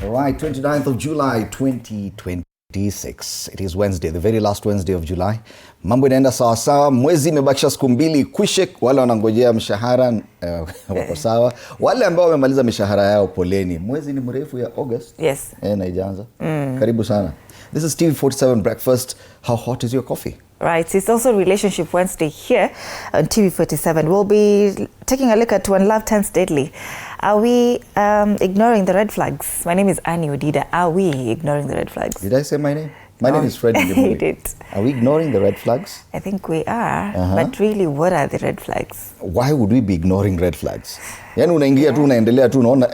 All right, 29th of July 2026. It is Wednesday, the very last Wednesday of July. Mambo inaenda sawa sawa, mwezi imebakisha siku mbili kwishe. Wale wanangojea mshahara wako sawa. Wale ambao wamemaliza mishahara yao poleni. Mwezi ni mrefu ya August. Yes. Na ijaanza. Karibu sana. This is TV47 Breakfast. How hot is your coffee? Right, it's also Relationship Wednesday here on TV47. We'll be taking a look at When Love Turns Deadly. Are we ignoring the red flags? My name is Annie Odida. Are we ignoring the red flags? Did I say my name? My name is Fred. You did. Are we ignoring the red flags? I think we are, but really, what are the red flags? Why would we be ignoring red flags? Yani unaingia tu unaendelea tu unaona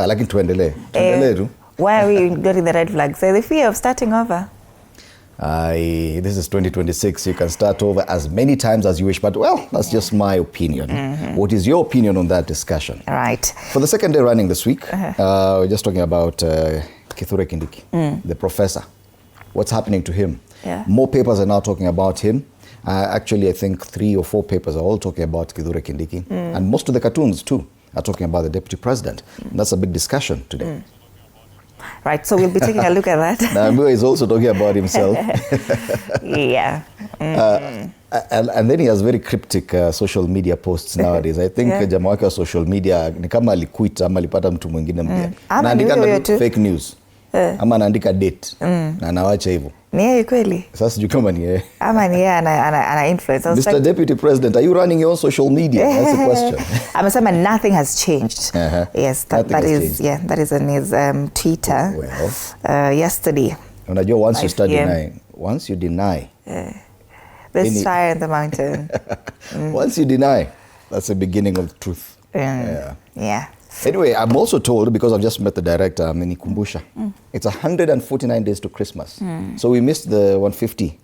lakini tuendelee. Tuendelee tu. Why are we ignoring the red flags? The fear of starting over. This is 2026. You can start over as many times as you wish, but well, that's just my opinion. What is your opinion on that discussion? Right. For the second day running this week, we're just talking about Kindiki, the professor. What's happening to him? Yeah. More papers are now talking about him. Actually, I think 3 or 4 papers are all talking about Kindiki. And most of the cartoons, too, are talking about the deputy president. That's a big discussion today. Right, so we'll be taking a look at that. Nambu is also talking about himself. Yeah. And then he has very cryptic social media posts nowadays. I think jamaa wake wa social media ni kama aliquit ama alipata mtu mwingine mpya. Anaandika fake news. Ama anaandika date. Na anawacha hivyo. Ni yeye kweli? Sasa sijui kama ni yeye. Ama ni yeye ana influence. Mr. Deputy President, are you running your own social media? That's the question. Amesema nothing has changed. Yes, that is on his Twitter yesterday. Unajua once you start denying, once you deny. There's fire in the mountain. Once you deny, that's the beginning of truth. Yeah. Anyway, I'm also told, because I've just met the director, Kumbusha, it's 149 days to Christmas. So we missed the 150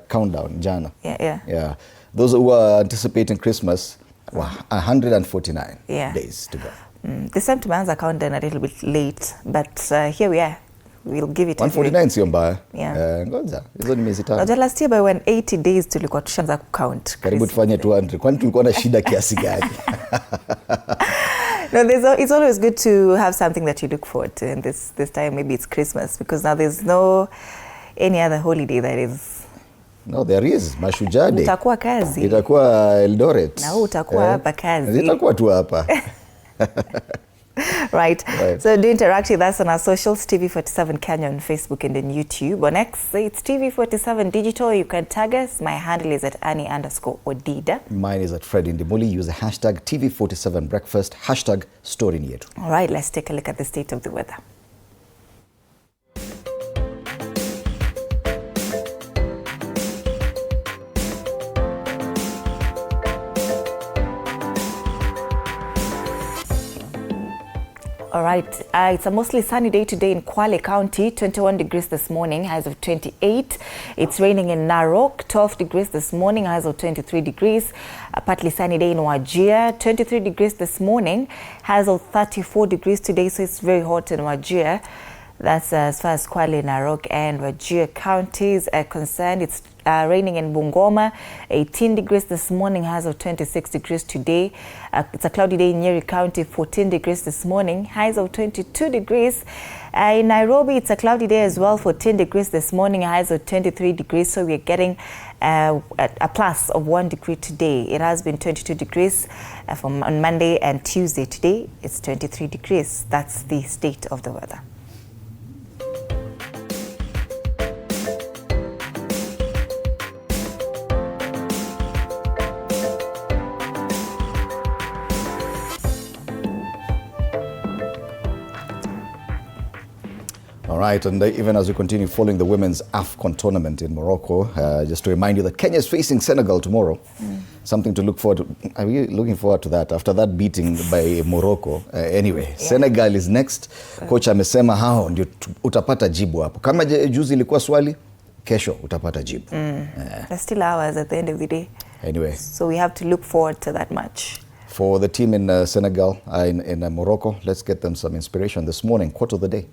countdown, Jana. Yeah. Those who are anticipating Christmas, 149 days to go. This time tumeanza countdown a little bit late, but here we are. We'll give it 149 sio mbaya. Ngoja. Hizo ni miezi tano. Ngoja last year by when 80 days tulikuwa tushaanza count. Karibu tufanye 200. Kwani tulikuwa na shida kiasi gani? No, it's always good to have something that you look forward to, and this time maybe it's Christmas, because now there's no any other holiday that is. No, there is Mashujaa Day. Utakuwa kazi. Itakuwa Eldoret. Na utakuwa hapa kazi. Itakuwa tu hapa. Right. So do interact with us on our socials, TV47 Kenya on Facebook and on YouTube. On X, it's TV47 Digital. You can tag us. My handle is at Annie_Odida. Mine is at Fred Indimuli. Use the hashtag TV47 Breakfast, hashtag Story Yetu. All right, let's take a look at the state of the weather. All right, it's a mostly sunny day today in Kwale County, 21 degrees this morning, highs of 28. It's raining in Narok, 12 degrees this morning, highs of 23 degrees. A partly sunny day in Wajir, 23 degrees this morning, highs of 34 degrees today, so it's very hot in Wajir. That's as far as Kwale, Narok and Wajir counties are concerned. It's raining in Bungoma, 18 degrees this morning, highs of 26 degrees today. It's a cloudy day in Nyeri County, 14 degrees this morning, highs of 22 degrees. In Nairobi, it's a cloudy day as well, 14 degrees this morning, highs of 23 degrees. So we're getting a plus of 1 degree today. It has been 22 degrees on Monday and Tuesday. Today, it's 23 degrees. That's the state of the weather. All right, and even as we continue following the women's AFCON tournament in Morocco, just to remind you that Kenya is facing Senegal tomorrow. Something to look forward to. Are you looking forward to that after that beating by Morocco? Anyway, Senegal is next. Coach amesema hao ndio utapata jibu hapo. Kama juzi ilikuwa swali, kesho utapata jibu. There's still hours at the end of the day. Anyway. So we have to look forward to that match. For the team in Senegal, in Morocco, let's get them some inspiration this morning. Quote of the day.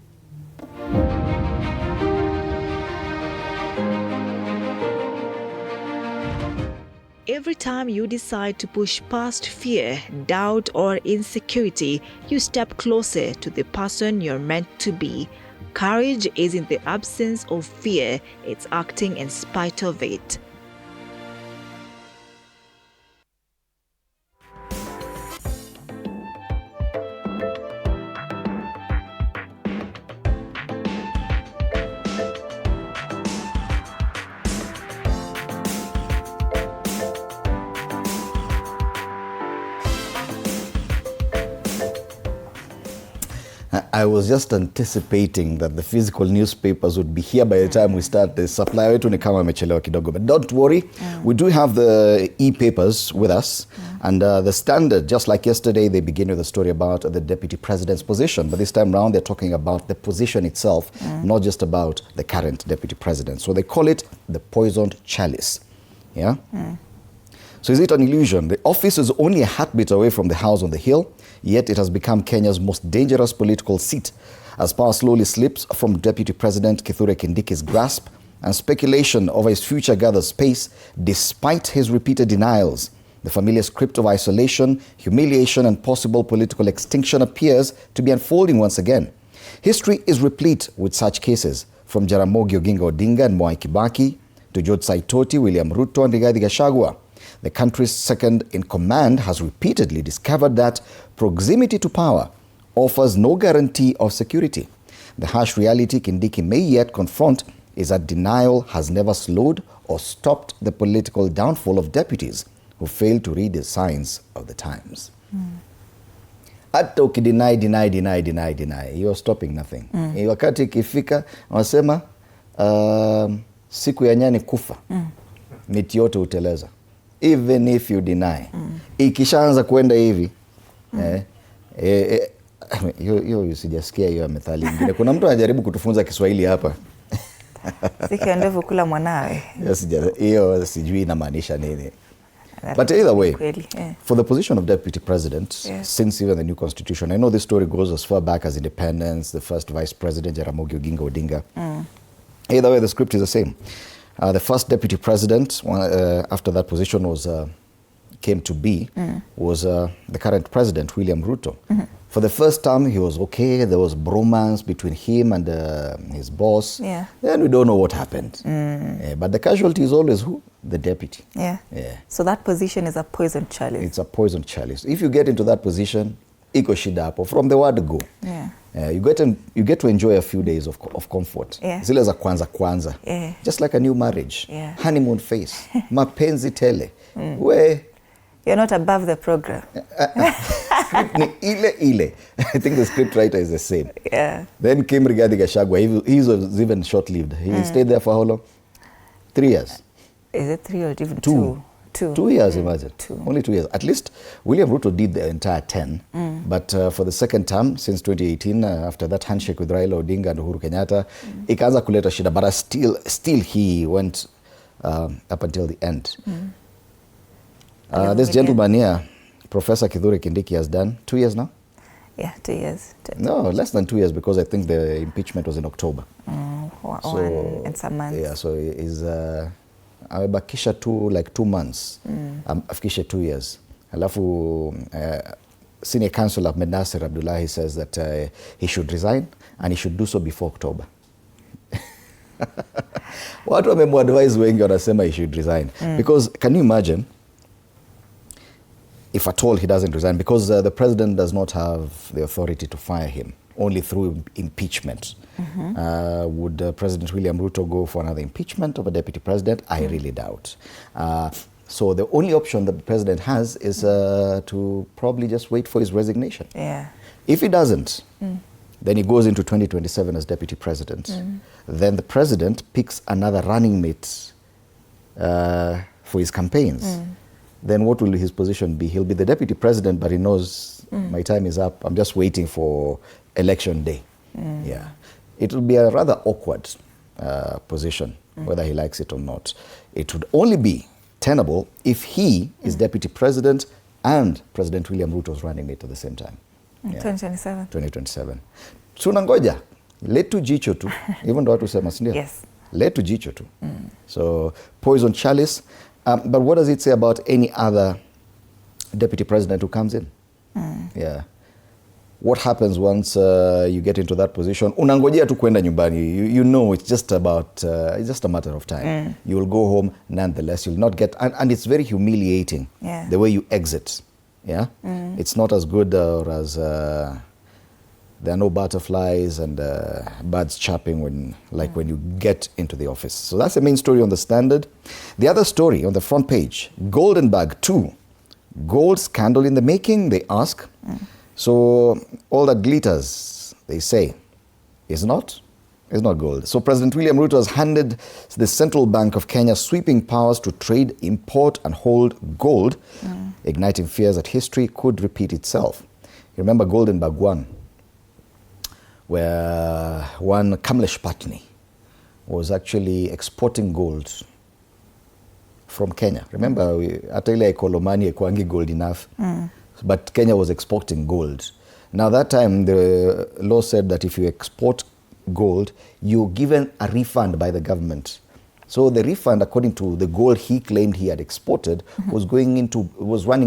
every time you decide to push past fear, doubt, or insecurity, you step closer to the person you're meant to be. Courage isn't the absence of fear, it's acting in spite of it. I was just anticipating that the physical newspapers would be here by the time we start. The supply wetu ni kama amechelewa kidogo, but don't worry, we do have the e-papers with us, and the Standard, just like yesterday, they begin with a story about the deputy president's position, but this time round they're talking about the position itself, not just about the current deputy president. So they call it the poisoned chalice. Yeah. So is it an illusion? The office is only a heartbeat away from the house on the hill, yet it has become Kenya's most dangerous political seat as power slowly slips from Deputy President Kithure Kindiki's grasp and speculation over his future gathers pace despite his repeated denials. The familiar script of isolation, humiliation, and possible political extinction appears to be unfolding once again. History is replete with such cases, from Jaramogi Oginga Odinga and Mwai Kibaki to George Saitoti, William Ruto, and Rigathi Gachagua. The country's second in command has repeatedly discovered that proximity to power offers no guarantee of security. The harsh reality Kindiki may yet confront is that denial has never slowed or stopped the political downfall of deputies who fail to read the signs of the times. Hata ukideny, you're stopping nothing. Wakati ikifika, wanasema siku ya nyani kufa, miti yote uteleza. Even if you deny. Ikishaanza kuenda hivi, hiyo sijasikia hiyo methali nyingine. Kuna mtu anajaribu kutufunza Kiswahili hapa. Siku ya ndevu kula mwanawe. Hiyo sijui inamaanisha nini. But either way, for the position of deputy president, since even the new constitution, I know this story goes as far back as independence, the first vice president, Jaramogi Oginga Odinga. Either way, the script is the same. The first deputy president, after that position was came to be, was the current president, William Ruto. For the first time, he was okay. There was bromance between him and his boss. Then we don't know what happened. But the casualty is always who? The deputy. So that position is a poison chalice. It's a poison chalice. If you get into that position, iko shida hapo from the word go. You get to enjoy a few days of comfort. Zile za kwanza. Just like a new marriage. Honeymoon phase. Mapenzi tele. You're not above the program. Ile. I think the script writer is the same. Then came Rigathi Gachagua. He was even short-lived. He stayed there for how long? 3 years. Is it 3 or even 2? 2 years, imagine. Only 2 years. At least William Ruto did the entire 10. But for the second term, since 2018, after that handshake with Raila Odinga and Uhuru Kenyatta, ikaanza kuleta shida. But still he went up until the end. This gentleman here, Professor Kithure Kindiki, has done 2 years now? Yeah, 2 years. No, less than 2 years, because I think the impeachment was in October. So, and some months. Yeah, so he's... amebakisha like 2 months. Afikishe 2 years. Alafu senior councillor Ahmed Nasser Abdullahi says that he should resign and he should do so before October. Watu wamemwadvise wengi wanasema he should resign. Because can you imagine if at all he doesn't resign, because the president does not have the authority to fire him, only through impeachment. Would President William Ruto go for another impeachment of a deputy president? I really doubt. So the only option that the president has is to probably just wait for his resignation. If he doesn't, then he goes into 2027 as deputy president. Then the president picks another running mate for his campaigns. Then what will his position be? He'll be the deputy president, but he knows my time is up. I'm just waiting for election day. It will be a rather awkward position, whether he likes it or not. It would only be tenable if he is deputy president and President William Ruto is running it at the same time. 2027. 2027. Tunangoja. Letu jicho tu. Even though watu sema sindio? Yes. Letu jicho tu. So, poison chalice. But what does it say about any other deputy president who comes in? Yeah. What happens once you get into that position? Unangojea tu kwenda nyumbani. You know it's just a matter of time. You will go home nonetheless. You'll not get, and it's very humiliating the way you exit. Yeah, it's not as good or as there are no butterflies and birds chirping when you get into the office. So that's the main story on the Standard. The other story on the front page: Goldenberg 2, gold scandal in the making. They ask. So all that glitters, they say, is not gold. So President William Ruto has handed the Central Bank of Kenya sweeping powers to trade, import and hold gold, igniting fears that history could repeat itself. You remember Goldenberg 1, where one Kamlesh Patni was actually exporting gold from Kenya. Remember, hata ile Kolomani ekwangi gold enough. But Kenya was exporting gold. Now that time the law said that if you export gold, you're given a refund by the government. So the refund, according to the gold he claimed he had exported, was running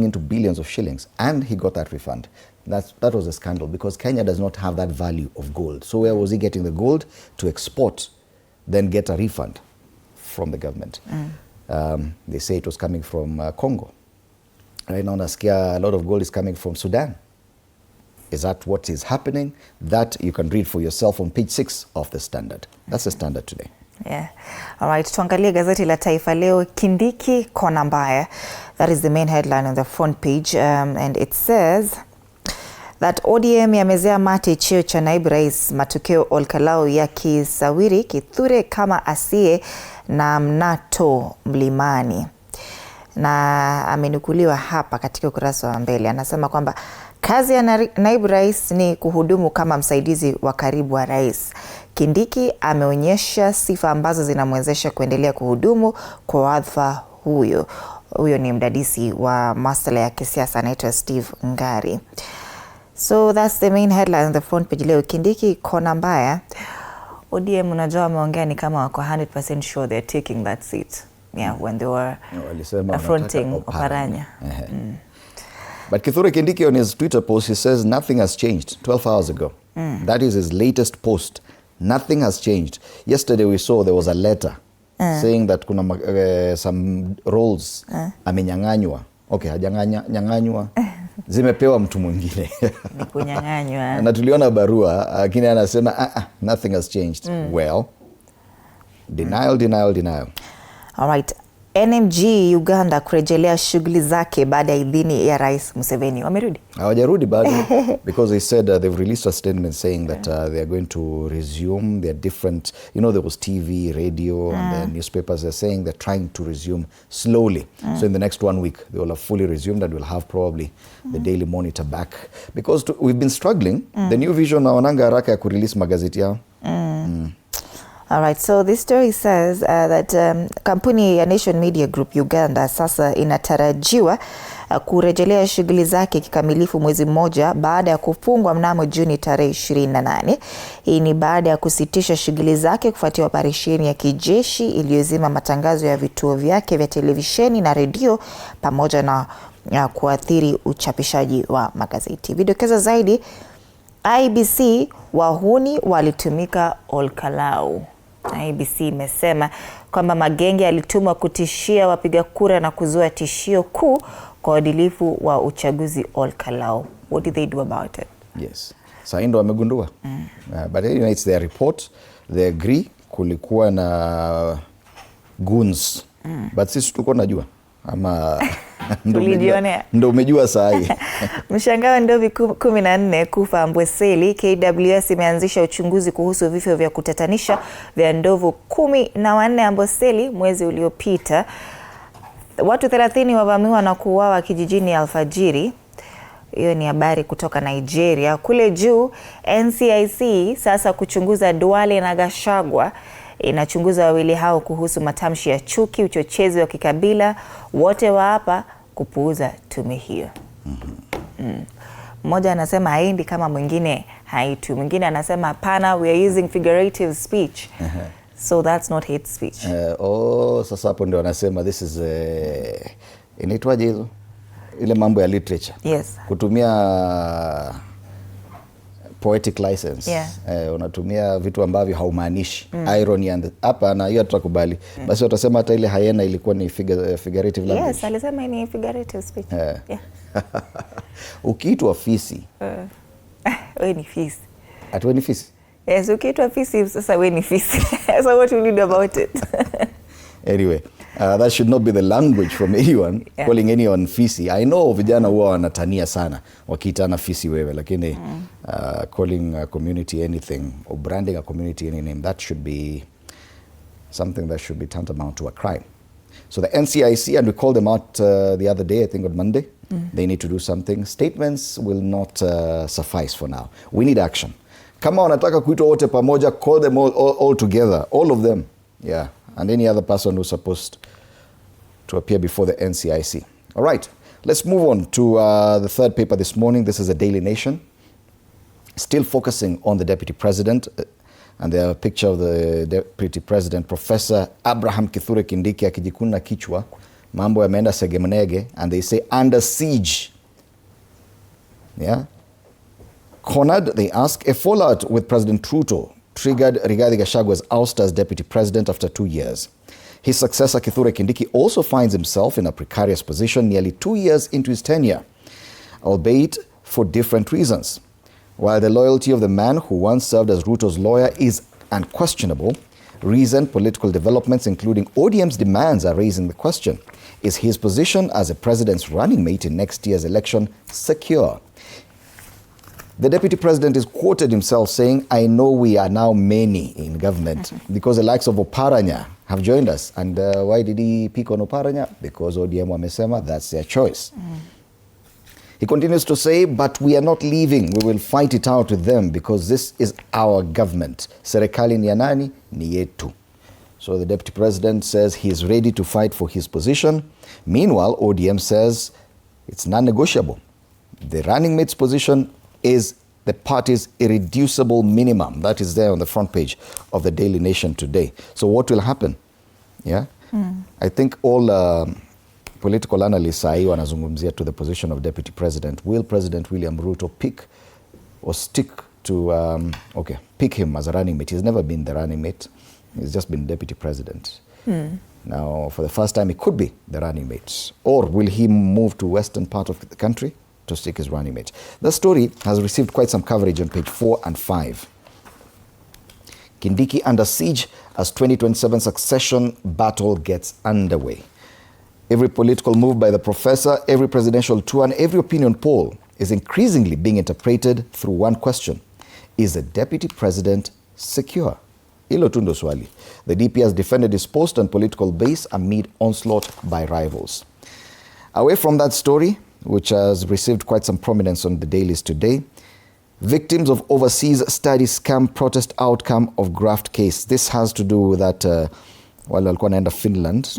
into billions of shillings, and he got that refund. That was a scandal, because Kenya does not have that value of gold. So where was he getting the gold to export, then get a refund from the government? They say it was coming from Congo. Right now, nasikia a lot of gold is coming from Sudan. Is that what is happening? That you can read for yourself on page 6 of the Standard. That's the Standard today. Yeah. All right, tuangalie gazeti la Taifa Leo. Kindiki kona mbaya. That is the main headline on the front page, and it says that ODM yamezea mate cheo cha naibu rais, matokeo Olkalau yakisawiri Kithure kama asiye na mnato mlimani. Na amenukuliwa hapa katika ukurasa wa mbele, anasema kwamba kazi ya naibu rais ni kuhudumu kama msaidizi wa karibu wa rais. Kindiki ameonyesha sifa ambazo zinamwezesha kuendelea kuhudumu kwa wadhifa huyo. Huyo ni mdadisi wa masuala ya kisiasa, anaitwa Steve Ngari. So that's the main headline on the front page leo. Kindiki kona mbaya. ODM unajua wameongea ni kama wako 100% sure they're taking that seat. Yeah, when they were affronting Oparanya. But Kithure Kindiki, on his Twitter post, he says nothing has changed 12 hours ago. That is his latest post. Nothing has changed. Yesterday we saw there was a letter saying that kuna some roles amenyang'anywa. Okay, hajanyang'anywa. Zimepewa mtu mwingine. Ni kunyang'anywa. Na tuliona barua, lakini anasema nothing has changed. Well, denial. All right. NMG Uganda kurejelea shughuli zake baada ya idhini ya Rais Museveni. Wamerudi? Hawajarudi bado, because they said they've released a statement saying that they are going to resume their different, there was TV, radio, and then newspapers. They're saying they're trying to resume slowly. So in the next 1 week, they will have fully resumed, and we'll have probably the Daily Monitor back. Because we've been struggling. The New Vision naonanga haraka ya kurelease magazeti yao. All right, so this story says that kampuni ya Nation Media Group Uganda sasa inatarajiwa kurejelea shughuli zake kikamilifu mwezi mmoja baada ya kufungwa mnamo Juni tarehe 28. Hii ni baada ya kusitisha shughuli zake kufuatia operesheni ya kijeshi iliyozima matangazo ya vituo vyake vya televisheni na redio pamoja na kuathiri uchapishaji wa magazeti. Vidokezo zaidi: IEBC wahuni walitumika Olkalau. IEBC imesema kwamba magenge yalitumwa kutishia wapiga kura na kuzua tishio kuu kwa uadilifu wa uchaguzi Olkalau. What did they do about it? Yes. Sasa ndo wamegundua. But anyway, it's their report. They agree kulikuwa na goons. But sisi tulikuwa najua. Ama ndo umejua saa hii. Mshangao ndovi 14 kufa Amboseli. KWS imeanzisha uchunguzi kuhusu vifo vya kutatanisha vya ndovu 14 Amboseli mwezi uliopita. Watu 30 wavamiwa na kuuawa kijijini alfajiri. Hiyo ni habari kutoka Nigeria. Kule juu, NCIC sasa kuchunguza Duale na Gachagua. Inachunguza wawili hao kuhusu matamshi ya chuki, uchochezi wa kikabila. Wote wa hapa kupuuza tume hiyo. Mmoja anasema haendi kama mwingine haitu. Mwingine anasema hapana, we are using figurative speech. So that's not hate speech. Sasa hapo ndio wanasema this is inaitwaje hizo? Ile mambo ya literature. Yes. Kutumia poetic license. Yeah. Unatumia vitu ambavyo haumaanishi. Irony and hapa na hiyo tutakubali. Basi watasema hata ile hyena ilikuwa ni figurative language. Yes, alisema ni figurative speech. Yeah. Ukiitwa fisi. Wewe ni fisi. Ati wewe ni fisi? Yes, ukiitwa fisi sasa wewe ni fisi. So what will you do about it? Anyway, that should not be the language from anyone, calling anyone fisi. I know vijana huwa wanatania sana wakiitana fisi wewe, lakini calling a community anything or branding a community any name, that should be something that should be tantamount to a crime. So the NCIC, and we called them out the other day, I think on Monday, they need to do something. Statements will not suffice for now. We need action. Kama wanataka kuitwa wote pamoja, call them all together, all of them. Yeah. And any other person who's supposed to appear before the NCIC. All right, let's move on to the third paper this morning. This is a Daily Nation. Still focusing on the Deputy President. And the picture of the Deputy President, Professor Abraham Kithure Kindiki akijikuna kichwa. Mambo yameenda segemnege. And they say, under siege. Yeah. Cornered, they ask, a fallout with President Trudeau triggered Rigathi Gachagwa's ouster as Deputy President after 2 years. His successor, Kithure Kindiki, also finds himself in a precarious position nearly 2 years into his tenure, albeit for different reasons. While the loyalty of the man who once served as Ruto's lawyer is unquestionable, recent political developments, including ODM's demands, are raising the question: is his position as a president's running mate in next year's election secure? The Deputy President is quoted himself saying, I know we are now many in government because the likes of Oparanya have joined us. And why did he pick on Oparanya? Because ODM wamesema that's their choice. He continues to say, but we are not leaving. We will fight it out with them because this is our government. Serikali ni ya nani? Ni yetu. So the Deputy President says he is ready to fight for his position. Meanwhile, ODM says it's non-negotiable. The running mate's position is the party's irreducible minimum. That is there on the front page of the Daily Nation today. So what will happen? Yeah? I think all political analysts are wanazungumzia to the position of Deputy President. Will President William Ruto pick or stick to, pick him as a running mate? He's never been the running mate. He's just been Deputy President. Now, for the first time, he could be the running mate. Or will he move to western part of the country to stick his running mate? The story has received quite some coverage on page 4 and 5. Kindiki under siege as 2027 succession battle gets underway. Every political move by the professor, every presidential tour, and every opinion poll is increasingly being interpreted through one question: is the Deputy President secure? Hilo tu ndo swali. The DP has defended his post and political base amid onslaught by rivals. Away from that story, which has received quite some prominence on the dailies today, victims of overseas study scam protest outcome of graft case. This has to do with that while walikuwa naenda Finland,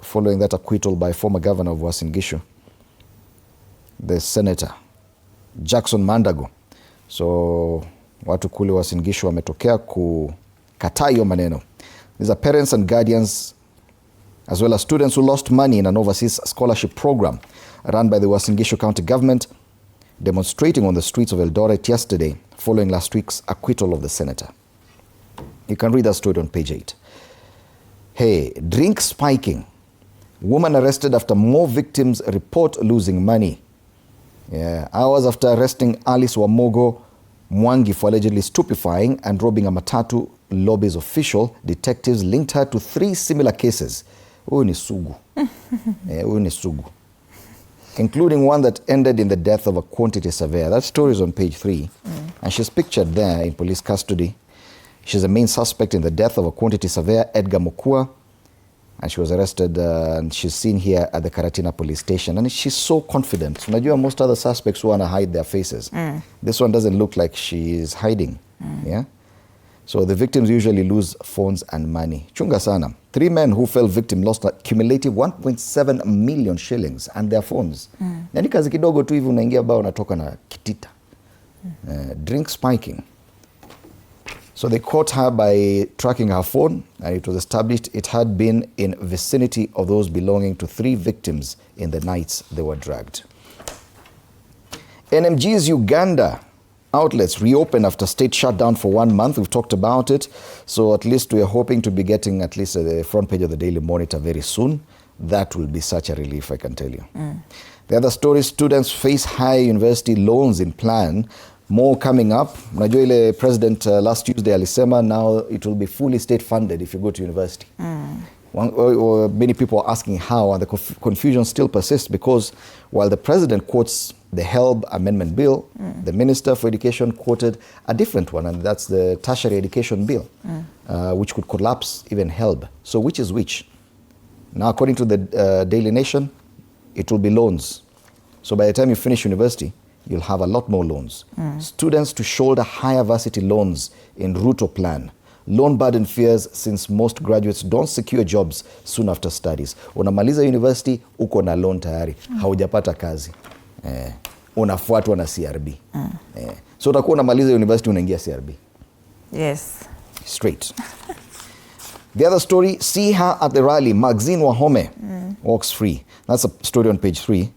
following that acquittal by former governor of Uasin Gishu, the senator Jackson Mandago. So watu kule Uasin Gishu wametokea kukataa hiyo maneno. These are parents and guardians as well as students who lost money in an overseas scholarship program run by the Uasin Gishu County government, demonstrating on the streets of Eldoret yesterday following last week's acquittal of the senator. You can read that story on page 8. Hey, drink spiking. Woman arrested after more victims report losing money. Yeah, hours after arresting Alice Wamogo Mwangi for allegedly stupefying and robbing a matatu lobby's official, detectives linked her to 3 similar cases. Huyu ni sugu. Huyu ni sugu. Including one that ended in the death of a quantity surveyor. That story is on page 3. And she's pictured there in police custody. She's the main suspect in the death of a quantity surveyor, Edgar Mukua. And she was arrested and she's seen here at the Karatina police station. And she's so confident. Unajua, most other suspects want to hide their faces. This one doesn't look like she's hiding. Yeah. So the victims usually lose phones and money. Chunga sana. 3 men who fell victim lost a cumulative 1.7 million shillings and their phones. Yani kazi kidogo tu hivi unaingia bao unatoka na kitita. Drink spiking. So they caught her by tracking her phone, and it was established it had been in vicinity of those belonging to 3 victims in the nights they were dragged. NMG's Uganda outlets reopened after state shutdown for 1 month. We've talked about it. So at least we are hoping to be getting at least the front page of the Daily Monitor very soon. That will be such a relief, I can tell you. The other story, students face high university loans in plan. More coming up. Unajua ile president last Tuesday alisema now it will be fully state funded if you go to university. Many people are asking how, and the confusion still persists because while the president quotes the HELB amendment bill, the Minister for Education quoted a different one, and that's the tertiary education bill, which could collapse even HELB. So which is which? Now, according to the Daily Nation, it will be loans. So by the time you finish university, you'll have a lot more loans. Students to shoulder higher varsity loans in Ruto plan. Loan burden fears since most graduates don't secure jobs soon after studies. Unamaliza university, uko na loan tayari. Haujapata kazi. Unafuatwa na CRB. So utakuwa unamaliza university unaingia CRB. Yes. Straight. The other story, see her at the rally. Maxine Wahome walks free. That's a story on page 3.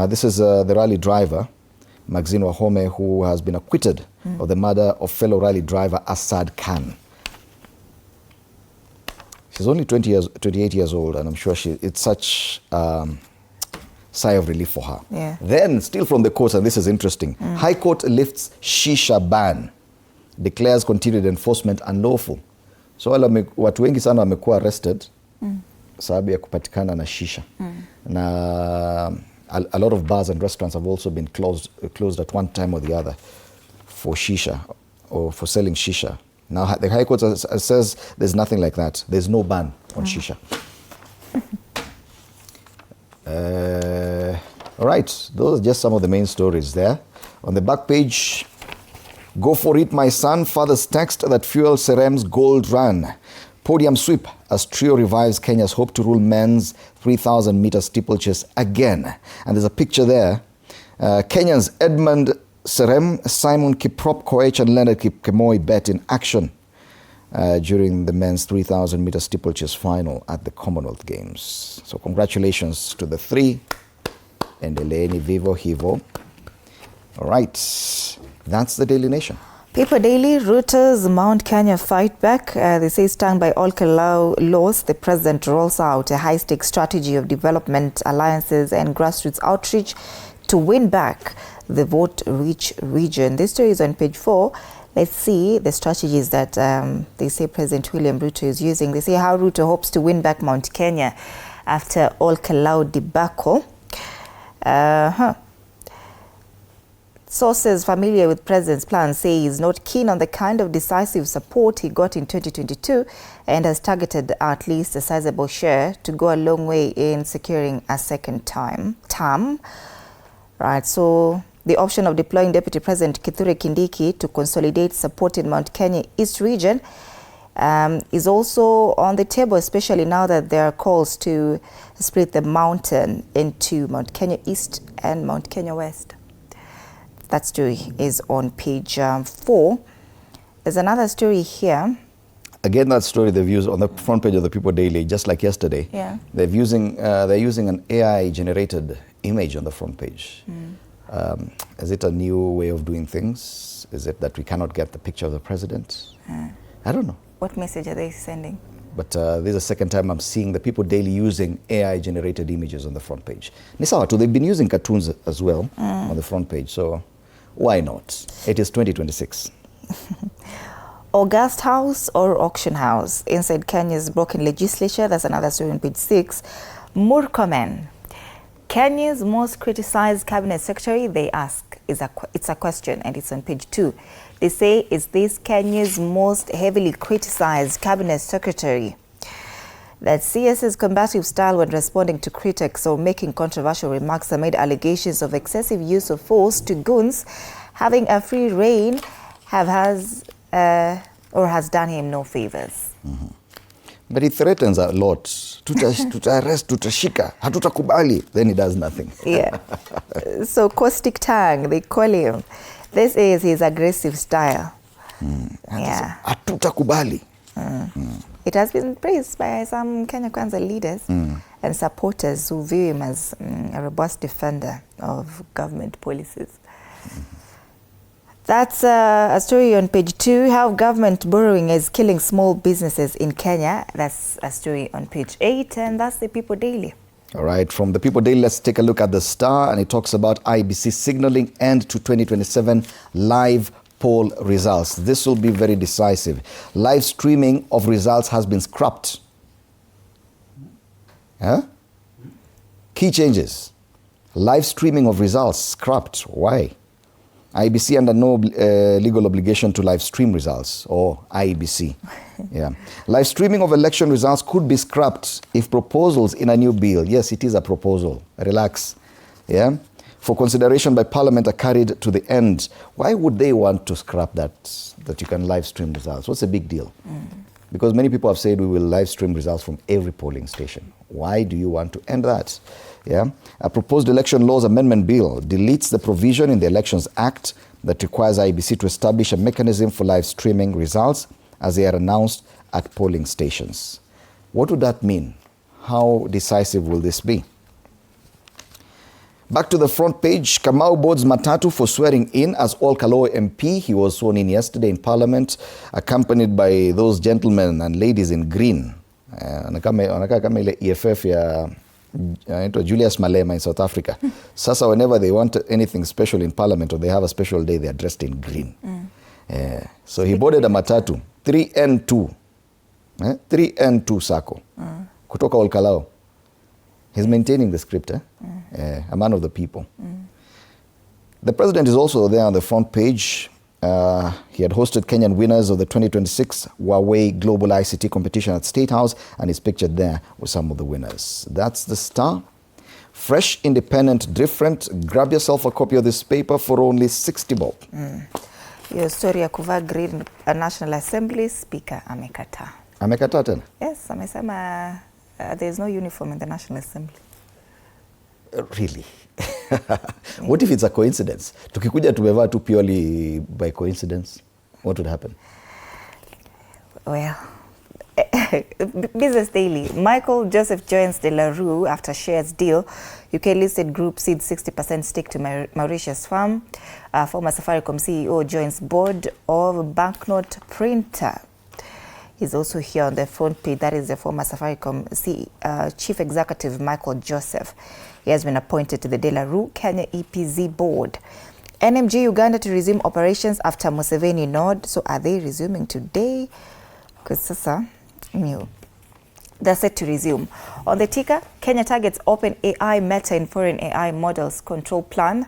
This is the rally driver, Maxine Wahome, who has been acquitted of the murder of fellow rally driver Asad Khan. She's only 28 years old, and I'm sure it's such sigh of relief for her. Yeah. Then, still from the court, and this is interesting, High Court lifts Shisha ban, declares continued enforcement unlawful. So watu wengi sana wamekuwa arrested sababu ya kupatikana na shisha. Na a lot of bars and restaurants have also been closed at one time or the other for shisha or for selling shisha. Now the High Court says there's nothing like that. There's no ban on shisha. All right, those are just some of the main stories there. On the back page, go for it, my son. Father's text that fuels Serem's gold run. Podium sweep as trio revives Kenya's hope to rule men's 3,000-meter steeplechase again. And there's a picture there. Kenyans Edmund Serem, Simon Kiprop Koech, and Leonard Kipkemoi bet in action during the men's 3,000-meter steeplechase final at the Commonwealth Games. So congratulations to the 3. Endeleeni vivo hivo. All right. That's the Daily Nation. People Daily, Reuters, Mount Kenya fight back. They say stung by all Kalau laws, the president rolls out a high-stakes strategy of development alliances and grassroots outreach to win back the vote-rich region. This story is on page 4. Let's see the strategies that they say President William Ruto is using. They say how Ruto hopes to win back Mount Kenya after all Kalau debacle. Sources familiar with President's plan say he's not keen on the kind of decisive support he got in 2022 and has targeted at least a sizable share to go a long way in securing a second term. Right, so the option of deploying Deputy President Kithure Kindiki to consolidate support in Mount Kenya East region is also on the table, especially now that there are calls to split the mountain into Mount Kenya East and Mount Kenya West. That story is on page 4. There's another story here. Again, that story they've used on the front page of the People Daily, just like yesterday. Yeah. They're using an AI-generated image on the front page. Is it a new way of doing things? Is it that we cannot get the picture of the president? I don't know. What message are they sending? But this is the second time I'm seeing the People Daily using AI-generated images on the front page. Nisawa too, they've been using cartoons as well on the front page, so why not? It is 2026. August House or Auction House inside Kenya's broken legislature. That's another story on page 6. Murkomen, Kenya's most criticized cabinet secretary, they ask, it's a question, and it's on page 2. They say, is this Kenya's most heavily criticized cabinet secretary? That CS's combative style when responding to critics or making controversial remarks amid allegations of excessive use of force to goons having a free reign has done him no favors. But he threatens a lot. Tuta-arrest, tutashika, hatutakubali. Then he does nothing. Yeah. So caustic tongue, they call him. This is his aggressive style. Yeah. Hatutakubali. It has been praised by some Kenya Kwanza leaders and supporters who view him as a robust defender of government policies. That's a story on page 2, how government borrowing is killing small businesses in Kenya. That's a story on page 8, and that's the People Daily. All right, from the People Daily, let's take a look at the Star, and it talks about IEBC signaling end to 2027 live poll results. This will be very decisive. Live streaming of results has been scrapped. Key changes. Live streaming of results scrapped. Why? IEBC under no legal obligation to live stream results, or IEBC. Yeah. Live streaming of election results could be scrapped if proposals in a new bill, yes, it is a proposal, relax, yeah, for consideration by Parliament are carried to the end. Why would they want to scrap that you can live stream results? What's the big deal? Because many people have said we will live stream results from every polling station. Why do you want to end that? Yeah. A proposed election laws amendment bill deletes the provision in the Elections Act that requires IEBC to establish a mechanism for live streaming results as they are announced at polling stations. What would that mean? How decisive will this be? Back to the front page, Kamau boards matatu for swearing in as Ol Kalou MP. He was sworn in yesterday in Parliament, accompanied by those gentlemen and ladies in green. Wanakaa kama ile EFF ya Julius Malema in South Africa. Sasa whenever they want anything special in Parliament or they have a special day, they are dressed in green. So he boarded a matatu, 3N2. 3N2 Sacco. Kutoka Ol Kalou. He's maintaining the script, a man of the people. The president is also there on the front page. He had hosted Kenyan winners of the 2026 Huawei Global ICT competition at State House, and he's pictured there with some of the winners. That's the Star. Fresh, independent, different. Grab yourself a copy of this paper for only 60 bob. Your story ya kuvaa green National Assembly, Speaker amekataa. Amekataa tena? Yes, amesema there is no uniform in the National Assembly. Really? What if it's a coincidence? Tukikuja tumevaa tu purely by coincidence, what would happen? Well, Business Daily. Michael Joseph joins De La Rue after shares deal. UK-listed group cedes 60% stake to Mauritius firm. Former Safaricom CEO joins board of banknote printer. He's also here on the front page. That is the former Safaricom Chief Executive Michael Joseph. He has been appointed to the De La Rue Kenya EPZ board. NMG Uganda to resume operations after Museveni nod. So are they resuming today? Because sasa, they're set to resume. On the ticker, Kenya targets open AI Meta in foreign AI models control plan.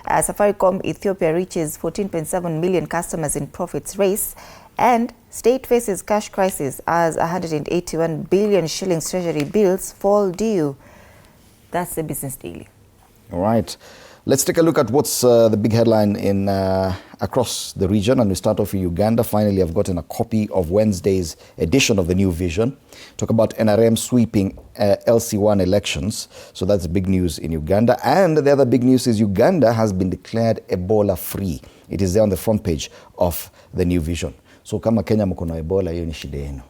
Safaricom Ethiopia reaches 14.7 million customers in profits race. And state faces cash crisis as 181 billion shillings treasury bills fall due. That's the Business Daily. All right. Let's take a look at what's the big headline in across the region. And we start off in Uganda. Finally, I've gotten a copy of Wednesday's edition of the New Vision. Talk about NRM sweeping LC1 elections. So that's big news in Uganda. And the other big news is Uganda has been declared Ebola-free. It is there on the front page of the New Vision. So kama Kenya mko na Ebola, hiyo ni shida yenu.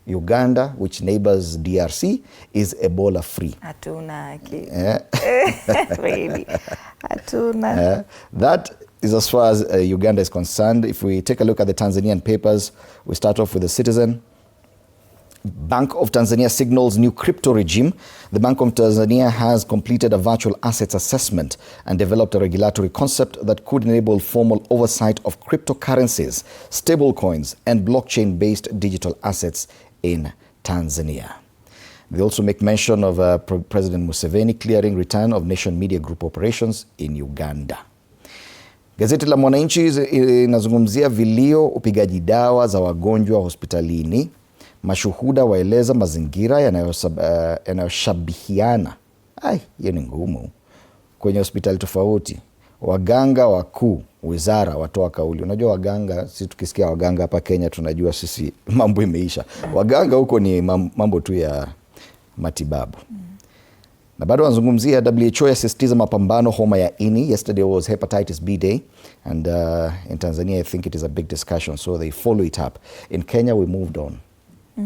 Uganda, which neighbors DRC, is Ebola free. Hatuna really. Hatuna. That is as far as Uganda is concerned. If we take a look at the Tanzanian papers, we start off with the Citizen. Bank of Tanzania signals new crypto regime. The Bank of Tanzania has completed a virtual assets assessment and developed a regulatory concept that could enable formal oversight of cryptocurrencies, stablecoins, and blockchain-based digital assets in Tanzania. They also make mention of President Museveni clearing return of Nation Media Group operations in Uganda. Gazeti la Mwananchi inazungumzia vilio upigaji dawa za wagonjwa hospitalini. Mashuhuda waeleza mazingira yanayoshabihiana. Hiyo ni ngumu. Kwenye hospitali tofauti. Waganga wakuu, wizara watoa kauli. Unajua waganga, sisi tukisikia waganga hapa Kenya tunajua sisi mambo imeisha. Waganga huko ni mambo tu ya matibabu. Na bado wanazungumzia WHO yasisitiza mapambano homa ya ini. Yesterday was hepatitis B day, and in Tanzania I think it is a big discussion, so they follow it up. In Kenya we moved on.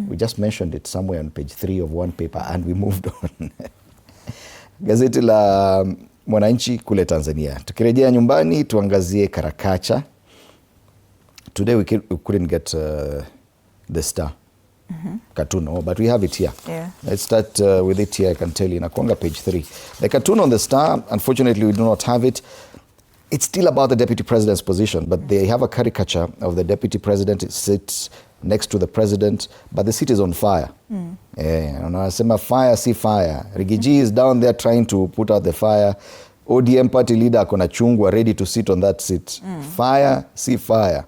We just mentioned it somewhere on page 3 of one paper and we moved on. Gazeti la Mwananchi kule Tanzania. Tukirejea nyumbani tuangazie Karakacha. Today we couldn't get the Star cartoon, but we have it here. Yeah. Let's start with it here. I can tell you, Nakwanga page 3. The cartoon on the Star, unfortunately we do not have it. It's still about the deputy president's position, but they have a caricature of the deputy president. It sits next to the president, but the seat is on fire. Anasema fire, see fire. Rigiji is down there trying to put out the fire. ODM party leader akona chungwa ready to sit on that seat. Fire, see fire.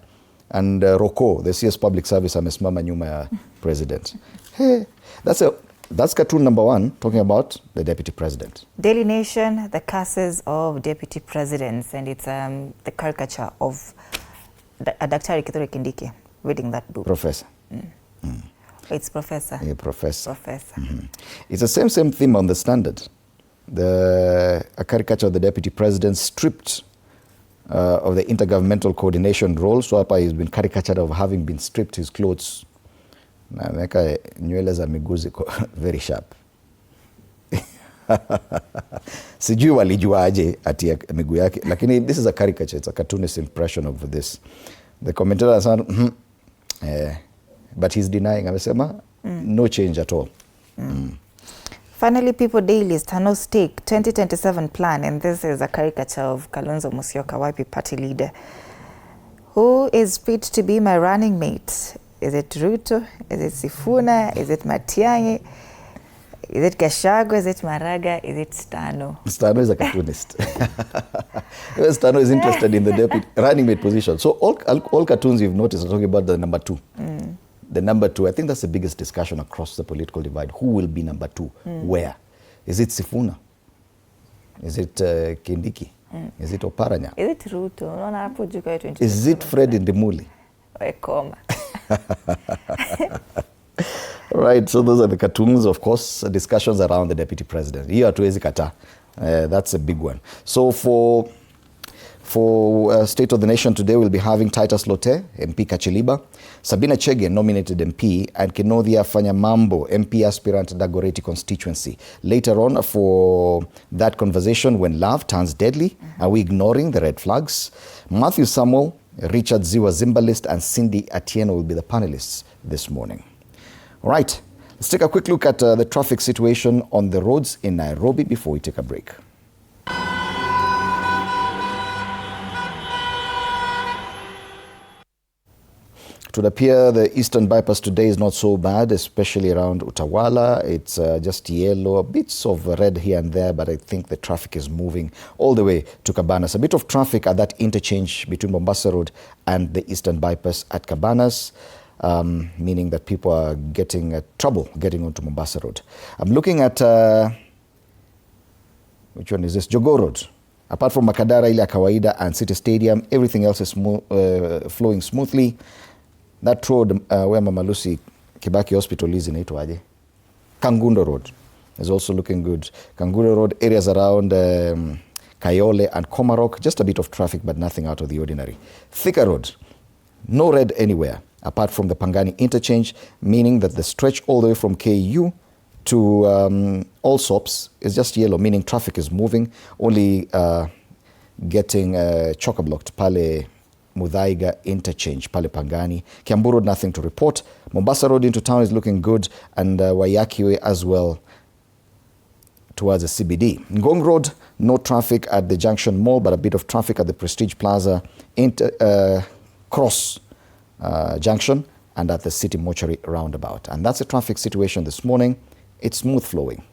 And Roko, the CS Public Service, amesimama nyuma ya president. Hey, that's cartoon number 1, talking about the deputy president. Daily Nation, the curses of deputy presidents, and it's the caricature of Dr. Kindiki reading that book. Professor. It's Professor. Yeah, Professor. Professor. It's the same theme on the Standard. A caricature of the deputy president stripped of the intergovernmental coordination role. So hapa he's been caricatured of having been stripped his clothes. Na ameweka nywele za miguu ziko very sharp. Sijui walijuaje ati miguu yake, lakini this is a caricature, it's a cartoonist impression of this. The commentator said, but he's denying. Amesema no change at all. Finally, People Daily, Tano Stake 2027 plan, and this is a caricature of Kalonzo Musyoka, YP party leader. Who is fit to be my running mate? Is it Ruto? Is it Sifuna? Is it Matiang'i? Is it Gachagua? Is it Maraga? Is it Stano? Stano is a cartoonist. Stano is interested in the deputy running mate position. So all cartoons you've noticed are talking about the number 2. The number 2, I think that's the biggest discussion across the political divide. Who will be number 2? Where? Is it Sifuna? Is it Kindiki? Is it Oparanya? Is it Ruto? Is it Fred Ndimuli? Right, so those are the cartoons, of course, discussions around the deputy president. Here hatuwezi kata. That's a big one. So for State of the Nation today, we'll be having Titus Lote, MP Kachiliba, Sabina Chege, nominated MP, and Kenothia Fanyamambo, MP aspirant Dagoretti constituency. Later on, for that conversation, when love turns deadly, are we ignoring the red flags? Matthew Samuel, Richard Ziwa Zimbalist, and Cindy Atieno will be the panelists this morning. All right, let's take a quick look at the traffic situation on the roads in Nairobi before we take a break. It would appear the eastern bypass today is not so bad, especially around Utawala. It's just yellow, bits of red here and there, but I think the traffic is moving all the way to Cabanas. A bit of traffic at that interchange between Mombasa Road and the eastern bypass at Cabanas, meaning that people are getting trouble getting onto Mombasa Road. I'm looking at, which one is this? Jogoo Road. Apart from Makadara, ile kawaida, and City Stadium, everything else is flowing smoothly. That road where Mama Lucy Kibaki Hospital is inaitwaje? Kangundo Road is also looking good. Kangundo Road, areas around Kayole and Komarok, just a bit of traffic, but nothing out of the ordinary. Thika Road, no red anywhere, apart from the Pangani interchange, meaning that the stretch all the way from KU to Allsops is just yellow, meaning traffic is moving, only getting chock-a-blocked pale Muthaiga interchange, pale Pangani. Kiambu Road, nothing to report. Mombasa Road into town is looking good, and Waiyaki as well towards the CBD. Ngong Road, no traffic at the Junction Mall, but a bit of traffic at the Prestige Plaza, Cross Junction, and at the City Mortuary roundabout. And that's the traffic situation this morning. It's smooth flowing.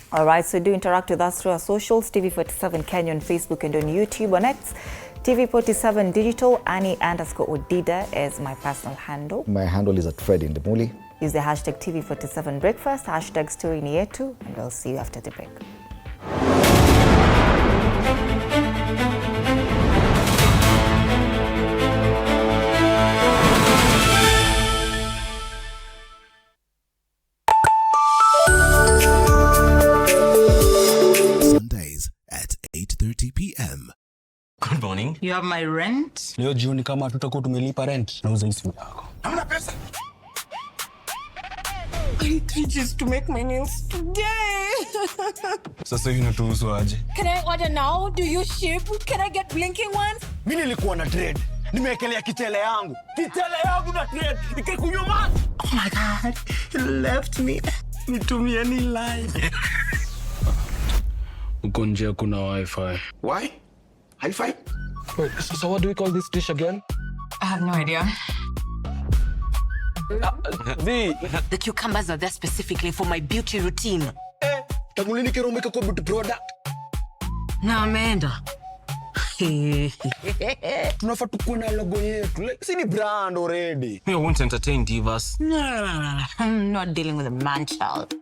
All right, so do interact with us through our socials, TV47 Kenya on Facebook and on YouTube. On X, TV47 Digital, Annie_Odida is my personal handle. My handle is at Fred Ndimuli. Use the hashtag TV47 Breakfast, hashtag Story ni Yetu, and we'll see you after the break. morning. You have my rent? Leo jioni kama tutakuwa tumelipa rent nauza hii simu yako. Hamna pesa. I need 3 G's to make my nails today. Sasa hivi natuhusu aje? Can I order now? Do you ship? Can I get blinking ones? Mimi nilikuwa na trade. Nimewekelea kitele yangu. Kitele yangu na trade. Nikikunyuma. Oh my God. He left me. Nitumie ni live. Uko nje kuna wifi. Why? Hi-Fi? Wait, so what do we call this dish again? I have no idea. The cucumbers are there specifically for my beauty routine. Tamulini kero umeka kwa beauty product. Na ameenda. Tunafaa tukuwe na logo yetu. Like, si ni brand already. I won't entertain divas. No. I'm not dealing with a man child.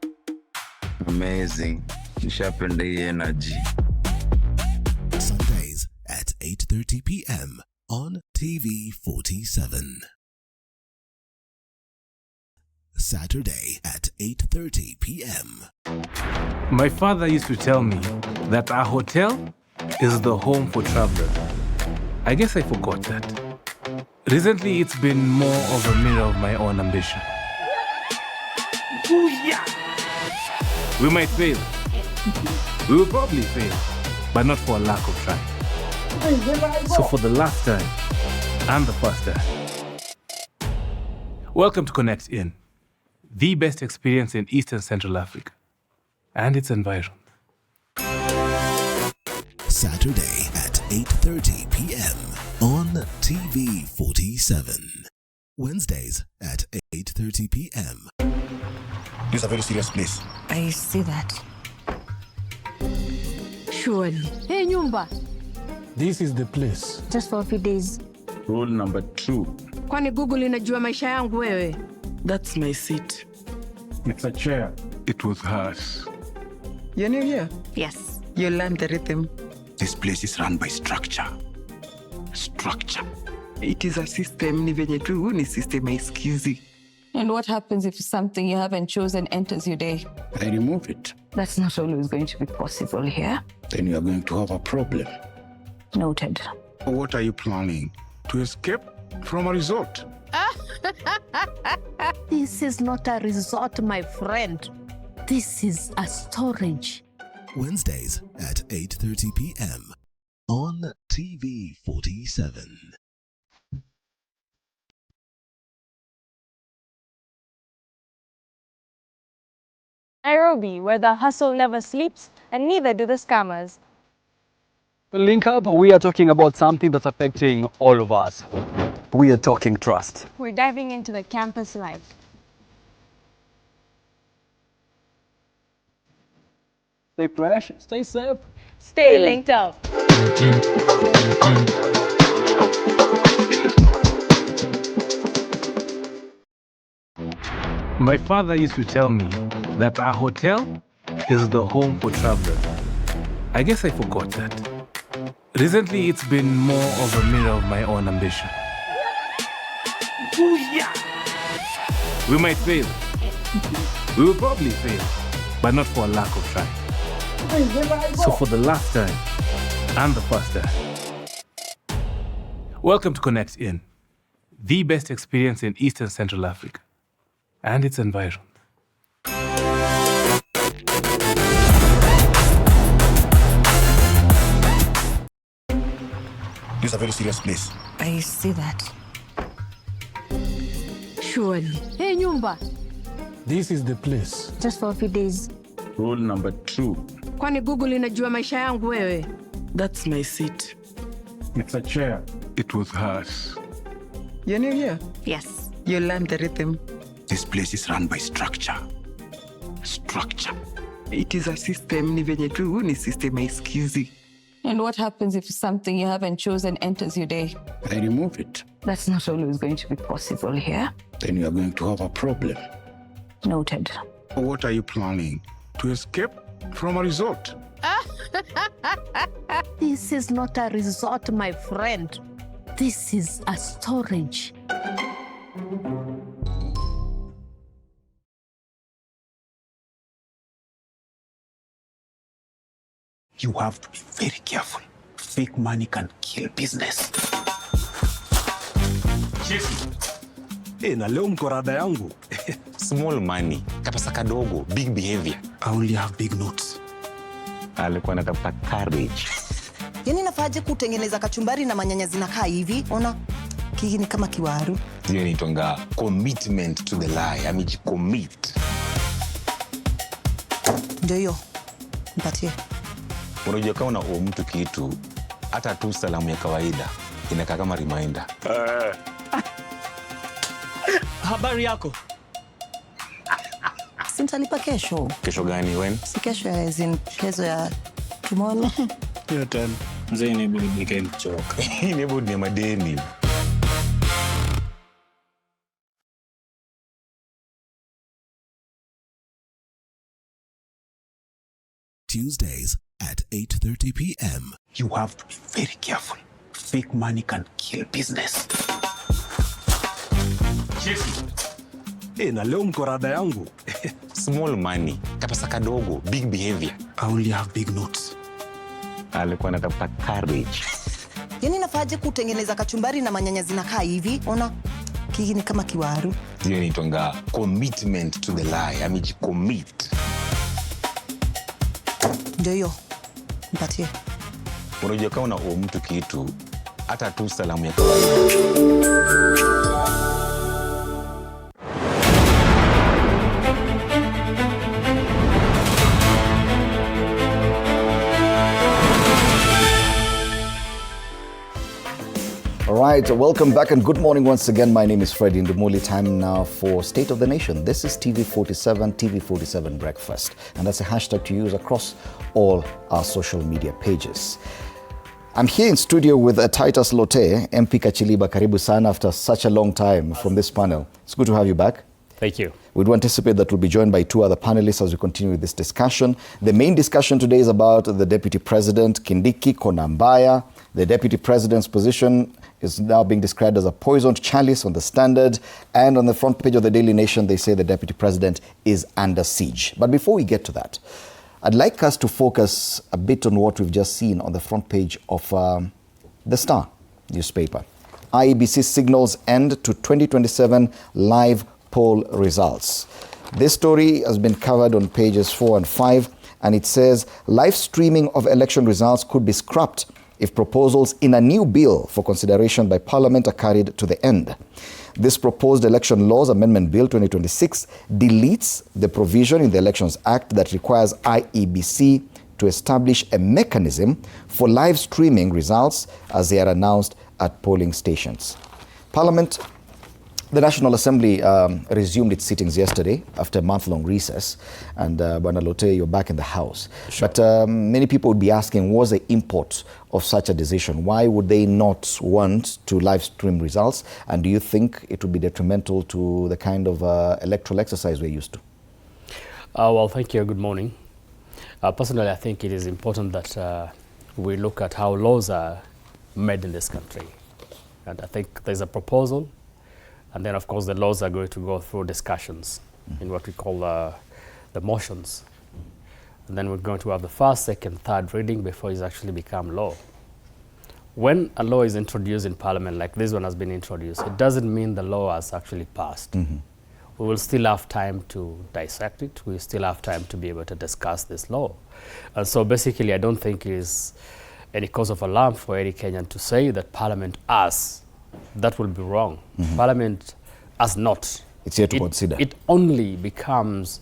Amazing. Nishapenda hii energy. Sundays at 8:30 p.m. on TV47. Saturday at 8:30 p.m. My father used to tell me that our hotel is the home for travelers. I guess I forgot that. Recently, it's been more of a mirror of my own ambition. Ooh, yeah. We might fail. We will probably fail, but not for a lack of trying. So for the last time, and the first time, welcome to Connect In, the best experience in Eastern Central Africa and its environs. Saturday at 8:30 p.m. on TV47. Wednesdays at 8:30 p.m. This is a very serious place. I see that. Surely. Hey, nyumba. This is the place. Just for a few days. Rule number 2. Kwani Google inajua maisha yangu wewe? That's my seat. It's a chair. It was hers. You're new here? Yes. You learned the rhythm. This place is run by structure. Structure. It is a system. Ni venye tu ni system haisikizi. And what happens if something you haven't chosen enters your day? I remove it. That's not always going to be possible here. Then you are going to have a problem. Noted. What are you planning? To escape from a resort? This is not a resort, my friend. This is a storage. Wednesdays at 8:30 p.m. on TV47. Nairobi, where the hustle never sleeps and neither do the scammers. Link Up, we are talking about something that's affecting all of us. We are talking trust. We're diving into the campus life. Stay fresh, stay safe. Stay linked up. My father used to tell me that our hotel is the home for travelers. I guess I forgot that. Recently, it's been more of a mirror of my own ambition. Ooh, yeah. We might fail. We will probably fail, but not for a lack of trying. So for the last time, and the first time, welcome to Connect In, the best experience in Eastern Central Africa and its environs. This is a very serious place. I see that. Surely. Hey, nyumba. This is the place. Just for a few days. Rule number 2. Kwani Google inajua maisha yangu wewe? That's my seat. It's a chair. It was hers. You're new here? Yes. You learned the rhythm. This place is run by structure. Structure. It is a system. Ni venye tu ni system haisikizi. And what happens if something you haven't chosen enters your day? I remove it. That's not always going to be possible here. Then you are going to have a problem. Noted. What are you planning? To escape from a resort? This is not a resort, my friend. This is a storage. You have to be very careful. Fake money can kill business. Cheki. Na leo mko rada yangu. Small money, kapesa kadogo, big behavior. I only have big notes. Alikuwa anatafuta courage. Yani nafaje kutengeneza kachumbari na manyanya zinakaa hivi? Ona, hii ni kama kiwaru. Hiyo inaitwa commitment to the lie. Amejicommit. Ndio hiyo. Mpatie. Unajua kama una mtu kitu, hata tu salamu ya kawaida inakaa kama reminder. Habari yako? Sintalipa kesho. Kesho gani when? Si kesho ya kesho ya tomorrow. Hiyo tena. Mzee ni burudike mchoka. Ni burudi ya madeni. Tuesdays at 8:30 p.m. You have to be very careful. Fake money can kill business. Cheki. Na leo mko rada yangu. Small money, kapesa kadogo, big behavior. I only have big notes. Alikuwa anatafuta courage. Yani nafaje kutengeneza kachumbari na manyanya zinakaa hivi? Ona, hii ni kama kiwaru. Hiyo inaitwa commitment to the lie. Amejicommit. Ndio hiyo. Mpatie. Unajua kama una mtu kitu, hata tu salamu ya kawaida. All right, welcome back and good morning once again. My name is Freddie Ndumuli. Time now for State of the Nation. This is TV47, TV47 Breakfast. And that's a hashtag to use across all our social media pages. I'm here in studio with Titus Lote, MP Kachiliba. Karibu sana after such a long time from this panel. It's good to have you back. Thank you. We do anticipate that we'll be joined by two other panelists as we continue with this discussion. The main discussion today is about the Deputy President, Kindiki Konambaya. The Deputy President's position is now being described as a poisoned chalice on the Standard. And on the front page of the Daily Nation, they say the Deputy President is under siege. But before we get to that, I'd like us to focus a bit on what we've just seen on the front page of the Star newspaper. IEBC signals end to 2027 live poll results. This story has been covered on pages 4 and 5, and it says live streaming of election results could be scrapped if proposals in a new bill for consideration by Parliament are carried to the end. This proposed Election Laws Amendment Bill 2026 deletes the provision in the Elections Act that requires IEBC to establish a mechanism for live streaming results as they are announced at polling stations. Parliament, the National Assembly resumed its sittings yesterday after a month-long recess, and Bwana Lote, you're back in the House. Sure. But many people would be asking, what's the import of such a decision? Why would they not want to live stream results? And do you think it would be detrimental to the kind of electoral exercise we're used to? Well, thank you. Good morning. Personally, I think it is important that we look at how laws are made in this country. And I think there's a proposal. And then, of course, the laws are going to go through discussions in what we call the motions. And then we're going to have the first, second, third reading before it's actually become law. When a law is introduced in Parliament, like this one has been introduced, it doesn't mean the law has actually passed. We will still have time to dissect it. We still have time to be able to discuss this law. And so basically, I don't think it is any cause of alarm for any Kenyan to say that Parliament has. That will be wrong. Parliament has not. It's here to consider. It only becomes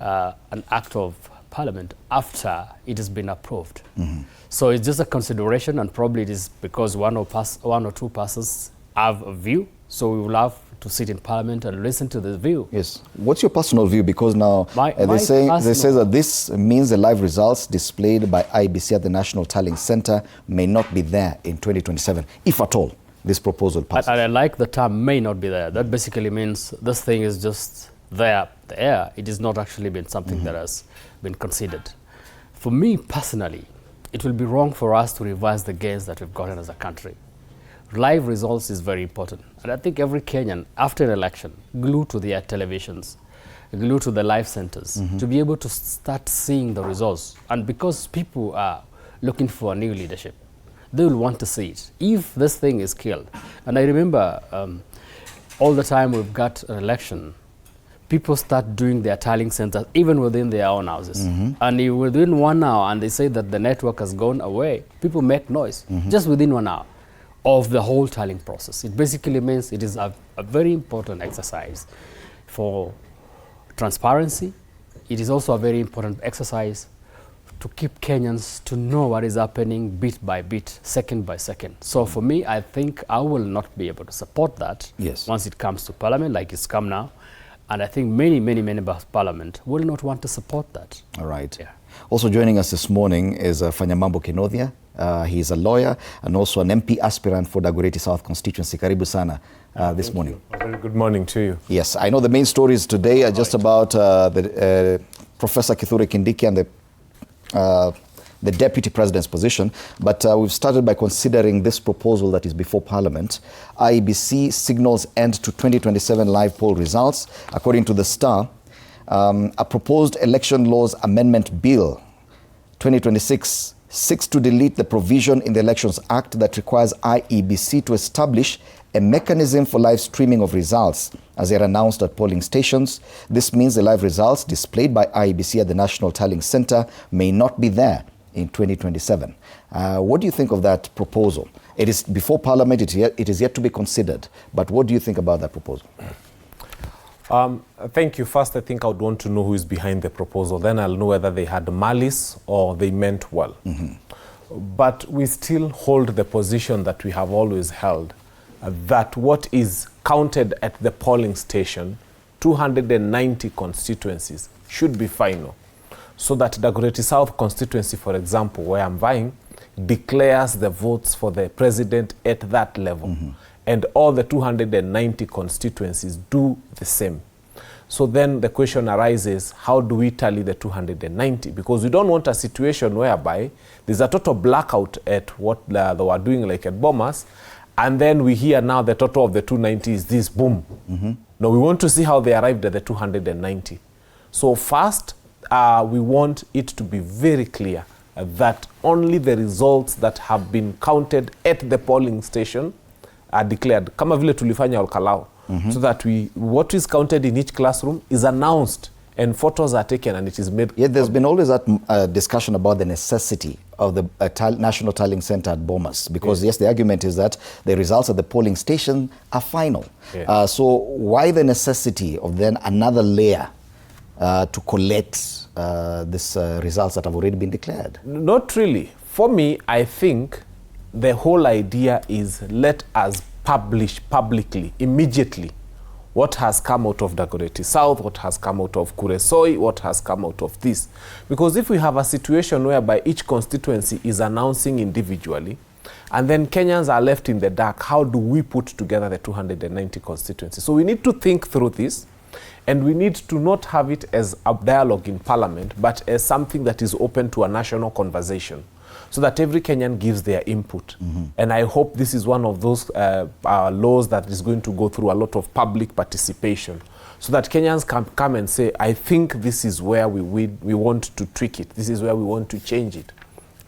an act of Parliament after it has been approved. So it's just a consideration, and probably it is because one or two persons have a view. So we will have to sit in Parliament and listen to the view. Yes. What's your personal view? Because now they say that this means the live results displayed by IEBC at the National Tallying Center may not be there in 2027, if at all this proposal passes. I like the term may not be there. That basically means this thing is just there, the air. It has not actually been something that has been considered. For me personally, it will be wrong for us to revise the gains that we've gotten as a country. Live results is very important. And I think every Kenyan, after an election, glued to their televisions, glued to the live centers, to be able to start seeing the results. And because people are looking for a new leadership, they will want to see it. If this thing is killed, and I remember all the time we've got an election, people start doing their tallying centers even within their own houses. And if within 1 hour, and they say that the network has gone away, people make noise just within 1 hour of the whole tallying process. It basically means it is a very important exercise for transparency. It is also a very important exercise to keep Kenyans to know what is happening bit by bit, second by second. So for me, I think I will not be able to support that once it comes to Parliament, like it's come now. And I think many members of Parliament will not want to support that. All right. Yeah. Also joining us this morning is Fanyamambo Kinothia. He is a lawyer and also an MP aspirant for Dagoretti South constituency. Karibu sana this morning. A very good morning to you. Yes, I know the main stories today are just about Professor Kithure Kindiki and the deputy president's position, but we've started by considering this proposal that is before Parliament. IEBC signals end to 2027 live poll results. According to the Star, a proposed election laws amendment bill 2026 seeks to delete the provision in the Elections Act that requires IEBC to establish a mechanism for live streaming of results as they are announced at polling stations. This means the live results displayed by IEBC at the National Tallying Centre may not be there in 2027. What do you think of that proposal? It is before Parliament, it is yet to be considered, but what do you think about that proposal? Thank you. First, I think I would want to know who is behind the proposal. Then I'll know whether they had malice or they meant well. But we still hold the position that we have always held, that what is counted at the polling station, 290 constituencies, should be final. So that Dagoretti South constituency, for example, where I'm vying, declares the votes for the president at that level. And all the 290 constituencies do the same. So then the question arises, how do we tally the 290? Because we don't want a situation whereby there's a total blackout at what they were doing, like at Bomas, and then we hear now the total of the 290 is this, boom. No, we want to see how they arrived at the 290. So first, we want it to be very clear that only the results that have been counted at the polling station are declared. Kama vile tulifanya Olkalao. So that what is counted in each classroom is announced and photos are taken and it is made. Yet there's been always that discussion about the necessity of the National Tallying Centre at Bomas, because yes, the argument is that the results at the polling station are final. So why the necessity of then another layer to collect these results that have already been declared? Not really. For me, I think the whole idea is let us publish publicly, immediately, what has come out of Dagoretti South, what has come out of Kuresoi, what has come out of this. Because if we have a situation whereby each constituency is announcing individually, and then Kenyans are left in the dark, how do we put together the 290 constituencies? So we need to think through this, and we need to not have it as a dialogue in Parliament, but as something that is open to a national conversation, so that every Kenyan gives their input. And I hope this is one of those laws that is going to go through a lot of public participation, so that Kenyans can come and say, I think this is where we want to tweak it. This is where we want to change it.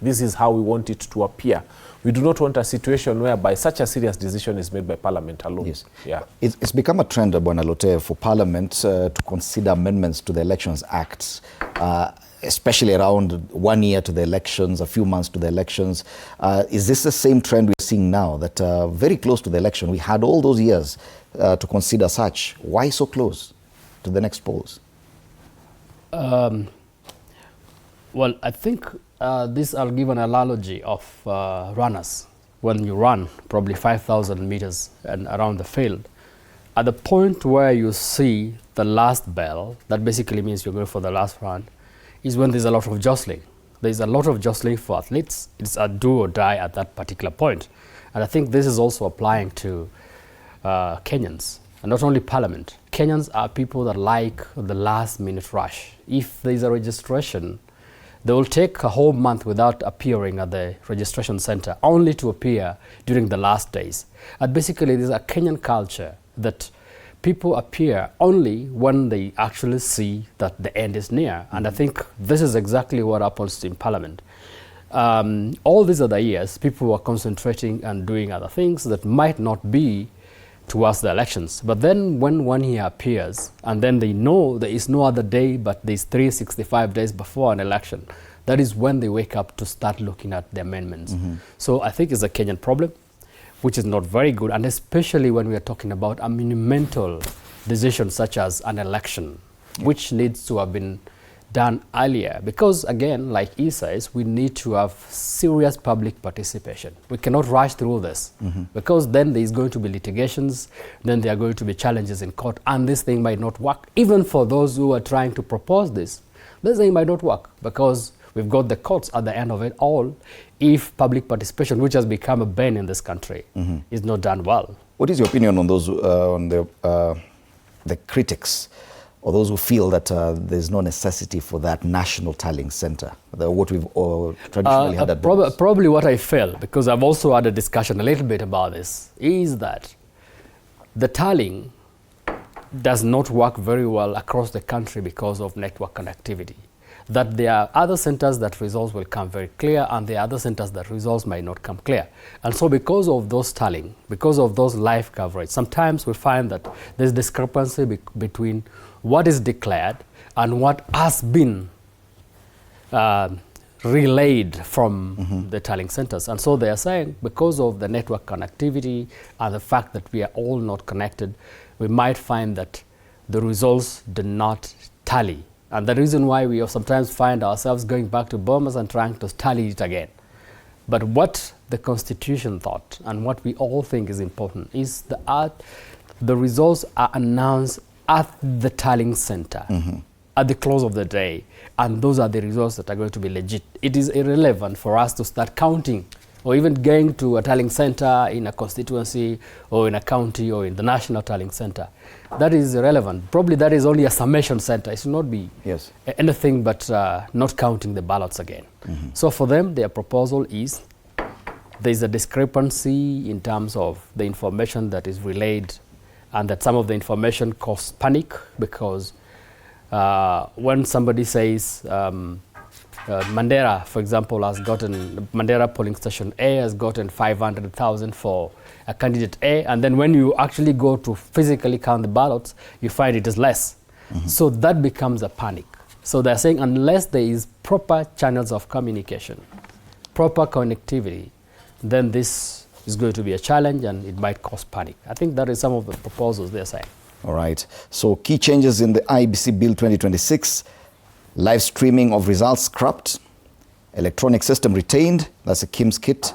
This is how we want it to appear. We do not want a situation whereby such a serious decision is made by Parliament alone. Yes. Yeah. It's become a trend, Bwana Lote, for Parliament to consider amendments to the Elections Act, especially around 1 year to the elections, a few months to the elections. Is this the same trend we're seeing now, that very close to the election, we had all those years to consider such? Why so close to the next polls? Well, I think this, I'll give an analogy of runners. When you run probably 5,000 meters and around the field, at the point where you see the last bell, that basically means you're going for the last run, is when there's a lot of jostling. There's a lot of jostling for athletes. It's a do or die at that particular point. And I think this is also applying to Kenyans, and not only Parliament. Kenyans are people that like the last minute rush. If there's a registration, they will take a whole month without appearing at the registration center, only to appear during the last days. And basically, there's a Kenyan culture that people appear only when they actually see that the end is near. And I think this is exactly what happens in Parliament. all these other years, people were concentrating and doing other things that might not be towards the elections. But then when 1 year appears, and then they know there is no other day but these 365 days before an election, that is when they wake up to start looking at the amendments. So I think it's a Kenyan problem, which is not very good, and especially when we are talking about a monumental decision such as an election, which needs to have been done earlier, because again, like he says, we need to have serious public participation. We cannot rush through this, because then there is going to be litigations, then there are going to be challenges in court, and this thing might not work. Even for those who are trying to propose this thing might not work, because we've got the courts at the end of it all if public participation, which has become a bane in this country, is not done well. What is your opinion on those on the critics, or those who feel that there's no necessity for that national tallying center, what we've traditionally had at Probably what I feel, because I've also had a discussion a little bit about this, is that the tallying does not work very well across the country because of network connectivity. That there are other centers that results will come very clear, and there are other centers that results might not come clear. And so because of those tallying, because of those live coverage, sometimes we find that there's discrepancy between what is declared and what has been relayed from the tallying centers. And so they are saying, because of the network connectivity and the fact that we are all not connected, we might find that the results do not tally. And the reason why we sometimes find ourselves going back to BAMBA and trying to tally it again. But what the Constitution thought, and what we all think is important, is the results are announced at the tallying center at the close of the day, and those are the results that are going to be legit. It is irrelevant for us to start counting, or even going to a tallying center in a constituency, or in a county, or in the national tallying center. That is irrelevant. Probably that is only a summation center. It should not be anything but not counting the ballots again. So for them, their proposal is there is a discrepancy in terms of the information that is relayed, and that some of the information causes panic, because when somebody says Mandera, for example, has gotten, Mandera polling station A has gotten 500,000 for a candidate A, and then when you actually go to physically count the ballots, you find it is less. So that becomes a panic. So they're saying unless there is proper channels of communication, proper connectivity, then this is going to be a challenge, and it might cause panic. I think that is some of the proposals they're saying. All right. So key changes in the IEBC Bill 2026, live streaming of results scrapped, electronic system retained, that's a KIMS kit,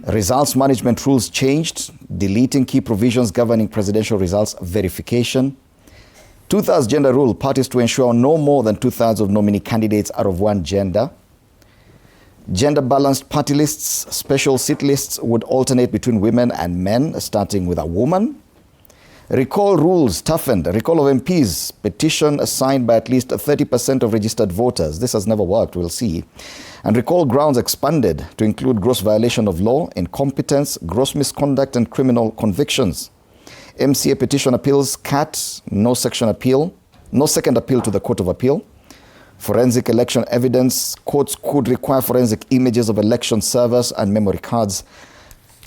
results management rules changed, deleting key provisions governing presidential results verification, 2/3 gender rule, parties to ensure no more than 2/3 of nominee candidates are of one gender. Gender-balanced party lists, special seat lists would alternate between women and men, starting with a woman. Recall rules toughened. Recall of MPs, petition signed by at least 30% of registered voters. This has never worked, we'll see. And recall grounds expanded to include gross violation of law, incompetence, gross misconduct, and criminal convictions. MCA petition appeals, CAT, no second appeal to the Court of Appeal. Forensic election evidence, courts could require forensic images of election servers and memory cards.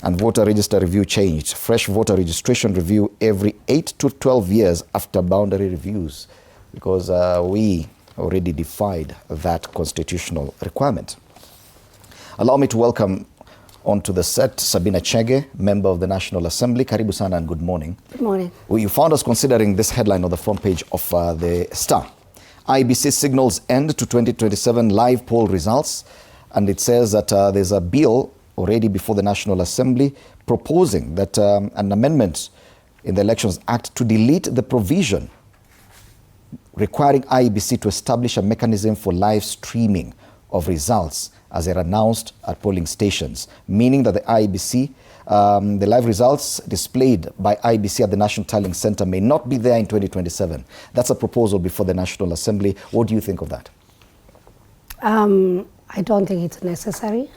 And voter register review changed. Fresh voter registration review every 8 to 12 years after boundary reviews, because we already defied that constitutional requirement. Allow me to welcome onto the set Sabina Chege, member of the National Assembly. Karibu sana and good morning. Good morning. Well, you found us considering this headline on the front page of the Star. IEBC signals end to 2027 live poll results, and it says that there's a bill already before the National Assembly proposing that an amendment in the Elections Act to delete the provision requiring IEBC to establish a mechanism for live streaming of results as they're announced at polling stations, meaning that the IEBC, the live results displayed by IEBC at the National Tallying Center may not be there in 2027. That's a proposal before the National Assembly. What do you think of that? I don't think it's necessary.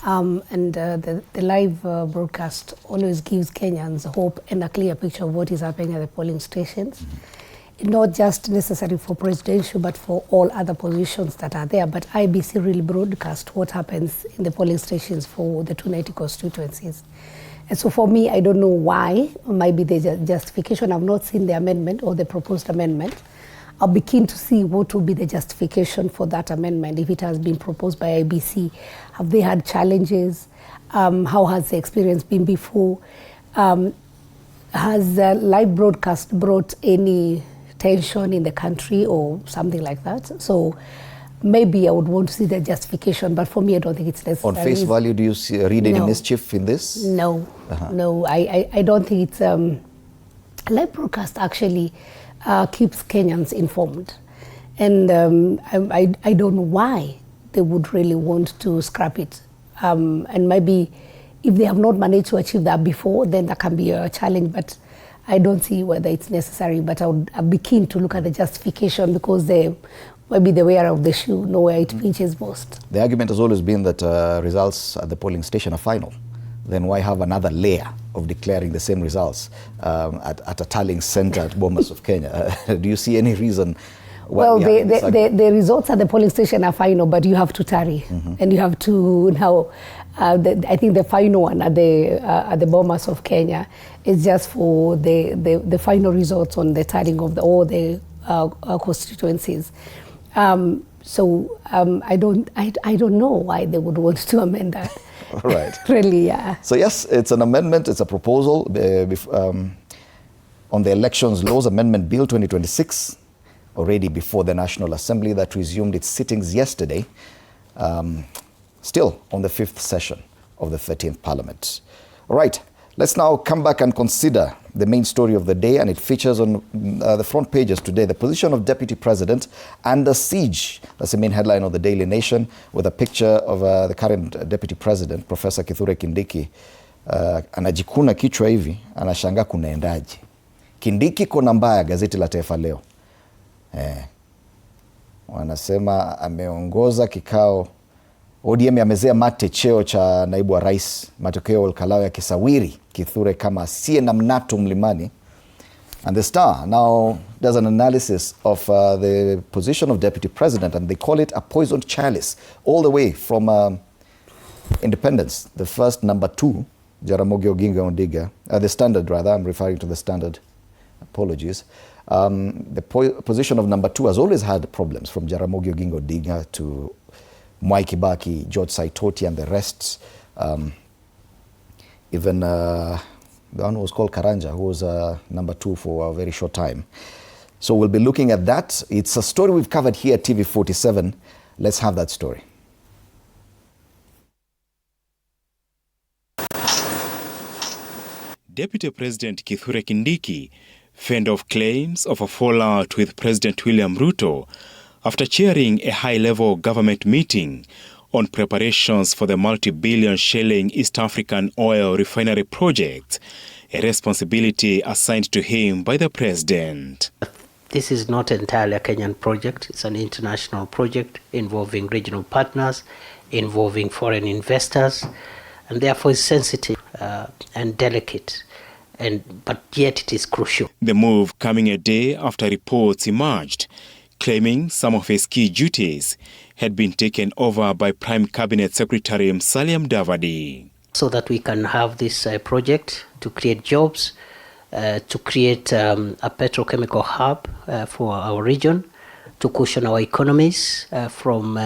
The live broadcast always gives Kenyans hope and a clear picture of what is happening at the polling stations. not just necessary for presidential, but for all other positions that are there. But IEBC really broadcast what happens in the polling stations for the 290 constituencies. And so for me, I don't know why. Maybe the justification. I've not seen the amendment or the proposed amendment. I'll be keen to see what will be the justification for that amendment, if it has been proposed by IEBC. Have they had challenges? How has the experience been before? Has live broadcast brought any tension in the country or something like that? So maybe I would want to see the justification, but for me, I don't think it's necessary. On face value, do you read any mischief in this? No, no, I don't think it's... live broadcast actually keeps Kenyans informed. And I don't know why they would really want to scrap it. And maybe if they have not managed to achieve that before, then that can be a challenge, but I don't see whether it's necessary. But I'd be keen to look at the justification, because maybe the wearer of the shoe know where it pinches most. The argument has always been that results at the polling station are final. Then why have another layer of declaring the same results at a tallying center at Bomas of Kenya? Do you see any reason why? Well, the results at the polling station are final, but you have to tally. And you have to now, I think the final one at the Bomas of Kenya is just for the final results on the tallying of all the constituencies. So I don't know why they would want to amend that. All right. Really, yeah. So yes, it's an amendment, it's a proposal on the Elections Laws Amendment Bill 2026, already before the National Assembly that resumed its sittings yesterday, still on the 5th session of the 13th Parliament. All right, let's now come back and consider the main story of the day, and it features on the front pages today. The position of Deputy President under siege. That's the main headline of the Daily Nation, with a picture of the current Deputy President, Professor Kithure Kindiki. Anajikuna kichwa hivi, anashangaa kunaendaje. Kindiki kona mbaya, gazeti la Taifa Leo. Wanasema ameongoza kikao. ODM yamezea mate cheo cha naibu wa rais, matokeo Olkalao ya kisawiri Kithure kama asiye na mnato mlimani. And the Star now does an analysis of the position of Deputy President, and they call it a poisoned chalice, all the way from independence. The first number 2, Jaramogi Oginga Odinga, the Standard rather, I'm referring to the Standard, apologies. The position of number 2 has always had problems, from Jaramogi Oginga Odinga to Mwai Kibaki, George Saitoti and the rest. Even the one who was called Karanja, who was number 2 for a very short time. So we'll be looking at that. It's a story we've covered here at TV47. Let's have that story. Deputy President Kithure Kindiki fended off claims of a fallout with President William Ruto after chairing a high-level government meeting on preparations for the multi-billion shilling East African oil refinery project, a responsibility assigned to him by the president. This is not entirely a Kenyan project. It's an international project involving regional partners, involving foreign investors, and therefore is sensitive and delicate. But yet it is crucial. The move coming a day after reports emerged claiming some of his key duties had been taken over by Prime Cabinet Secretary Musalia Mudavadi. So that we can have this project to create jobs, to create a petrochemical hub for our region, to cushion our economies from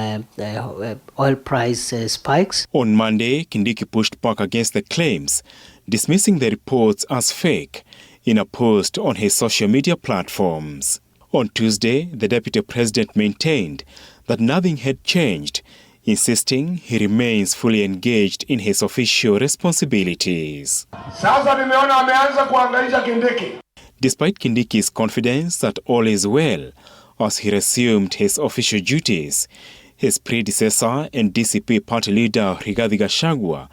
oil price spikes. On Monday, Kindiki pushed back against the claims, dismissing the reports as fake in a post on his social media platforms. On Tuesday, the Deputy President maintained that nothing had changed, insisting he remains fully engaged in his official responsibilities. Despite Kindiki's confidence that all is well as he resumed his official duties, his predecessor and DCP party leader Rigathi Gachagua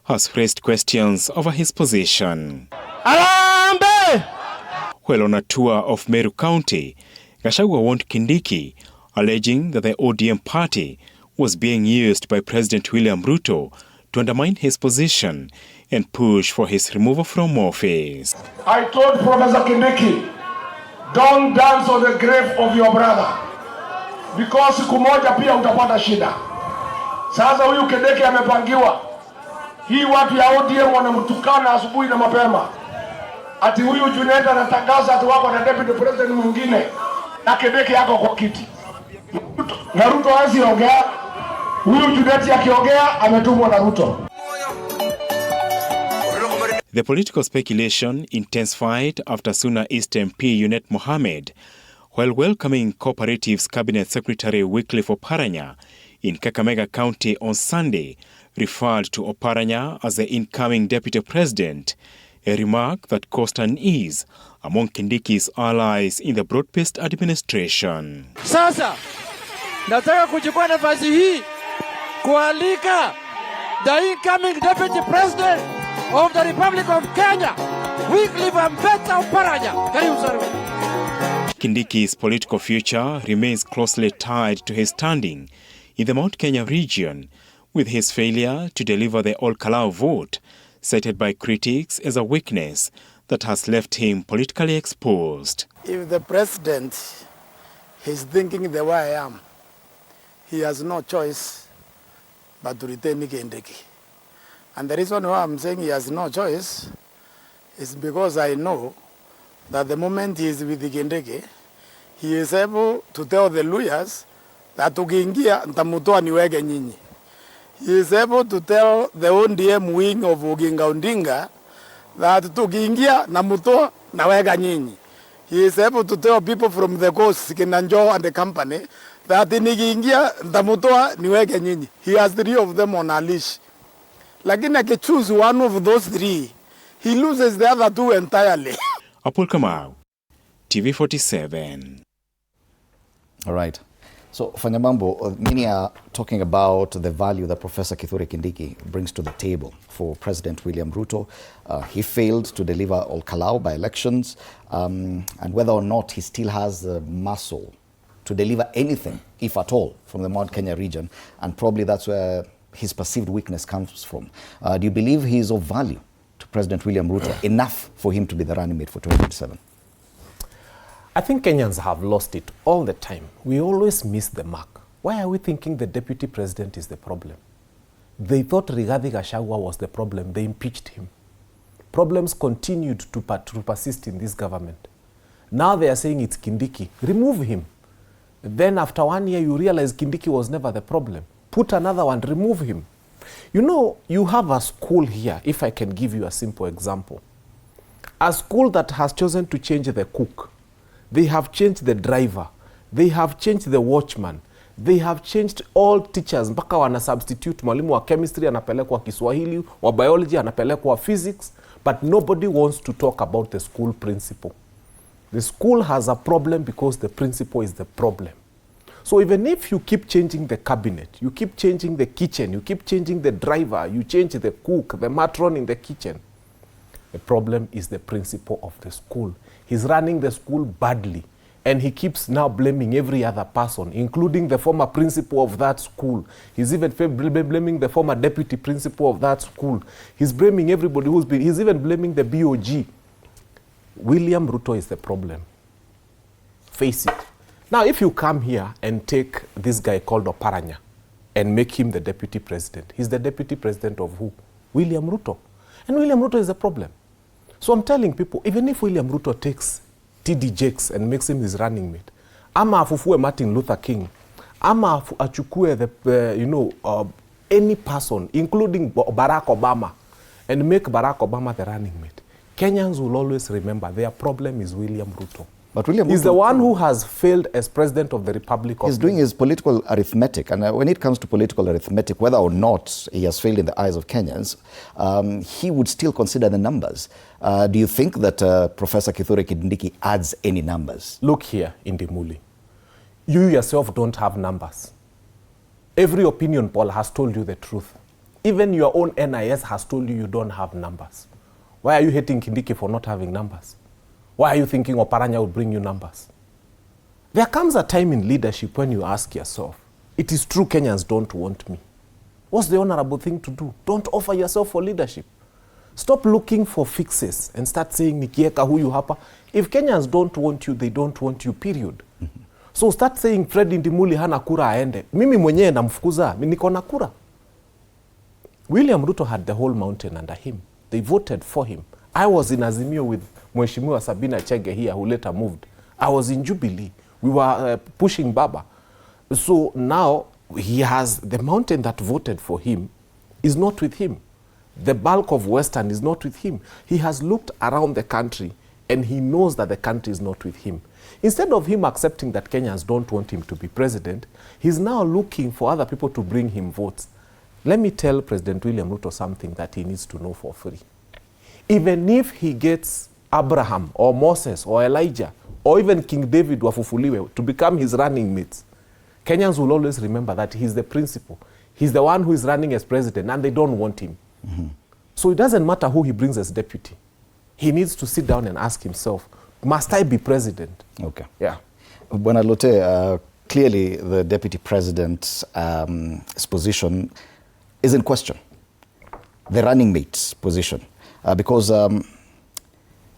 has raised questions over his position. While on a tour of Meru County, Gachagua warned Kindiki, alleging that the ODM party was being used by President William Ruto to undermine his position and push for his removal from office. I told Professor Kindiki don't dance on the grave of your brother, because siku moja pia utapata shida. Sasa huyu Kindiki amepangiwa. Hii watu ya ODM wanamtukana asubuhi na mapema. Ati huyu Junet anatangaza ati wako na deputy president mwingine na Kindiki yako kwa kiti. Na Ruto hawezi ongea. Huyu Junet akiongea ametumwa na Ruto. The political speculation intensified after Suna East MP Junet Mohammed, while welcoming Cooperatives Cabinet Secretary Wycliffe Oparanya in Kakamega County on Sunday, referred to Oparanya as the incoming deputy president, a remark that caused unease among Kindiki's allies in the broad-based administration. Sasa, nataka kuchukua nafasi hii kualika the incoming deputy president of the Republic of Kenya, Wycliffe Oparanya. Karibu sana. Kindiki's political future remains closely tied to his standing in the Mount Kenya region, with his failure to deliver the All-Kalau vote cited by critics as a weakness that has left him politically exposed. If the president is thinking the way I am, he has no choice but to retain Kindiki. And the reason why I'm saying he has no choice is because I know that the moment he is with Kindiki, he is able to tell the lawyers that tukiingia nitamutoa niweke nyinyi. He is able to tell the ODM wing of Oginga Odinga that tukiingia namutoa naweka nyinyi. He is able to tell people from the coast, Kinanjo and the company, that nikiingia nitamutoa niweke nyinyi. He has 3 of them on a leash. Lakini aki choose one of those 3, he loses the other 2 entirely. Apul Kamau, TV47. All right. So, Fanyamambo, many are talking about the value that Professor Kithure Kindiki brings to the table for President William Ruto. He failed to deliver All-Kalau by elections, and whether or not he still has the muscle to deliver anything, if at all, from the Mount Kenya region, and probably that's where his perceived weakness comes from. Do you believe he is of value to President William Ruto, enough for him to be the running mate for 2027? I think Kenyans have lost it all the time. We always miss the mark. Why are we thinking the deputy president is the problem? They thought Rigathi Gachagua was the problem. They impeached him. Problems continued to persist in this government. Now they are saying it's Kindiki. Remove him. Then after 1 year, you realize Kindiki was never the problem. Put another one, remove him. You know, you have a school here, if I can give you a simple example. A school that has chosen to change the cook. They have changed the driver. They have changed the watchman. They have changed all teachers. Mpaka wana substitute mwalimu wa chemistry anapelekwa Kiswahili, wa biology anapelekwa physics, but nobody wants to talk about the school principal. The school has a problem because the principal is the problem. So even if you keep changing the cabinet, you keep changing the kitchen, you keep changing the driver, you change the cook, the matron in the kitchen, the problem is the principal of the school. He's running the school badly, and he keeps now blaming every other person, including the former principal of that school. He's even blaming the former deputy principal of that school. He's blaming everybody who's been, he's even blaming the BOG. William Ruto is the problem. Face it. Now, if you come here and take this guy called Oparanya and make him the deputy president, he's the deputy president of who? William Ruto. And William Ruto is the problem. So I'm telling people, even if William Ruto takes TD Jakes and makes him his running mate, ama afufue Martin Luther King, ama achukue any person, including Barack Obama, and make Barack Obama the running mate, Kenyans will always remember their problem is William Ruto. But William He's Ruto, the one who has failed as president of the Republic of He's doing his political arithmetic. And when it comes to political arithmetic, whether or not he has failed in the eyes of Kenyans, he would still consider the numbers. Do you think that Professor Kithure Kindiki adds any numbers? Look here, Indimuli. You yourself don't have numbers. Every opinion poll has told you the truth. Even your own NIS has told you don't have numbers. Why are you hating Kindiki for not having numbers? Why are you thinking Oparanya will bring you numbers? There comes a time in leadership when you ask yourself, it is true Kenyans don't want me. What's the honorable thing to do? Don't offer yourself for leadership. Stop looking for fixes and start saying nikieka huyu hapa. If Kenyans don't want you, they don't want you, period. So start saying Fred Ndimuli hana kura aende. Mimi mwenyewe namfukuza, mimi niko na kura. William Ruto had the whole mountain under him. They voted for him. I was in Azimio with Mheshimiwa Sabina Chege here, who later moved. I was in Jubilee. We were pushing Baba. So now he has the mountain that voted for him is not with him. The bulk of Western is not with him. He has looked around the country and he knows that the country is not with him. Instead of him accepting that Kenyans don't want him to be president, he's now looking for other people to bring him votes. Let me tell President William Ruto something that he needs to know for free. Even if he gets Abraham or Moses or Elijah or even King David wafufuliwe to become his running mates, Kenyans will always remember that he's the principal. He's the one who is running as president and they don't want him. So it doesn't matter who he brings as deputy. He needs to sit down and ask himself, must I be president? Okay. Yeah. Bwana Lote, clearly the deputy president's position is in question. The running mate's position. Because the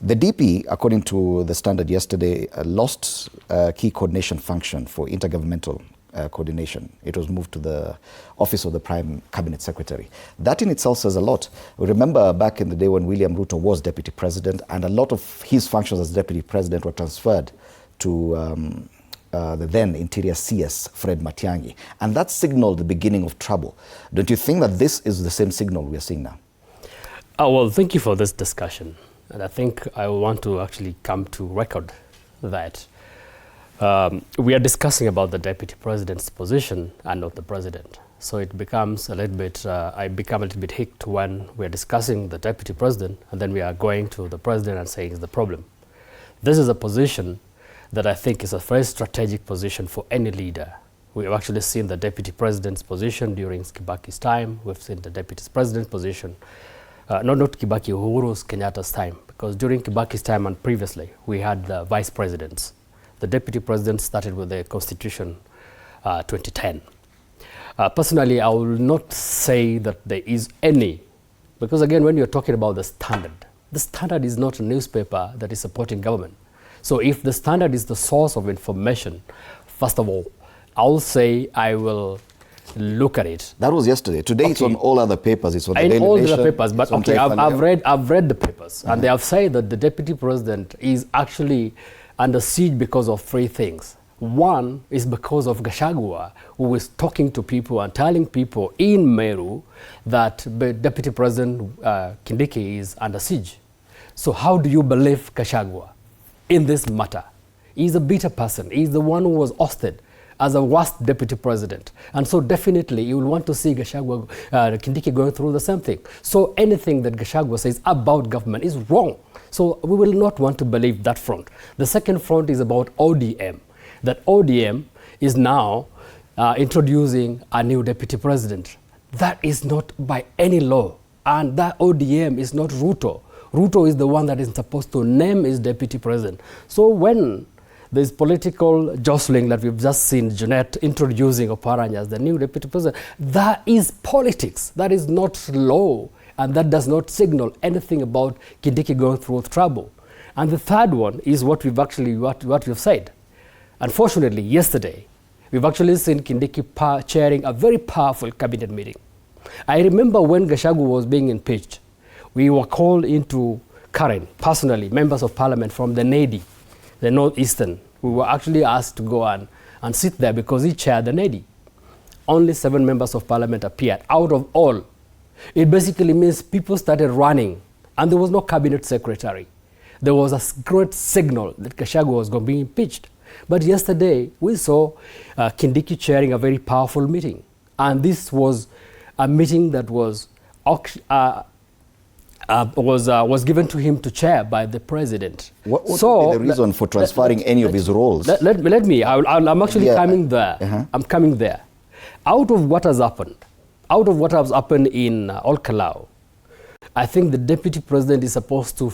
DP, according to the Standard yesterday, lost key coordination function for intergovernmental coordination. It was moved to the office of the Prime Cabinet Secretary. That in itself says a lot. Remember back in the day when William Ruto was deputy president and a lot of his functions as deputy president were transferred to the then Interior CS, Fred Matiang'i. And that signaled the beginning of trouble. Don't you think that this is the same signal we are seeing now? Well, thank you for this discussion. And I think I want to actually come to record that we are discussing about the deputy president's position and not the president. So it becomes a little bit, I become a little bit hicked when we are discussing the deputy president and then we are going to the president and saying is the problem. This is a position that I think is a very strategic position for any leader. We have actually seen the deputy president's position during Kibaki's time. We've seen the deputy president's position, not Kibaki, Uhuru's Kenyatta's time, because during Kibaki's time and previously, we had the vice presidents. The deputy president started with the Constitution 2010. Personally, I will not say that there is any, because again, when you're talking about the Standard is not a newspaper that is supporting government. So if the Standard is the source of information, first of all, I'll say I will look at it. That was yesterday. Today it's on all other papers. It's on the Daily all Nation, the papers, but okay, I've read the papers, and they have said that the deputy president is actually under siege because of three things. One is because of Gachagua, who is talking to people and telling people in Meru that Deputy President Kindiki is under siege. So how do you believe Gachagua in this matter? He's a bitter person. He's the one who was ousted as a worst deputy president. And so definitely you will want to see Gachagua, Kindiki going through the same thing. So anything that Gachagua says about government is wrong. So we will not want to believe that front. The second front is about ODM. That ODM is now introducing a new deputy president. That is not by any law. And that ODM is not Ruto. Ruto is the one that is supposed to name his deputy president. So when there's political jostling that we've just seen Jeanette introducing Oparanya as the new deputy president, that is politics. That is not law. And that does not signal anything about Kindiki going through trouble. And the third one is what we've actually, what we've said. Unfortunately, yesterday, we've actually seen Kindiki chairing a very powerful cabinet meeting. I remember when Gachagua was being impeached, we were called into Karen, personally, members of parliament from the NADI, the Northeastern. We were actually asked to go and sit there because he chaired the NADI. Only 7 members of parliament appeared out of all. It basically means people started running and there was no cabinet secretary. There was a great signal that Gachagua was going to be impeached. But yesterday we saw Kindiki chairing a very powerful meeting. And this was a meeting that was given to him to chair by the president. What would be the reason for transferring any of his roles? Let me, I'm actually coming there. I'm coming there. Out of what has happened in Olkalau, I think the deputy president is supposed to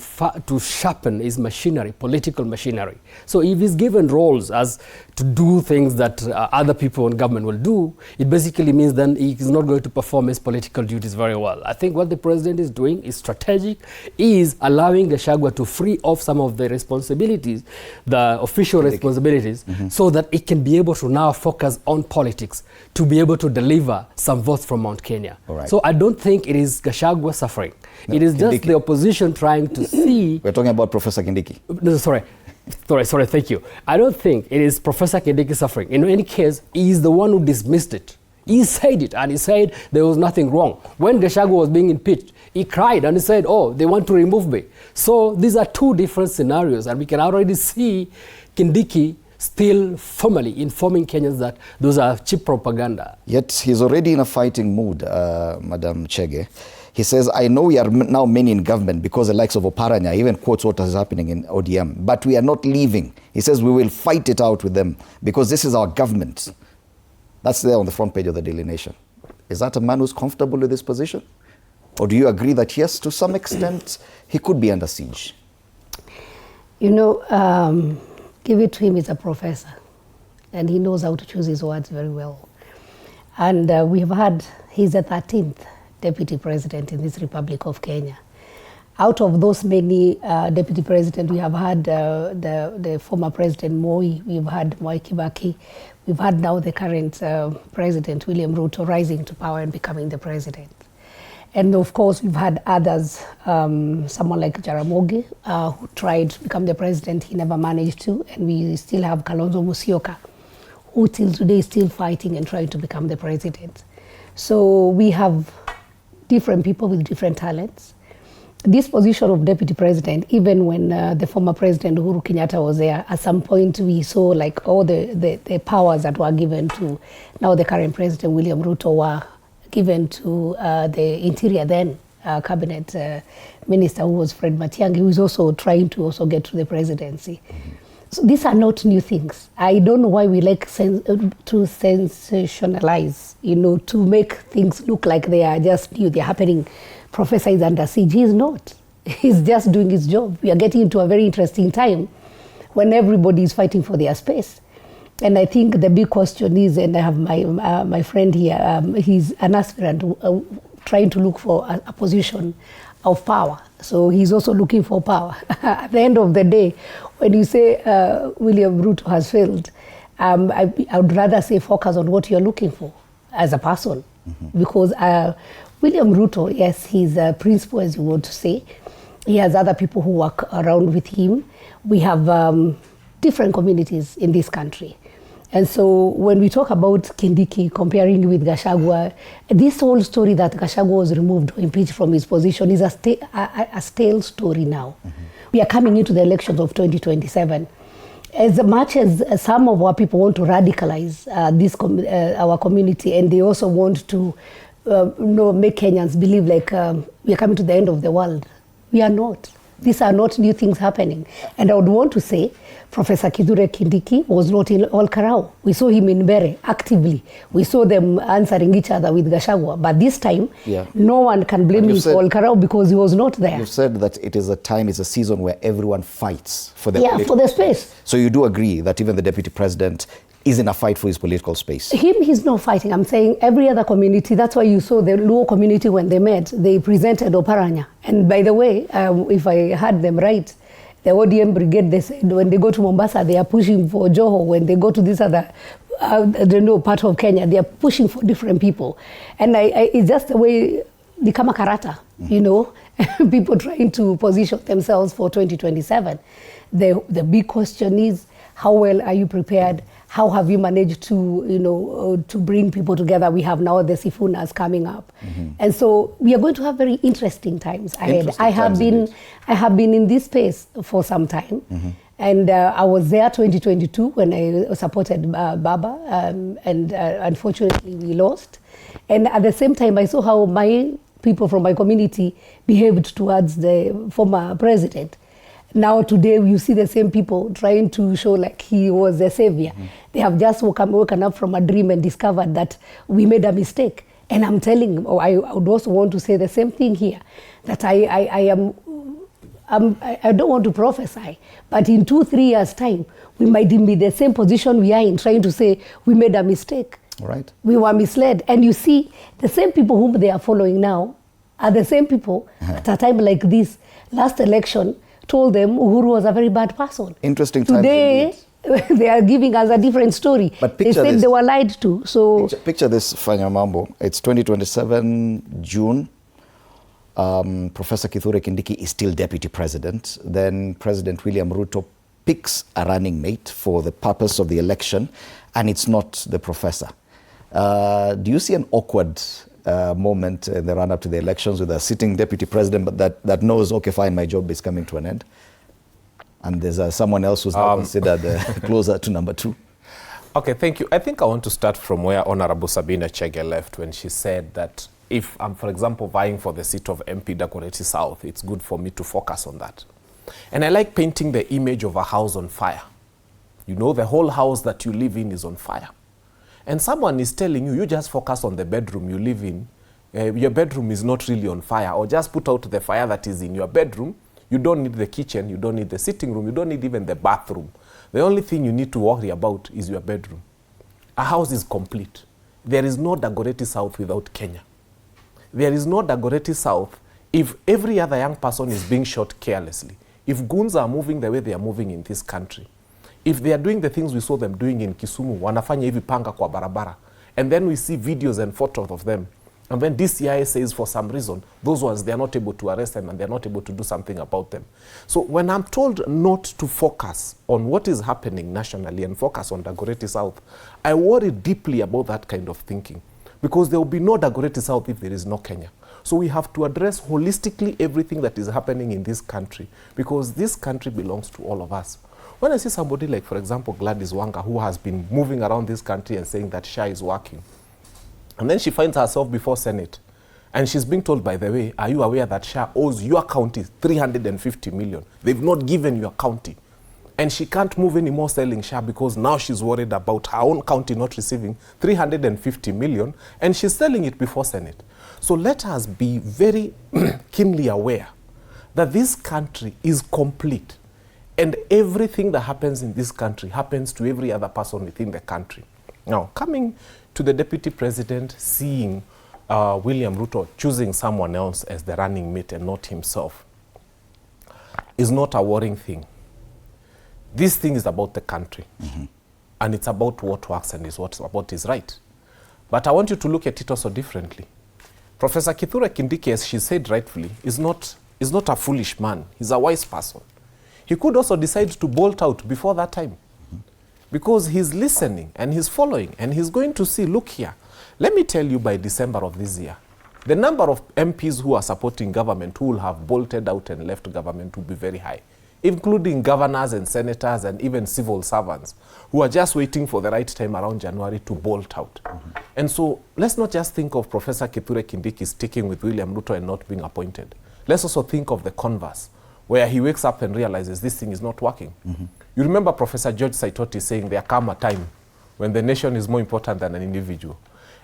sharpen his machinery, political machinery. So if he's given roles as to do things that other people in government will do, it basically means then he is not going to perform his political duties very well. I think what the president is doing is strategic, is allowing Gachagua to free off some of the responsibilities, the official responsibilities, so that it can be able to now focus on politics, to be able to deliver some votes from Mount Kenya. Right. So I don't think it is Gachagua suffering. No, it is just the opposition trying to see... We're talking about Professor Kindiki. No, sorry, thank you. I don't think it is Professor Kindiki suffering. In any case, he is the one who dismissed it. He said it, and he said there was nothing wrong. When Gachagua was being impeached, he cried and he said, oh, they want to remove me. So these are two different scenarios, and we can already see Kindiki still formally informing Kenyans that those are cheap propaganda. Yet he's already in a fighting mood, Madam Chege. He says, I know we are now many in government because the likes of Oparanya even quotes what is happening in ODM, but we are not leaving. He says we will fight it out with them because this is our government. That's there on the front page of the Daily Nation. Is that a man who's comfortable with this position? Or do you agree that, yes, to some extent, he could be under siege? You know, give it to him, he's a professor. And he knows how to choose his words very well. And he's the 13th deputy president in this Republic of Kenya. Out of those many deputy presidents, we have had the former President Moi, we've had Mwai Kibaki, we've had now the current President William Ruto rising to power and becoming the president. And of course, we've had others, someone like Jaramogi, who tried to become the president, he never managed to, and we still have Kalonzo Musyoka, who till today is still fighting and trying to become the president. So we have different people with different talents. This position of deputy president, even when the former president Uhuru Kenyatta was there, at some point we saw like all the powers that were given to now the current president William Ruto were given to the interior then cabinet minister, who was Fred Matiang'i, who was also trying to also get to the presidency. So these are not new things. I don't know why we like to sensationalize, you know, to make things look like they are just new, they're happening. Professor is under siege. He is not. He's just doing his job. We are getting into a very interesting time when everybody is fighting for their space. And I think the big question is, and I have my friend here, he's an aspirant trying to look for a position of power. So he's also looking for power. At the end of the day, when you say William Ruto has failed, I would rather say focus on what you're looking for as a person. Because William Ruto, yes, he's a principal, as you want to say. He has other people who work around with him. We have different communities in this country. And so when we talk about Kindiki comparing with Gachagua, this whole story that Gachagua was removed or impeached from his position is a stale story now. We are coming into the elections of 2027. As much as some of our people want to radicalize our community, and they also want to make Kenyans believe like we are coming to the end of the world. We are not. These are not new things happening. And I would want to say Professor Kithure Kindiki was not in Ol Karau. We saw him in Bere actively. We saw them answering each other with Gachagua. But this time, no one can blame him for Ol Karau because he was not there. You said that it is a season where everyone fights for the for the space. So you do agree that even the deputy president is in a fight for his political space? He's not fighting. I'm saying every other community. That's why you saw the Luo community when they met, they presented Oparanya. And by the way, if I had them right, the ODM brigade, they said when they go to Mombasa, they are pushing for Joho. When they go to this other part of Kenya, they are pushing for different people. And it's just the way, become a karata, you know, people trying to position themselves for 2027. The big question is, how well are you prepared? How have you managed to, to bring people together? We have now the Sifunas coming up. And so we are going to have very interesting times ahead. I have been in this space for some time. And I was there 2022 when I supported BAMBA, and unfortunately we lost. And at the same time, I saw how my people from my community behaved towards the former president. Now today you see the same people trying to show like he was a savior. They have just woken up from a dream and discovered that we made a mistake. And I'm telling, I would also want to say the same thing here, that I don't want to prophesy, but in 2-3 years' time, we might be in the same position we are in, trying to say we made a mistake. Right. We were misled. And you see, the same people whom they are following now are the same people at a time like this, last election, told them Uhuru was a very bad person. Interesting times Today, they are giving us a different story. But they said this. they were lied to. So Picture this, Fanya Mambo. It's 2027, June. Professor Kithure Kindiki is still deputy president. Then President William Ruto picks a running mate for the purpose of the election, and it's not the professor. Do you see an awkward moment in the run-up to the elections with a sitting deputy president, but that knows, okay, fine, my job is coming to an end, and there's someone else who's now considered closer to number 2? Okay, thank you. I think I want to start from where Honorable Sabina Chege left when she said that if I'm, for example, vying for the seat of MP Dagoretti South, it's good for me to focus on that. And I like painting the image of a house on fire. You know, the whole house that you live in is on fire. And someone is telling you, you just focus on the bedroom you live in. Your bedroom is not really on fire. Or just put out the fire that is in your bedroom. You don't need the kitchen. You don't need the sitting room. You don't need even the bathroom. The only thing you need to worry about is your bedroom. A house is complete. There is no Dagoretti South without Kenya. There is no Dagoretti South if every other young person is being shot carelessly. If goons are moving the way they are moving in this country. If they are doing the things we saw them doing in Kisumu, wanafanya hivi panga kwa barabara, and then we see videos and photos of them, and then DCI says for some reason, those ones, they are not able to arrest them and they are not able to do something about them. So when I'm told not to focus on what is happening nationally and focus on Dagoretti South, I worry deeply about that kind of thinking, because there will be no Dagoretti South if there is no Kenya. So we have to address holistically everything that is happening in this country, because this country belongs to all of us. When I see somebody like, for example, Gladys Wanga, who has been moving around this country and saying that SHA is working, and then she finds herself before Senate, and she's being told, by the way, are you aware that SHA owes your county 350 million? They've not given your county. And she can't move anymore selling SHA because now she's worried about her own county not receiving 350 million, and she's selling it before Senate. So let us be very keenly aware that this country is complete. And everything that happens in this country happens to every other person within the country. Now, coming to the deputy president, seeing William Ruto choosing someone else as the running mate and not himself is not a worrying thing. This thing is about the country. And it's about what works and is what is right. But I want you to look at it also differently. Professor Kithure Kindiki, as she said rightfully, is not a foolish man. He's a wise person. He could also decide to bolt out before that time, because he's listening and he's following and he's going to see, look here, let me tell you, by December of this year, the number of MPs who are supporting government who will have bolted out and left government will be very high, including governors and senators and even civil servants who are just waiting for the right time around January to bolt out. And so let's not just think of Professor Kithure Kindiki sticking with William Ruto and not being appointed. Let's also think of the converse, where he wakes up and realizes this thing is not working. You remember Professor George Saitoti saying there come a time when the nation is more important than an individual.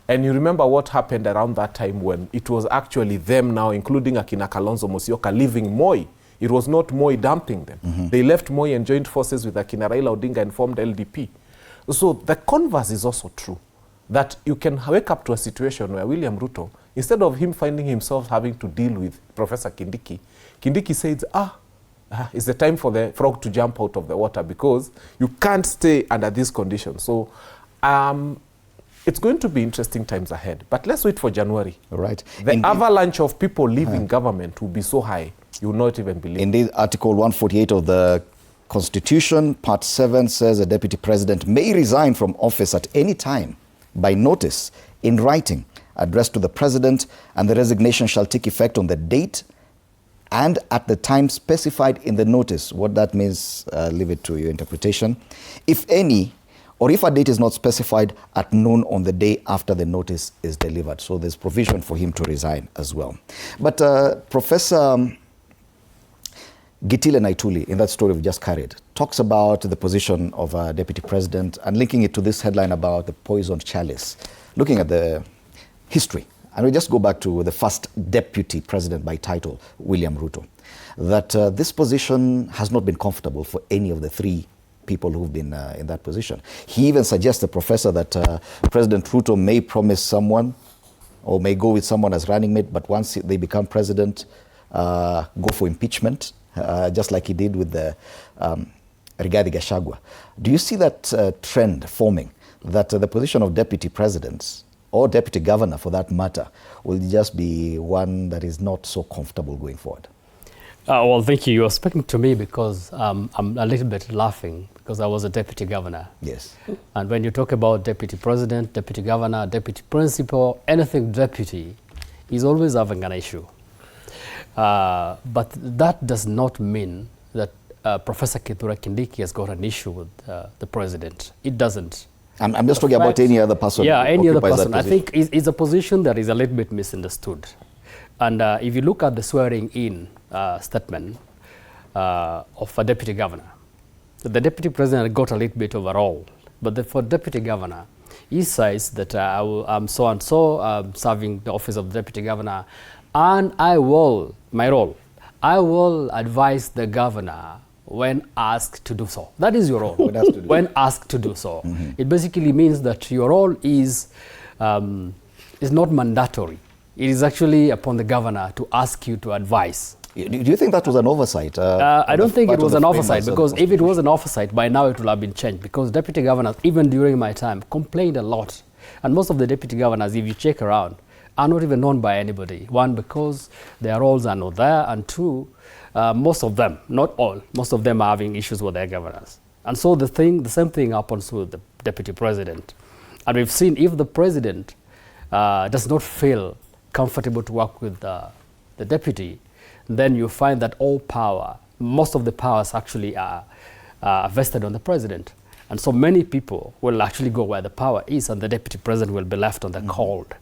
And you remember what happened around that time when it was actually them now, including Akina Kalonzo Musyoka, leaving Moi. It was not Moi dumping them. They left Moi and joined forces with Akina Raila Odinga and formed LDP. So the converse is also true, that you can wake up to a situation where William Ruto, instead of him finding himself having to deal with Professor Kindiki, Kindiki says, it's the time for the frog to jump out of the water, because you can't stay under these conditions. So it's going to be interesting times ahead. But let's wait for January. Right. The avalanche of people leaving government will be so high, you will not even believe. Indeed, Article 148 of the Constitution, Part 7, says a deputy president may resign from office at any time by notice in writing addressed to the president, and the resignation shall take effect on the date and at the time specified in the notice. What that means, leave it to your interpretation. If any, or if a date is not specified, at noon on the day after the notice is delivered. So there's provision for him to resign as well. But Professor Gitile Naituli, in that story we just carried, talks about the position of a deputy president and linking it to this headline about the poisoned chalice, looking at the history and we just go back to the first deputy president by title, William Ruto, that this position has not been comfortable for any of the three people who've been in that position. He even suggests, the professor, that President Ruto may promise someone or may go with someone as running mate, but once they become president, go for impeachment, just like he did with the Rigathi Gachagua. Do you see that trend forming, that the position of deputy president or deputy governor, for that matter, will just be one that is not so comfortable going forward? Well, thank you. You're speaking to me because I'm a little bit laughing because I was a deputy governor. Yes. And when you talk about deputy president, deputy governor, deputy principal, anything deputy is always having an issue. But that does not mean that Professor Kindiki has got an issue with the president. It doesn't. I'm just talking about any other person. Yeah, any other person. I think it's a position that is a little bit misunderstood. And if you look at the swearing-in statement of a deputy governor, the deputy president got a little bit of a role. But for deputy governor, he says that I'm so-and-so serving the office of deputy governor, and I will advise the governor when asked to do so. That is your role. When asked to do so. Mm-hmm. It basically means that your role is not mandatory. It is actually upon the governor to ask you to advise. Do you think that was an oversight? I don't think it was an oversight, because if it was an oversight, by now it would have been changed, because deputy governors, even during my time, complained a lot. And most of the deputy governors, if you check around, are not even known by anybody. One, because their roles are not there, and two, most of them, not all, most of them are having issues with their governors. And so the same thing happens with the deputy president. And we've seen if the president does not feel comfortable to work with the deputy, then you find that all power, most of the powers actually are vested on the president. And so many people will actually go where the power is, and the deputy president will be left on the cold.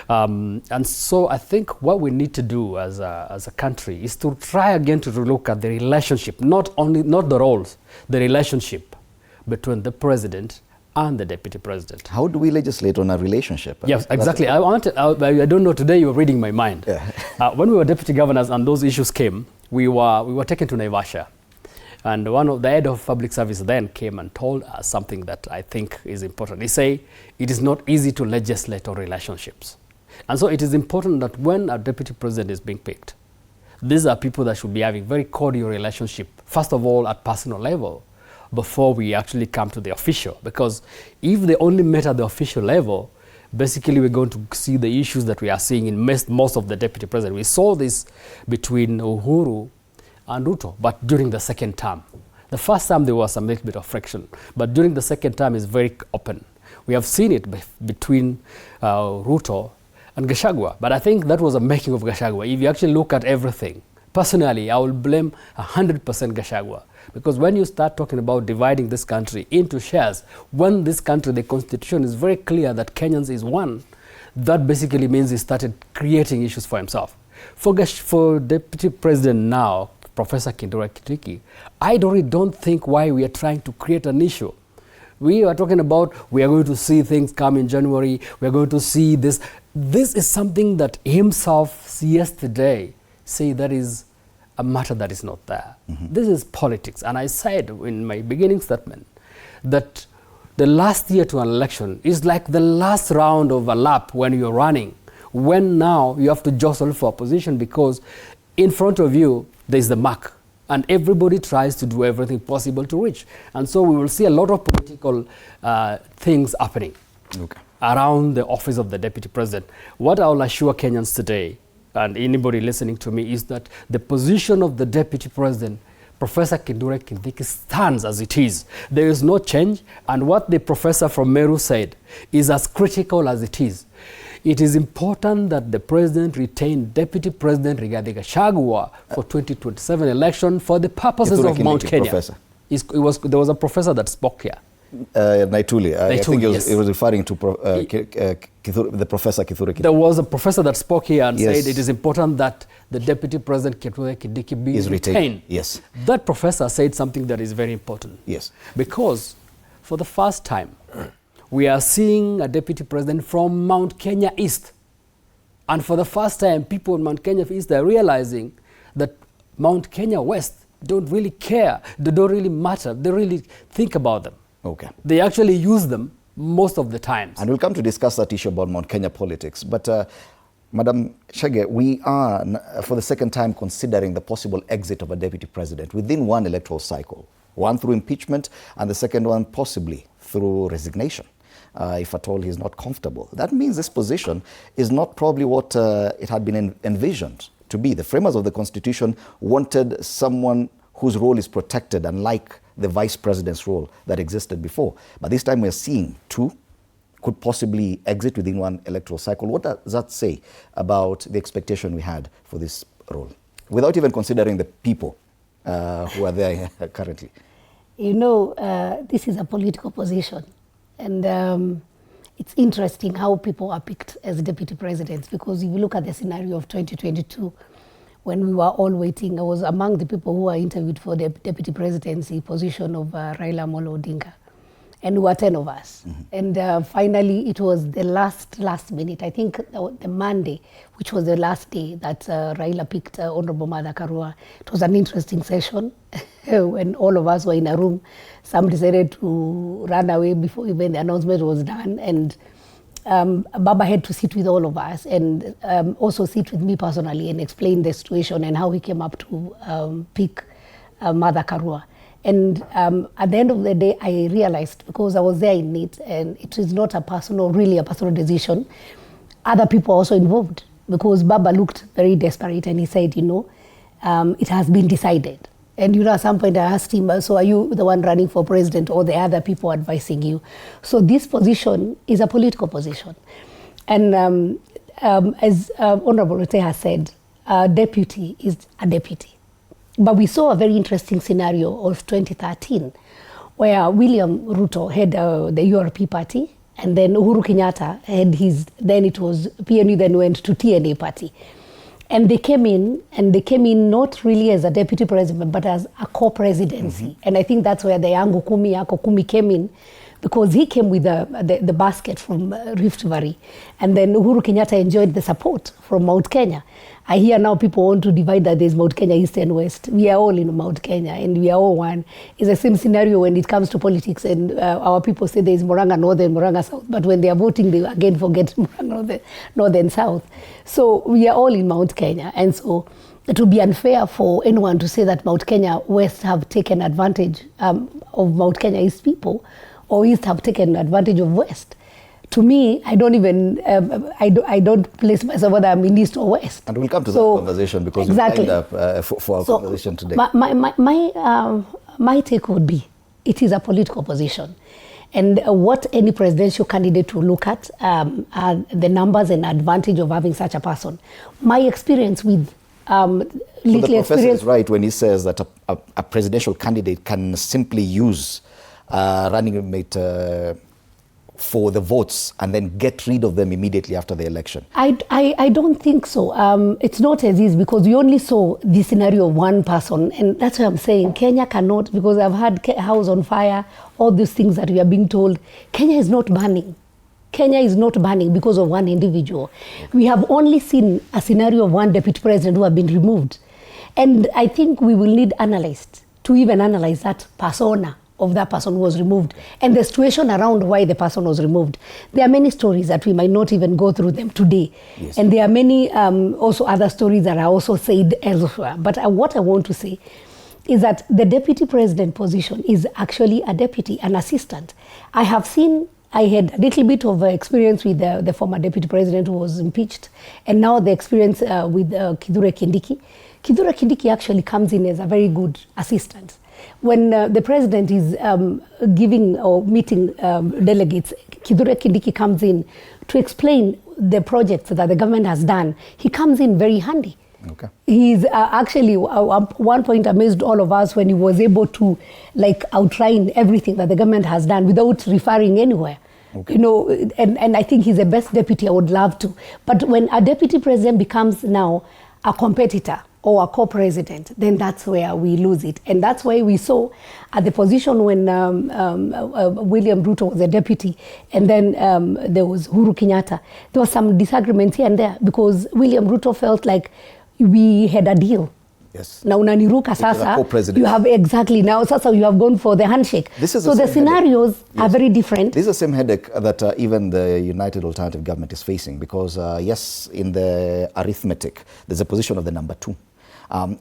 And so I think what we need to do as a country is to try again to look at the relationship, not the roles, the relationship between the president and the deputy president. How do we legislate on a relationship? Yes, exactly. I don't know, today you were reading my mind. Yeah. When we were deputy governors and those issues came, we were taken to Naivasha. And one of the head of public service then came and told us something that I think is important. He said, it is not easy to legislate on relationships. And so it is important that when a deputy president is being picked, these are people that should be having very cordial relationship, first of all at personal level, before we actually come to the official. Because if they only met at the official level, basically we're going to see the issues that we are seeing in most of the deputy president. We saw this between Uhuru and Ruto, but during the second term. The first time there was a little bit of friction, but during the second term is very open. We have seen it between Ruto and Gachagua, but I think that was a making of Gachagua. If you actually look at everything, personally, I will blame 100% Gachagua. Because when you start talking about dividing this country into shares, when this country, the constitution is very clear that Kenyans is one, that basically means he started creating issues for himself. For Deputy President now, Professor Kindiki, I really don't think why we are trying to create an issue. We are talking about we are going to see things come in January, we are going to see this. This is something that himself yesterday said that is a matter that is not there. Mm-hmm. This is politics. And I said in my beginning statement that the last year to an election is like the last round of a lap when you're running, when now you have to jostle for a position because in front of you there's the mark and everybody tries to do everything possible to reach. And so we will see a lot of political things happening around the office of the deputy president. What I will assure Kenyans today, and anybody listening to me, is that the position of the deputy president, Professor Kindiki, stands as it is. There is no change, and what the professor from Meru said is as critical as it is. It is important that the president retain Deputy President Rigathi Gachagua for 2027 election for the purposes of Mount Kenya. There was a professor that spoke here. Naituli. I think it was referring to the Professor Kindiki. There was a professor that spoke here and said it is important that the Deputy President Kindiki be retained. Yes. That professor said something that is very important. Yes. Because for the first time, we are seeing a Deputy President from Mount Kenya East. And for the first time, people in Mount Kenya East are realizing that Mount Kenya West don't really care. They don't really matter. They really think about them. Okay. They actually use them most of the times. And we'll come to discuss that issue about Mount Kenya politics. But Madam Chege, we are, for the second time, considering the possible exit of a deputy president within one electoral cycle. One through impeachment, and the second one possibly through resignation, if at all he's not comfortable. That means this position is not probably what it had been envisioned to be. The framers of the Constitution wanted someone whose role is protected, unlike the vice president's role that existed before. But this time we're seeing two could possibly exit within one electoral cycle. What does that say about the expectation we had for this role, without even considering the people who are there currently? You know, this is a political position. And it's interesting how people are picked as deputy presidents, because if you look at the scenario of 2022, when we were all waiting, I was among the people who were interviewed for the deputy presidency position of Raila Amolo Odinga. And we were 10 of us. And finally, it was the last minute, I think the Monday, which was the last day that Raila picked Honorable Martha Karua. It was an interesting session when all of us were in a room. Some decided to run away before even the announcement was done. And Baba had to sit with all of us and also sit with me personally and explain the situation and how he came up to pick Martha Karua. And at the end of the day, I realized, because I was there in it, and it is not really a personal decision. Other people are also involved, because Baba looked very desperate and he said, you know, it has been decided. And you know, at some point I asked him, so are you the one running for president or the other people advising you? So this position is a political position. And as Honorable Rute has said, a deputy is a deputy. But we saw a very interesting scenario of 2013, where William Ruto had the URP party, and then Uhuru Kenyatta had his, then it was PNU, then went to TNA party. And they came in not really as a deputy president, but as a co-presidency. And I think that's where the Yangu Kumi came in, because he came with the basket from Rift Valley. And then Uhuru Kenyatta enjoyed the support from Mount Kenya. I hear now people want to divide that there's Mount Kenya East and West. We are all in Mount Kenya and we are all one. It's the same scenario when it comes to politics, and our people say there's Murang'a North and Murang'a South, but when they are voting, they again forget Murang'a North and South. So we are all in Mount Kenya. And so it would be unfair for anyone to say that Mount Kenya West have taken advantage of Mount Kenya East people, or East have taken advantage of West. To me, I don't even, I don't place myself whether I'm in East or West. And we'll come to that conversation, because exactly. we'll end up for our conversation today. My take would be, it is a political position. And what any presidential candidate will look at are the numbers and advantage of having such a person. My experience with So the professor is right when he says that a presidential candidate can simply use running mate for the votes and then get rid of them immediately after the election. I don't think so. It's not as easy, because we only saw the scenario of one person, and that's what I'm saying. Kenya cannot, because I've had house on fire, all these things that we are being told. Kenya is not burning. Kenya is not burning because of one individual. We have only seen a scenario of one deputy president who have been removed. And I think we will need analysts to even analyze that persona of that person who was removed and the situation around why the person was removed. There are many stories that we might not even go through them today. Yes. And there are many also other stories that are also said elsewhere. But what I want to say is that the deputy president position is actually a deputy, an assistant. I had a little bit of experience with the former deputy president who was impeached, and now the experience with Kithure Kindiki. Kithure Kindiki actually comes in as a very good assistant. When the president is giving or meeting delegates, Kithure Kindiki comes in to explain the projects that the government has done. He comes in very handy. Okay. He's actually, at one point, amazed all of us when he was able to outline everything that the government has done without referring anywhere. Okay. You know, and I think he's the best deputy. I would love to. But when a deputy president becomes now a competitor, or a co-president, then that's where we lose it. And that's why we saw at the position when William Ruto was a deputy, and then there was Uhuru Kenyatta, there was some disagreements here and there because William Ruto felt like we had a deal. Yes. Now unaniruka sasa, you have exactly, now sasa you have gone for the handshake. So the scenarios are very different. This is the same headache that even the United Alternative Government is facing because yes, in the arithmetic, there's a position of the number 2.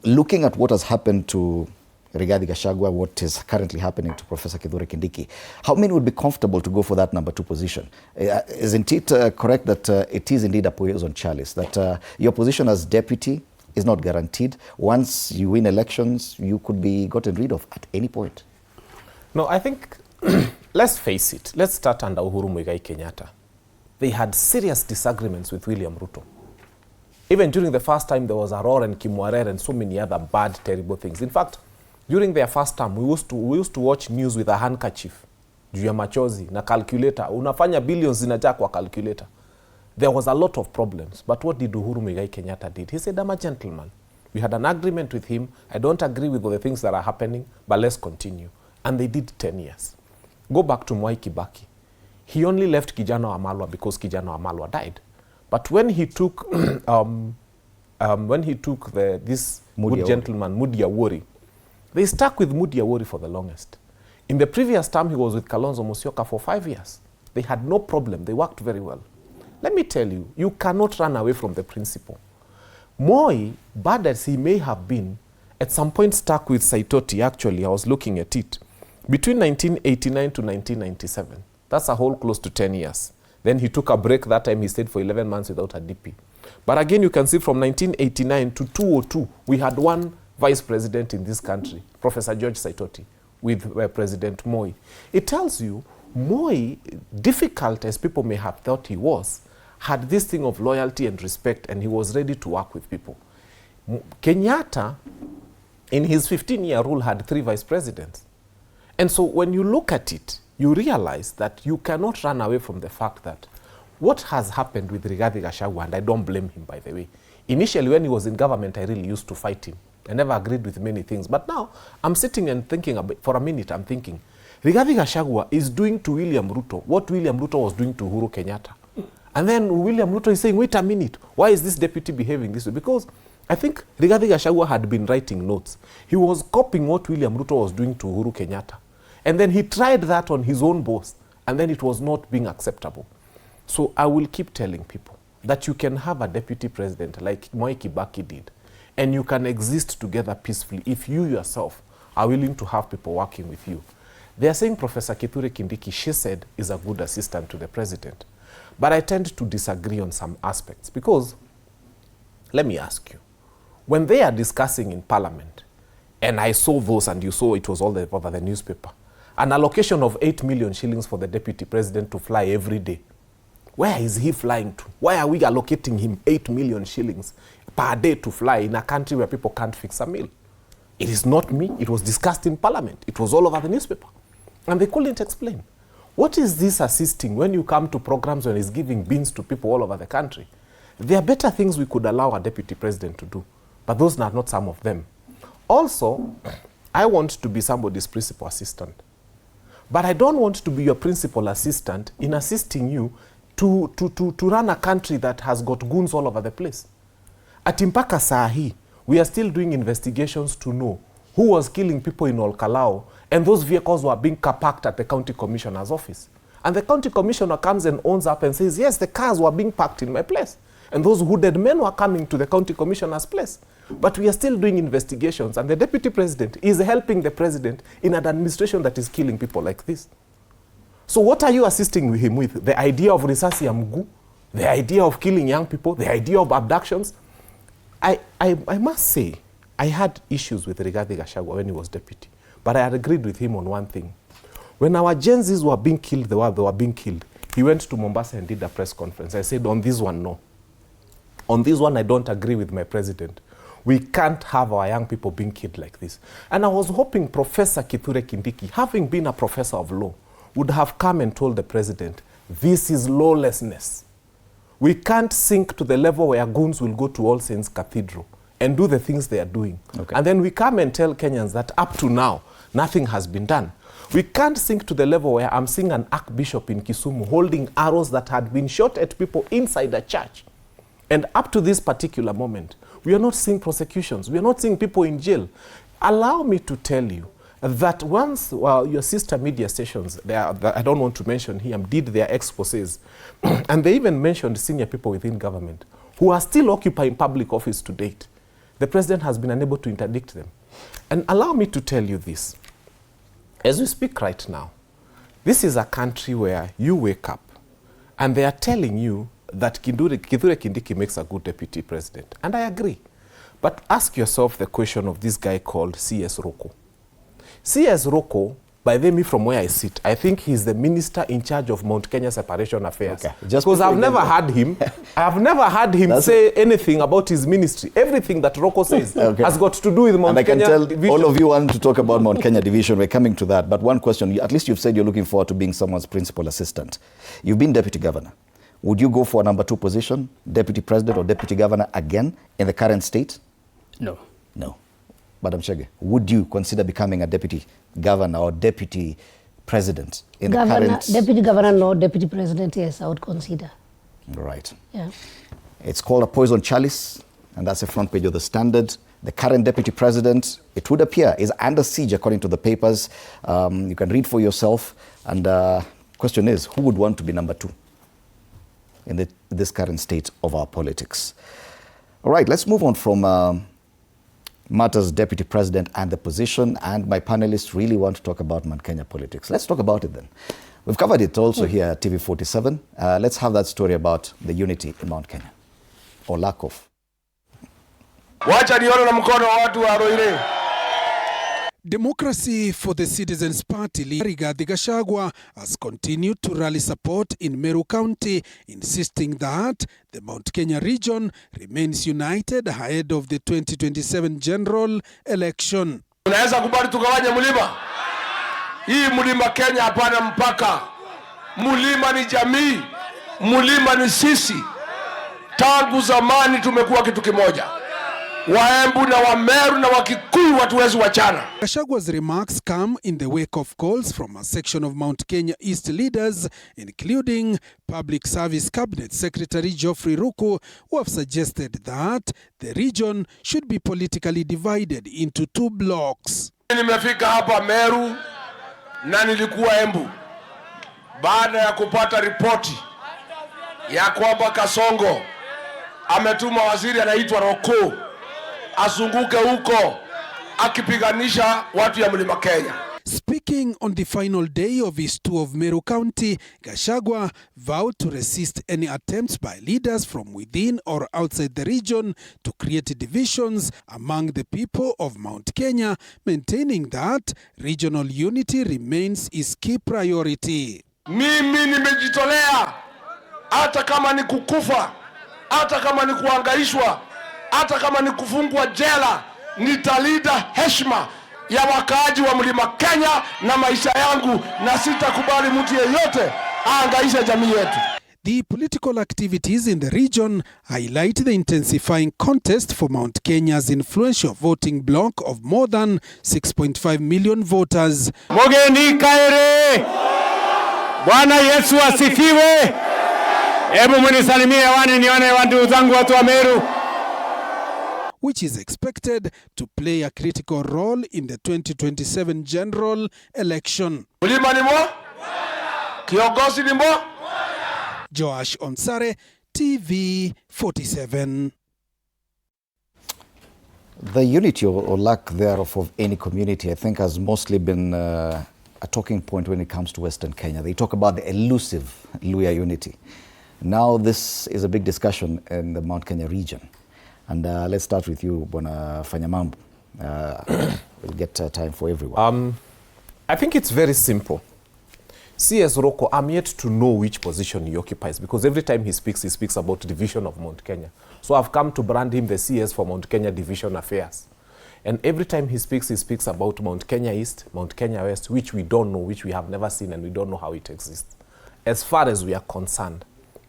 Looking at what has happened to Rigathi Gachagua, what is currently happening to Professor Kithure Kindiki, how many would be comfortable to go for that number 2 position? Isn't it correct that it is indeed a poison chalice, that your position as deputy is not guaranteed? Once you win elections, you could be gotten rid of at any point. No, I think, let's face it, let's start under Uhuru Muigai Kenyatta. They had serious disagreements with William Ruto. Even during the first time, there was Aror and Kimwarer and so many other bad, terrible things. In fact, during their first term, we used to watch news with a handkerchief, juu ya machozi, na calculator. Unafanya billions zinajaa kwa calculator. There was a lot of problems. But what did Uhuru Muigai Kenyatta did? He said, I'm a gentleman. We had an agreement with him. I don't agree with all the things that are happening, but let's continue. And they did 10 years. Go back to Mwai Kibaki. He only left Kijana Wamalwa because Kijana Wamalwa died. But when he took, this good gentleman, Mudi Awori, they stuck with Mudi Awori for the longest. In the previous term, he was with Kalonzo Musyoka for 5 years. They had no problem. They worked very well. Let me tell you, you cannot run away from the principle. Moi, bad as he may have been, at some point stuck with Saitoti. Actually, I was looking at it. Between 1989 to 1997. That's a whole close to 10 years. Then he took a break. That time he stayed for 11 months without a DP. But again, you can see from 1989 to 2002, we had one vice president in this country, Professor George Saitoti, with President Moi. It tells you, Moi, difficult as people may have thought he was, had this thing of loyalty and respect, and he was ready to work with people. Kenyatta, in his 15-year rule, had 3 vice presidents. And so when you look at it, you realize that you cannot run away from the fact that what has happened with Rigathi Gachagua, and I don't blame him, by the way. Initially, when he was in government, I really used to fight him. I never agreed with many things. But now, I'm sitting and thinking, for a minute, I'm thinking, Rigathi Gachagua is doing to William Ruto what William Ruto was doing to Uhuru Kenyatta. And then William Ruto is saying, wait a minute, why is this deputy behaving this way? Because I think Rigathi Gachagua had been writing notes. He was copying what William Ruto was doing to Uhuru Kenyatta. And then he tried that on his own boss, and then it was not being acceptable. So I will keep telling people that you can have a deputy president like Mwai Kibaki did, and you can exist together peacefully if you yourself are willing to have people working with you. They are saying Professor Kithure Kindiki, she said, is a good assistant to the president. But I tend to disagree on some aspects because, let me ask you, when they are discussing in parliament, and I saw those and you saw it was all over the newspaper, an allocation of 8 million shillings for the deputy president to fly every day. Where is he flying to? Why are we allocating him 8 million shillings per day to fly in a country where people can't fix a meal? It is not me. It was discussed in parliament. It was all over the newspaper. And they couldn't explain. What is this assisting when you come to programs when he's giving beans to people all over the country? There are better things we could allow a deputy president to do, but those are not some of them. Also, I want to be somebody's principal assistant. But I don't want to be your principal assistant in assisting you to run a country that has got goons all over the place. At mpaka saa hii, we are still doing investigations to know who was killing people in Olkalao, and those vehicles were being parked at the county commissioner's office. And the county commissioner comes and owns up and says, yes, the cars were being parked in my place. And those hooded men were coming to the county commissioner's place. But we are still doing investigations, and the deputy president is helping the president in an administration that is killing people like this. So what are you assisting him with? The idea of risasi ya mguu? The idea of killing young people? The idea of abductions? I must say, I had issues with Rigathi Gachagua when he was deputy. But I had agreed with him on one thing. When our Gen Zs were being killed, they were being killed, he went to Mombasa and did a press conference. I said, on this one, no. On this one, I don't agree with my president. We can't have our young people being killed like this. And I was hoping Professor Kithure Kindiki, having been a professor of law, would have come and told the president, this is lawlessness. We can't sink to the level where goons will go to All Saints Cathedral and do the things they are doing. Okay. And then we come and tell Kenyans that up to now, nothing has been done. We can't sink to the level where I'm seeing an archbishop in Kisumu holding arrows that had been shot at people inside a church. And up to this particular moment, we are not seeing prosecutions. We are not seeing people in jail. Allow me to tell you that once your sister media stations, I don't want to mention here, did their exposés, and they even mentioned senior people within government who are still occupying public office to date, the president has been unable to interdict them. And allow me to tell you this. As we speak right now, this is a country where you wake up and they are telling you that Kithure Kindiki makes a good deputy president. And I agree. But ask yourself the question of this guy called C.S. Roko. C.S. Roko, by the way, from where I sit, I think he's the minister in charge of Mount Kenya Separation Affairs. Okay. Because I've never heard him say anything about his ministry. Everything that Roko says has got to do with Mount Kenya. And I can tell division. All of you want to talk about Mount Kenya division. We're coming to that. But one question, at least you've said you're looking forward to being someone's principal assistant. You've been deputy governor. Would you go for a number 2 position, deputy president or deputy governor again in the current state? No. No. Madam Chege, would you consider becoming a deputy governor or deputy president in the current... Deputy governor, no. Deputy president, yes, I would consider. Right. Yeah. It's called a poison chalice, and that's the front page of the Standard. The current deputy president, it would appear, is under siege according to the papers. You can read for yourself. And question is, who would want to be number 2 in this current state of our politics? All right, let's move on from matters deputy president and the position, and my panelists really want to talk about Mount Kenya politics. Let's talk about it then. We've covered it also here at TV47. Let's have that story about the unity in Mount Kenya, or lack of. Wacha nione na mkono wa watu wa Roire. Democracy for the Citizens Party leader Rigathi Gachagua has continued to rally support in Meru County, insisting that the Mount Kenya region remains united ahead of the 2027 general election. Unaweza kubali tugawanye mlima? Hii mlima Kenya hapana mpaka. Mlima ni jamii, mlima ni sisi. Tangu zamani tumekuwa kitu kimoja. Waembu na Wameru na Wakikuyu hatuwezi wachana. Gashagua's remarks come in the wake of calls from a section of Mount Kenya East leaders, including Public Service Cabinet Secretary Geoffrey Ruku, who have suggested that the region should be politically divided into 2 blocks. Nimefika hapa Meru na nilikuwa Embu baada ya kupata ripoti ya kwamba Kasongo ametuma waziri anaitwa Roko azunguke huko akipiganisha watu ya mlima Kenya. Speaking on the final day of his tour of Meru County, Gachagua vowed to resist any attempts by leaders from within or outside the region to create divisions among the people of Mount Kenya, maintaining that regional unity remains his key priority. Mimi nimejitolea, hata kama ni kukufa, hata kama ni kuangaishwa, hata kama ni kufungwa jela, nitalinda heshima ya wakaaji wa mlima Kenya na maisha yangu, na sitakubali mtu yeyote aangaishe jamii yetu. The political activities in the region highlight the intensifying contest for Mount Kenya's influential voting bloc of more than 6.5 million voters. Mugeni kaere! Bwana Yesu asifiwe! Hebu mnisalimie hewani nione watu zangu watu wa Meru. Which is expected to play a critical role in the 2027 general election. Mlima ni mo? Kiongozi ni mo? Joash Onsare, TV47. The unity or lack thereof of any community, I think, has mostly been a talking point when it comes to Western Kenya. They talk about the elusive Luhya unity. Now this is a big discussion in the Mount Kenya region. And let's start with you, Bwana Fanyamambu. We'll get time for everyone. I think it's very simple. C.S. Roko, I'm yet to know which position he occupies, because every time he speaks about division of Mount Kenya. So I've come to brand him the CS for Mount Kenya Division Affairs. And every time he speaks about Mount Kenya East, Mount Kenya West, which we don't know, which we have never seen, and we don't know how it exists. As far as we are concerned,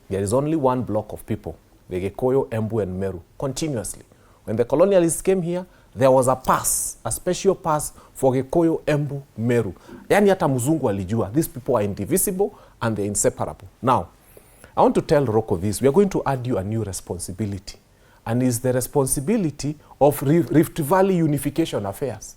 there is only one block of people, the Gikuyu, Embu, and Meru, continuously, When the colonialists came here, there was a pass, a special pass for Gikuyu, Embu, Meru. Yani hata mzungu alijua, these people are indivisible and they're inseparable. Now, I want to tell Rocco this. We are going to add you a new responsibility. And it's the responsibility of Rift Valley Unification Affairs.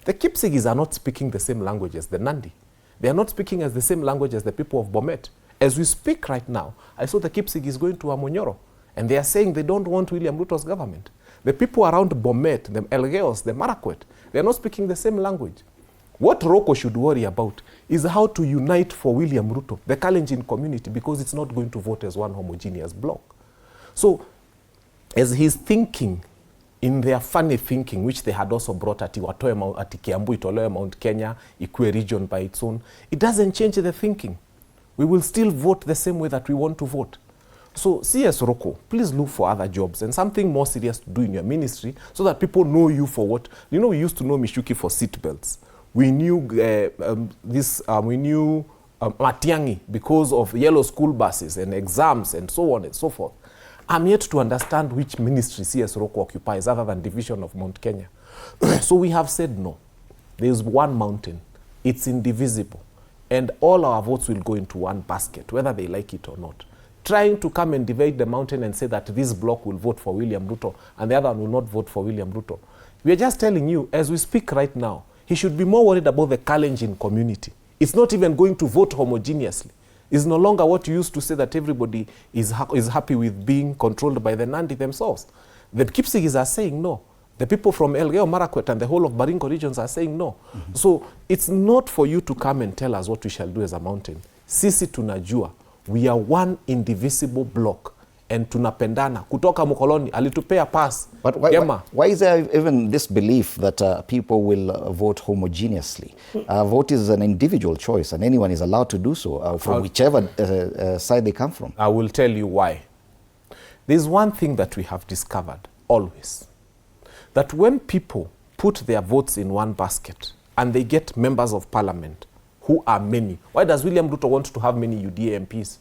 The Kipsigis are not speaking the same language as the Nandi. They are not speaking as the same language as the people of Bomet. As we speak right now, I saw the Kipsigis going to Amonyoro, and they are saying they don't want William Ruto's government. The people around Bomet, the Elgeos, the Marakwet, they are not speaking the same language. What Rocco should worry about is how to unite for William Ruto, the Kalenjin community, because it's not going to vote as one homogeneous bloc. So, as he's thinking, in their funny thinking, which they had also brought at Kiambu, Itolewe, Mount Kenya, Ikue region by its own, it doesn't change the thinking. We will still vote the same way that we want to vote. So, CS Rocco, please look for other jobs and something more serious to do in your ministry so that people know you for what. You know, we used to know Mishuki for seatbelts. We knew Matiangi because of yellow school buses and exams and so on and so forth. I'm yet to understand which ministry CS Rocco occupies other than division of Mount Kenya. So we have said no. There's one mountain. It's indivisible. And all our votes will go into one basket, whether they like it or not. Trying to come and divide the mountain and say that this bloc will vote for William Ruto and the other one will not vote for William Ruto. We are just telling you, as we speak right now, he should be more worried about the Kalenjin community. It's not even going to vote homogeneously. It's no longer what you used to say that everybody is happy with being controlled by the Nandi themselves. The Kipsigis are saying no. The people from Elgeyo Marakwet and the whole of Baringo regions are saying no. So it's not for you to come and tell us what we shall do as a mountain. Sisi tunajua. We are one indivisible block. And tunapendana. Kutoka mkoloni alitupea pass. But why is there even this belief that people will vote homogeneously? Vote is an individual choice and anyone is allowed to do so from whichever side they come from. I will tell you why. There's one thing that we have discovered always. That when people put their votes in one basket and they get members of parliament who are many, why does William Ruto want to have many UDA MPs?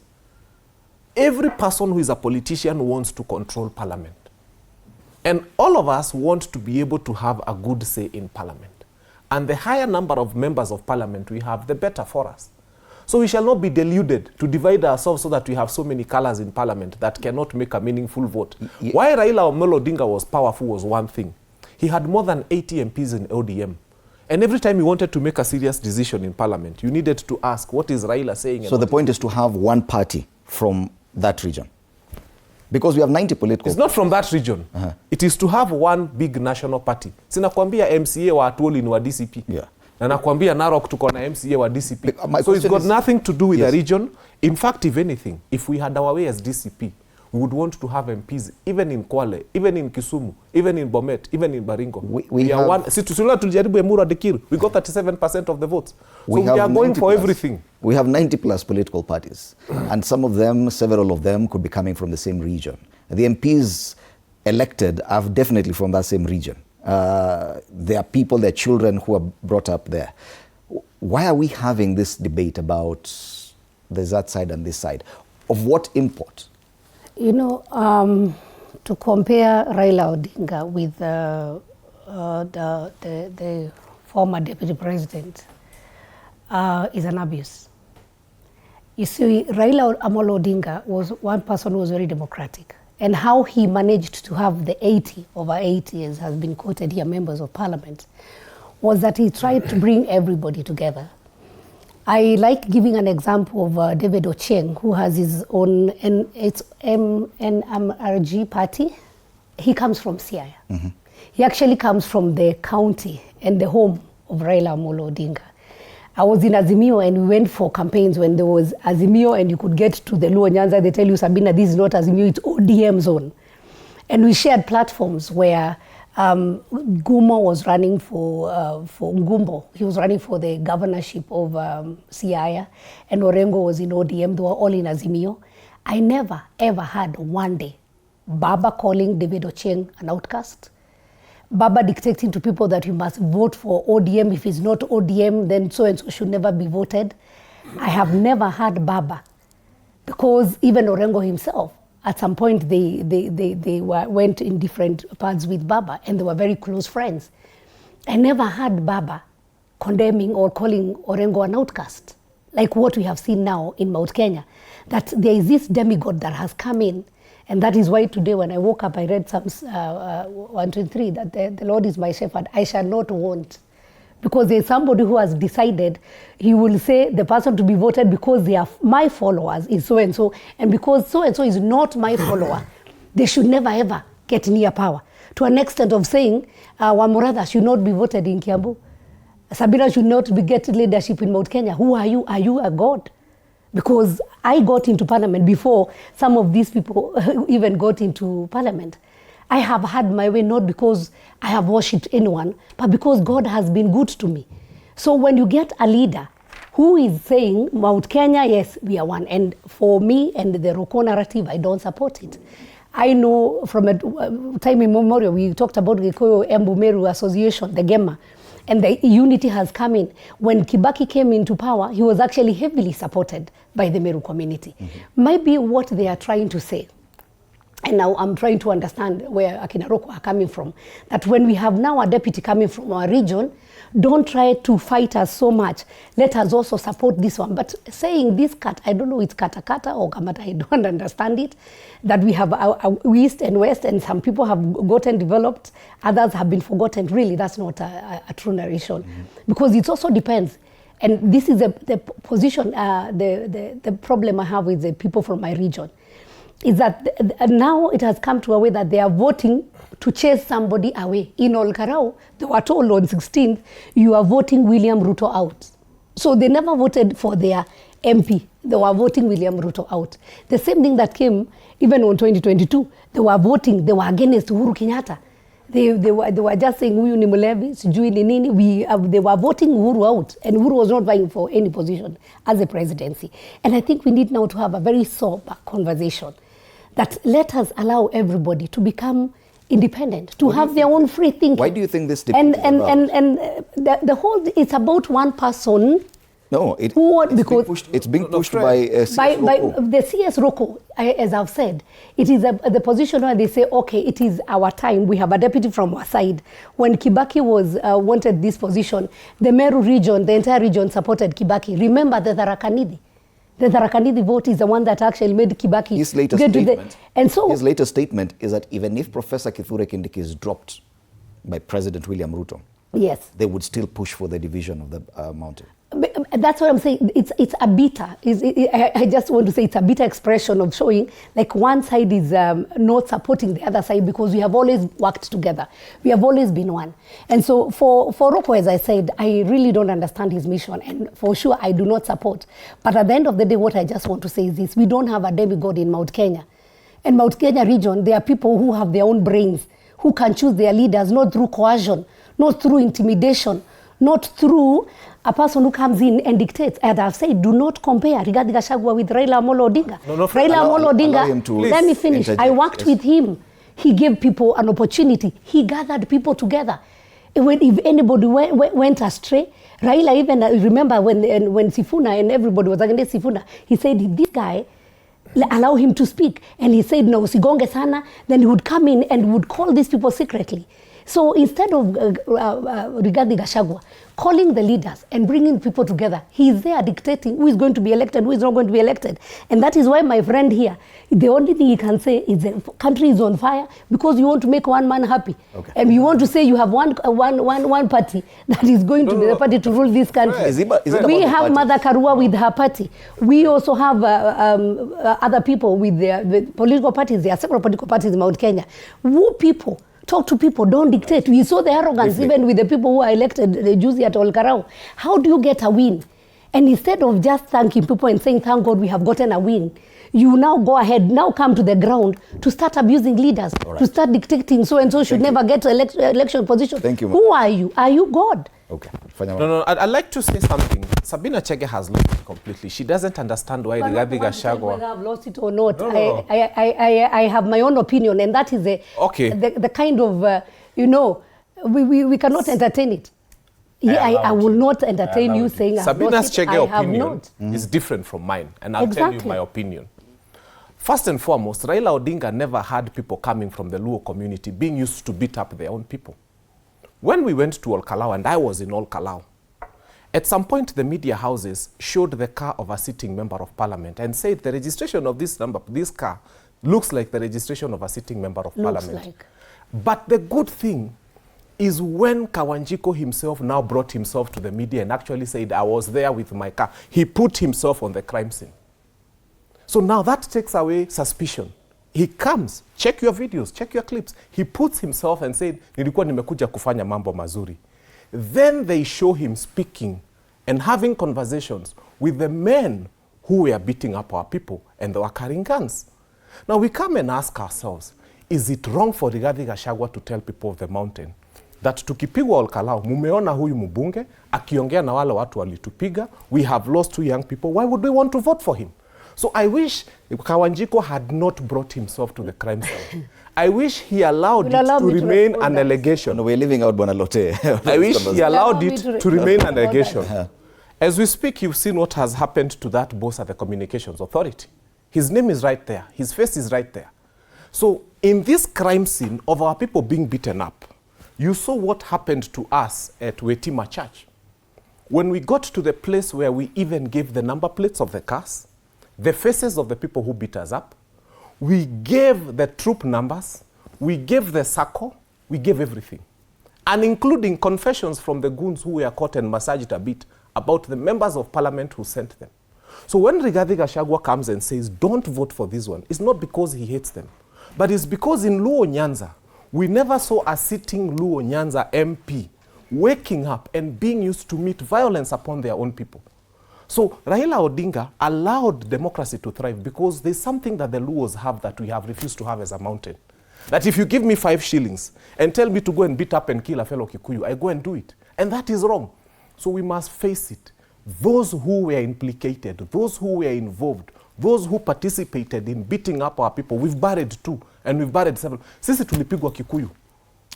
Every person who is a politician wants to control parliament. And all of us want to be able to have a good say in parliament. And the higher number of members of parliament we have, the better for us. So we shall not be deluded to divide ourselves so that we have so many colors in parliament that cannot make a meaningful vote. Why Raila Amolo Odinga was powerful was one thing. He had more than 80 MPs in ODM. And every time you wanted to make a serious decision in parliament, you needed to ask, what is Raila saying? So the point is to have one party from that region. Because we have 90 political... It's not from that region. It is to have one big national party. Sinakwambia MCA wa Atuoli ni wa DCP. Yeah. Na nakwambia Narok tuko na MCA wa DCP. So it's got nothing to do with the region. In fact, if anything, if we had our way as DCP, we would want to have MPs even in Kwale, even in Kisumu, even in Bomet, even in Baringo. We are one. We got 37% of the votes. So we are going for everything. We have 90 plus political parties. And some of them, several of them could be coming from the same region. The MPs elected are definitely from that same region. There are people, their children who are brought up there. Why are we having this debate about there's that side and this side? Of what import? You know, to compare Raila Odinga with the former deputy president is an abuse. You see, Raila Amolo Odinga was one person who was very democratic. And how he managed to have the 80, over 80, as has been quoted here, members of parliament, was that he tried to bring everybody together. I like giving an example of David Ochieng, who has his own NMRG party. He comes from Siaya. He actually comes from the county and the home of Raila Amolo Odinga. I was in Azimio and we went for campaigns when there was Azimio and you could get to the Luo Nyanza, they tell you, Sabina, this is not Azimio, it's ODM zone. And we shared platforms where Gumo was running for Ngumbo. He was running for the governorship of Siaya, and Orengo was in ODM. They were all in Azimio. I never, ever had one day Baba calling David Ochieng an outcast, Baba dictating to people that you must vote for ODM. If it's not ODM, then so-and-so should never be voted. I have never had Baba, because even Orengo himself at some point went in different paths with Baba, and they were very close friends. I never heard Baba condemning or calling Orengo an outcast, like what we have seen now in Mount Kenya, that there is this demigod that has come in. And that is why today when I woke up, I read Psalms 123, that the Lord is my shepherd, I shall not want. Because there's somebody who has decided, he will say the person to be voted because they are my followers is so-and-so, and because so-and-so is not my follower, they should never ever get near power. To an extent of saying, Wamurada should not be voted in Kiambu. Sabina should not be getting leadership in Mount Kenya. Who are you? Are you a god? Because I got into parliament before some of these people even got into parliament. I have had my way not because I have worshipped anyone, but because God has been good to me. So when you get a leader who is saying, Mount Kenya, yes, we are one. And for me and the Roko narrative, I don't support it. I know from a time immemorial, we talked about the Gikuyu Embu Meru Association, the GEMA, and the unity has come in. When Kibaki came into power, he was actually heavily supported by the Meru community. Maybe what they are trying to say, and now I'm trying to understand where Akina Roko are coming from, that when we have now a deputy coming from our region, don't try to fight us so much. Let us also support this one. But saying this cut, I don't know, it's kata or kamata, I don't understand it, that we have a east and west, and some people have gotten developed, others have been forgotten. Really, that's not a true narration. Because it also depends. And this is the position, the problem I have with the people from my region, is that now it has come to a way that they are voting to chase somebody away. In Olkarau, they were told on 16th, you are voting William Ruto out. So they never voted for their MP. They were voting William Ruto out. The same thing that came even on 2022. They were voting, they were against Uhuru Kenyatta. They were just saying, huyu ni Mulevi, sijui ni nini. They were voting Uhuru out, and Uhuru was not vying for any position as a presidency. And I think we need now to have a very sober conversation that let us allow everybody to become independent, to have their own free thinking. Why do you think this debate the whole, it's about one person. No, it's being pushed by CS Roko. The CS Roko, as I've said, it is the position where they say, okay, it is our time. We have a deputy from our side. When Kibaki was wanted this position, the Meru region, the entire region supported Kibaki. Remember the Tharaka-Nithi. The Tharaka-Nithi vote is the one that actually made Kibaki his latest statement is that even if Professor Kithure Kindiki is dropped by President William Ruto, yes, they would still push for the division of the mountain. That's what I'm saying. It's a bitter. I just want to say it's a bitter expression of showing like one side is not supporting the other side, because we have always worked together. We have always been one. And so for Roko, as I said, I really don't understand his mission, and for sure I do not support. But at the end of the day, what I just want to say is this: we don't have a demigod in Mount Kenya. In Mount Kenya region, there are people who have their own brains, who can choose their leaders, not through coercion, not through intimidation, not through a person who comes in and dictates. And I've said, do not compare Rigathi Gachagua with Raila Amolo Odinga. Raila Amolo Odinga, let me finish. I worked with him. He gave people an opportunity. He gathered people together. If anybody went astray, Raila even, remember when Sifuna and everybody was against Sifuna, he said, this guy, allow him to speak. And he said, no, usigonge sana. Then he would come in and would call these people secretly. So instead of Rigathi Gachagua calling the leaders and bringing people together, he is there dictating who is going to be elected, who is not going to be elected. And that is why my friend here, the only thing he can say is the country is on fire because you want to make one man happy. Okay. And you want to say you have one party that is going to be the party to rule this country. We have Mother Karua with her party. We also have other people with their political parties. There are several political parties in Mount Kenya. Who people? Talk to people, don't dictate. We saw the arrogance even with the people who are elected the Juzi at Olkarau. How do you get a win? And instead of just thanking people and saying, thank God we have gotten a win, you now go ahead, now come to the ground to start abusing leaders, to start dictating so-and-so should never get election position. Thank you. Who are you? Are you God? Okay. No, I'd like to say something. Sabina Chege has lost it completely. She doesn't understand why Rigathi Gachagua... Whether I've lost it or not, I have my own opinion, and that is the kind of, we cannot entertain it. I will not entertain you saying I've Sabina's lost it. Chege opinion is different from mine, and I'll tell you my opinion. First and foremost, Raila Odinga never had people coming from the Luo community being used to beat up their own people. When we went to Olkalau, and I was in Olkalau, at some point the media houses showed the car of a sitting member of parliament and said the registration of this car looks like the registration of a sitting member of parliament. Like. But the good thing is when Kawanjiko himself now brought himself to the media and actually said, I was there with my car, he put himself on the crime scene. So now that takes away suspicion. He comes, check your videos, check your clips. He puts himself and said, nilikuwa nimekuja kufanya mambo mazuri. Then they show him speaking and having conversations with the men who were beating up our people and they were carrying guns. Now we come and ask ourselves, is it wrong for Rigathi Gachagua to tell people of the mountain that tukipigwa Olkalau, mumeona huyu mbunge akiongea na wale watu walitupiga, we have lost 2 young people, why would we want to vote for him? So I wish Kawanjiko had not brought himself to the crime scene. I wish he allowed it to remain an allegation. No, we're leaving out Bonalote. I wish he allowed it to remain an allegation. As we speak, you've seen what has happened to that boss at the Communications Authority. His name is right there. His face is right there. So in this crime scene of our people being beaten up, you saw what happened to us at Wetima Church. When we got to the place where we even gave the number plates of the cars, the faces of the people who beat us up, we gave the troop numbers, we gave the circle, we gave everything. And including confessions from the goons who were caught and massaged a bit about the members of parliament who sent them. So when Rigathi Gachagua comes and says, don't vote for this one, it's not because he hates them, but it's because in Luo Nyanza, we never saw a sitting Luo Nyanza MP waking up and being used to meet violence upon their own people. So Raila Odinga allowed democracy to thrive because there's something that the Luos have that we have refused to have as a mountain. That if you give me 5 shillings and tell me to go and beat up and kill a fellow Kikuyu, I go and do it. And that is wrong. So we must face it. Those who were implicated, those who were involved, those who participated in beating up our people, we've buried 2 and we've buried 7. Sisi tulipigwa Kikuyu.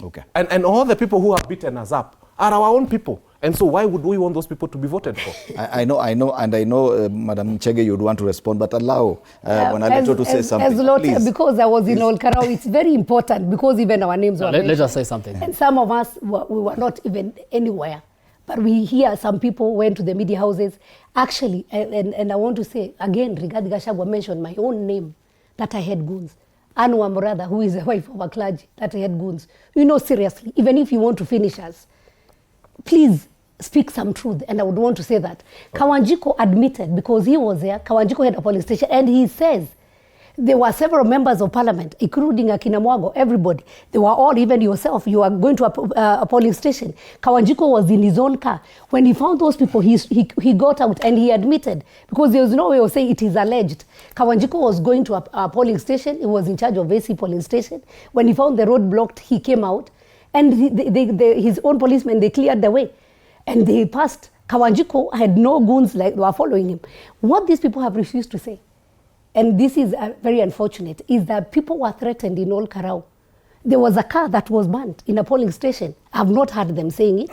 Okay. And all the people who have beaten us up are our own people. And so why would we want those people to be voted for? I know, Madam Chege, you'd want to respond, but allow Bonaleto to say something, please. Because I was in Olkarau, it's very important because even our names were mentioned. Let us say something. And some of us, we were not even anywhere. But we hear some people went to the media houses. Actually, and I want to say, again, Rigathi Gachagua mentioned my own name, that I had goons. Anwa Murada, who is the wife of a clergy, that I had goons. You know, seriously, even if you want to finish us, please speak some truth, and I would want to say that. Okay. Kawanjiko admitted, because he was there, Kawanjiko had a police station, and he says there were several members of parliament, including Akina Mwago, everybody. They were all, even yourself, you are going to a polling station. Kawanjiko was in his own car. When he found those people, he got out and he admitted, because there was no way of saying it is alleged. Kawanjiko was going to a polling station. He was in charge of AC polling station. When he found the road blocked, he came out. And his own policemen, they cleared the way. And they passed. Kawanjiko had no goons like were following him. What these people have refused to say, and this is very unfortunate, is that people were threatened in Olkarau. There was a car that was burnt in a polling station. I have not heard them saying it.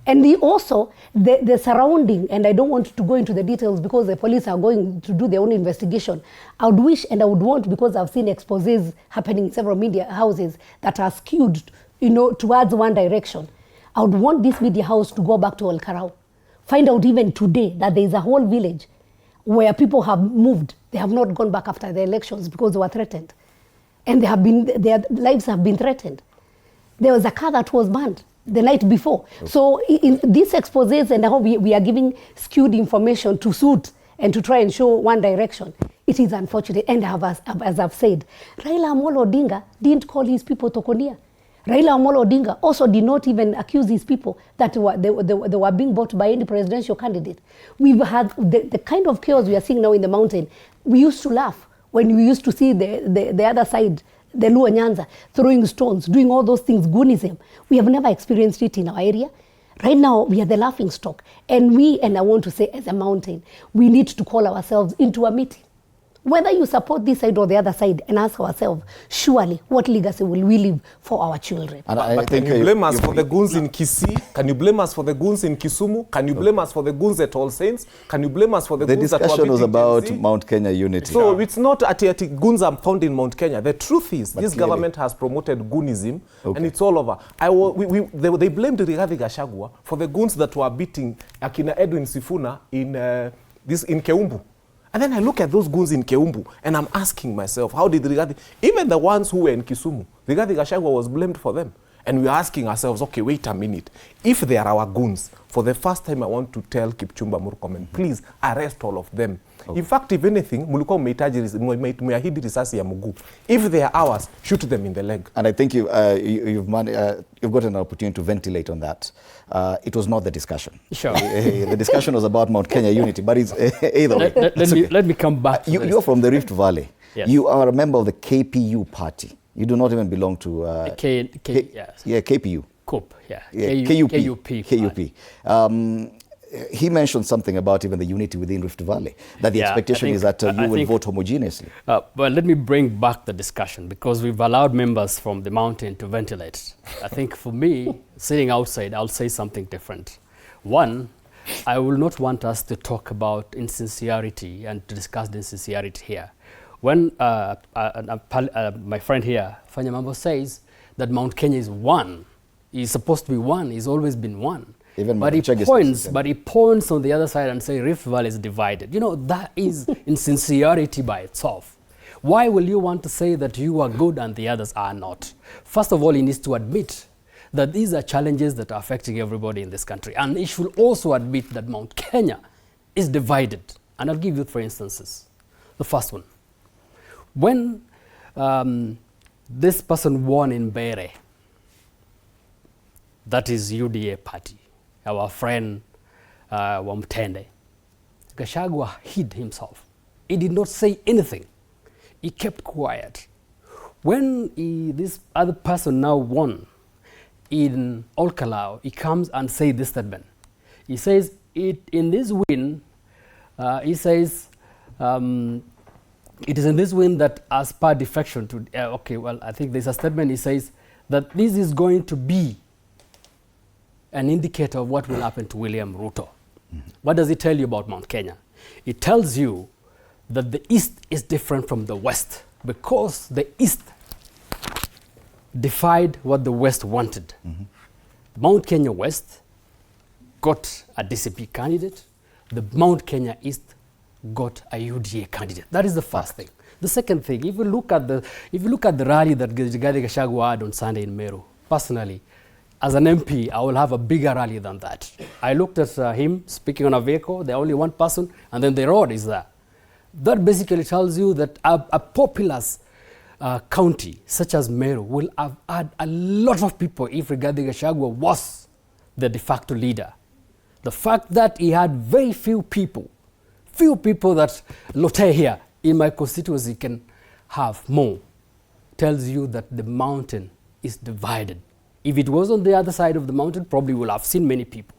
And the surrounding, and I don't want to go into the details because the police are going to do their own investigation. I would wish and I would want, because I've seen exposés happening in several media houses that are skewed, towards one direction. I would want this media house to go back to Olkarau. Find out even today that there is a whole village where people have moved. They have not gone back after the elections because they were threatened. And their lives have been threatened. There was a car that was burned the night before. Okay. So in these exposés and how we are giving skewed information to suit and to try and show one direction, it is unfortunate. And as I've said, Raila Amolo Odinga didn't call his people Tokonia. Raila Amolo Odinga also did not even accuse these people that they were being bought by any presidential candidate. We've had the kind of chaos we are seeing now in the mountain. We used to laugh when we used to see the other side, the Luo Nyanza, throwing stones, doing all those things, goonism. We have never experienced it in our area. Right now, we are the laughing stock. And I want to say as a mountain, we need to call ourselves into a meeting. whether you support this side or the other side, and ask ourselves, surely, what legacy will we leave for our children? And but can you blame us for the goons in Kisii? Can you blame us for the goons in Kisumu? Can you blame us for the goons at All Saints? Can you blame us for the goons that were discussion was about Gen Z? Mount Kenya unity. So it's not at goons are found in Mount Kenya. The truth is, this government has promoted goonism, and it's all over. They blamed Rigathi Gachagua for the goons that were beating Akina Edwin Sifuna in Keumbu. And then I look at those goons in Keumbu, and I'm asking myself, how did Rigathi, even the ones who were in Kisumu, Rigathi Gachagua was blamed for them. And we're asking ourselves, okay, wait a minute. If they are our goons, for the first time I want to tell Kipchumba Murkomen, please arrest all of them. Okay. In fact, if anything, mulikuwa mmeahidi risasi ya mguu. If they are ours, shoot them in the leg. And I think you've got an opportunity to ventilate on that. It was not the discussion. Sure. The discussion was about Mount Kenya unity, but it's either way. Let me come back to You're from the Rift Valley. Yes. You are a member of the KPU party. You do not even belong to... yes. Yeah, KPU. KUP, yeah. KUP. He mentioned something about even the unity within Rift Valley, that the expectation is that you will vote homogeneously. Well, let me bring back the discussion, because we've allowed members from the mountain to ventilate. I think for me, sitting outside, I'll say something different. One, I will not want us to talk about insincerity and to discuss the insincerity here. When my friend here, Fanyamambo, says that Mount Kenya is one, he's supposed to be one, he's always been one. But he points on the other side and say Rift Valley is divided. You know, that is insincerity by itself. Why will you want to say that you are good and the others are not? First of all, he needs to admit that these are challenges that are affecting everybody in this country. And he should also admit that Mount Kenya is divided. And I'll give you 3 instances. The first one. When this person won in Bere, that is UDA party, our friend Wamtende, Gachagua hid himself. He did not say anything. He kept quiet. When this other person now won in Olkalau, he comes and says this statement. He says, in this win, he says, it is in this win that as per defection to, okay, well, I think there's a statement, he says that this is going to be an indicator of what will happen to William Ruto. What does it tell you about Mount Kenya? It tells you that the East is different from the West, because the East defied what the West wanted. Mount Kenya West got a DCP candidate. The Mount Kenya East got a UDA candidate. That is the first thing. The second thing, if you look at the rally that Rigathi Gachagua had on Sunday in Meru, personally, as an MP, I will have a bigger rally than that. I looked at him speaking on a vehicle, there only one person, and then the road is there. That basically tells you that a populous county such as Meru will have had a lot of people if Rigathi Gachagua was the de facto leader. The fact that he had very few people that Lotte here in my constituency can have more, tells you that the mountain is divided. If it was on the other side of the mountain, probably we'll have seen many people.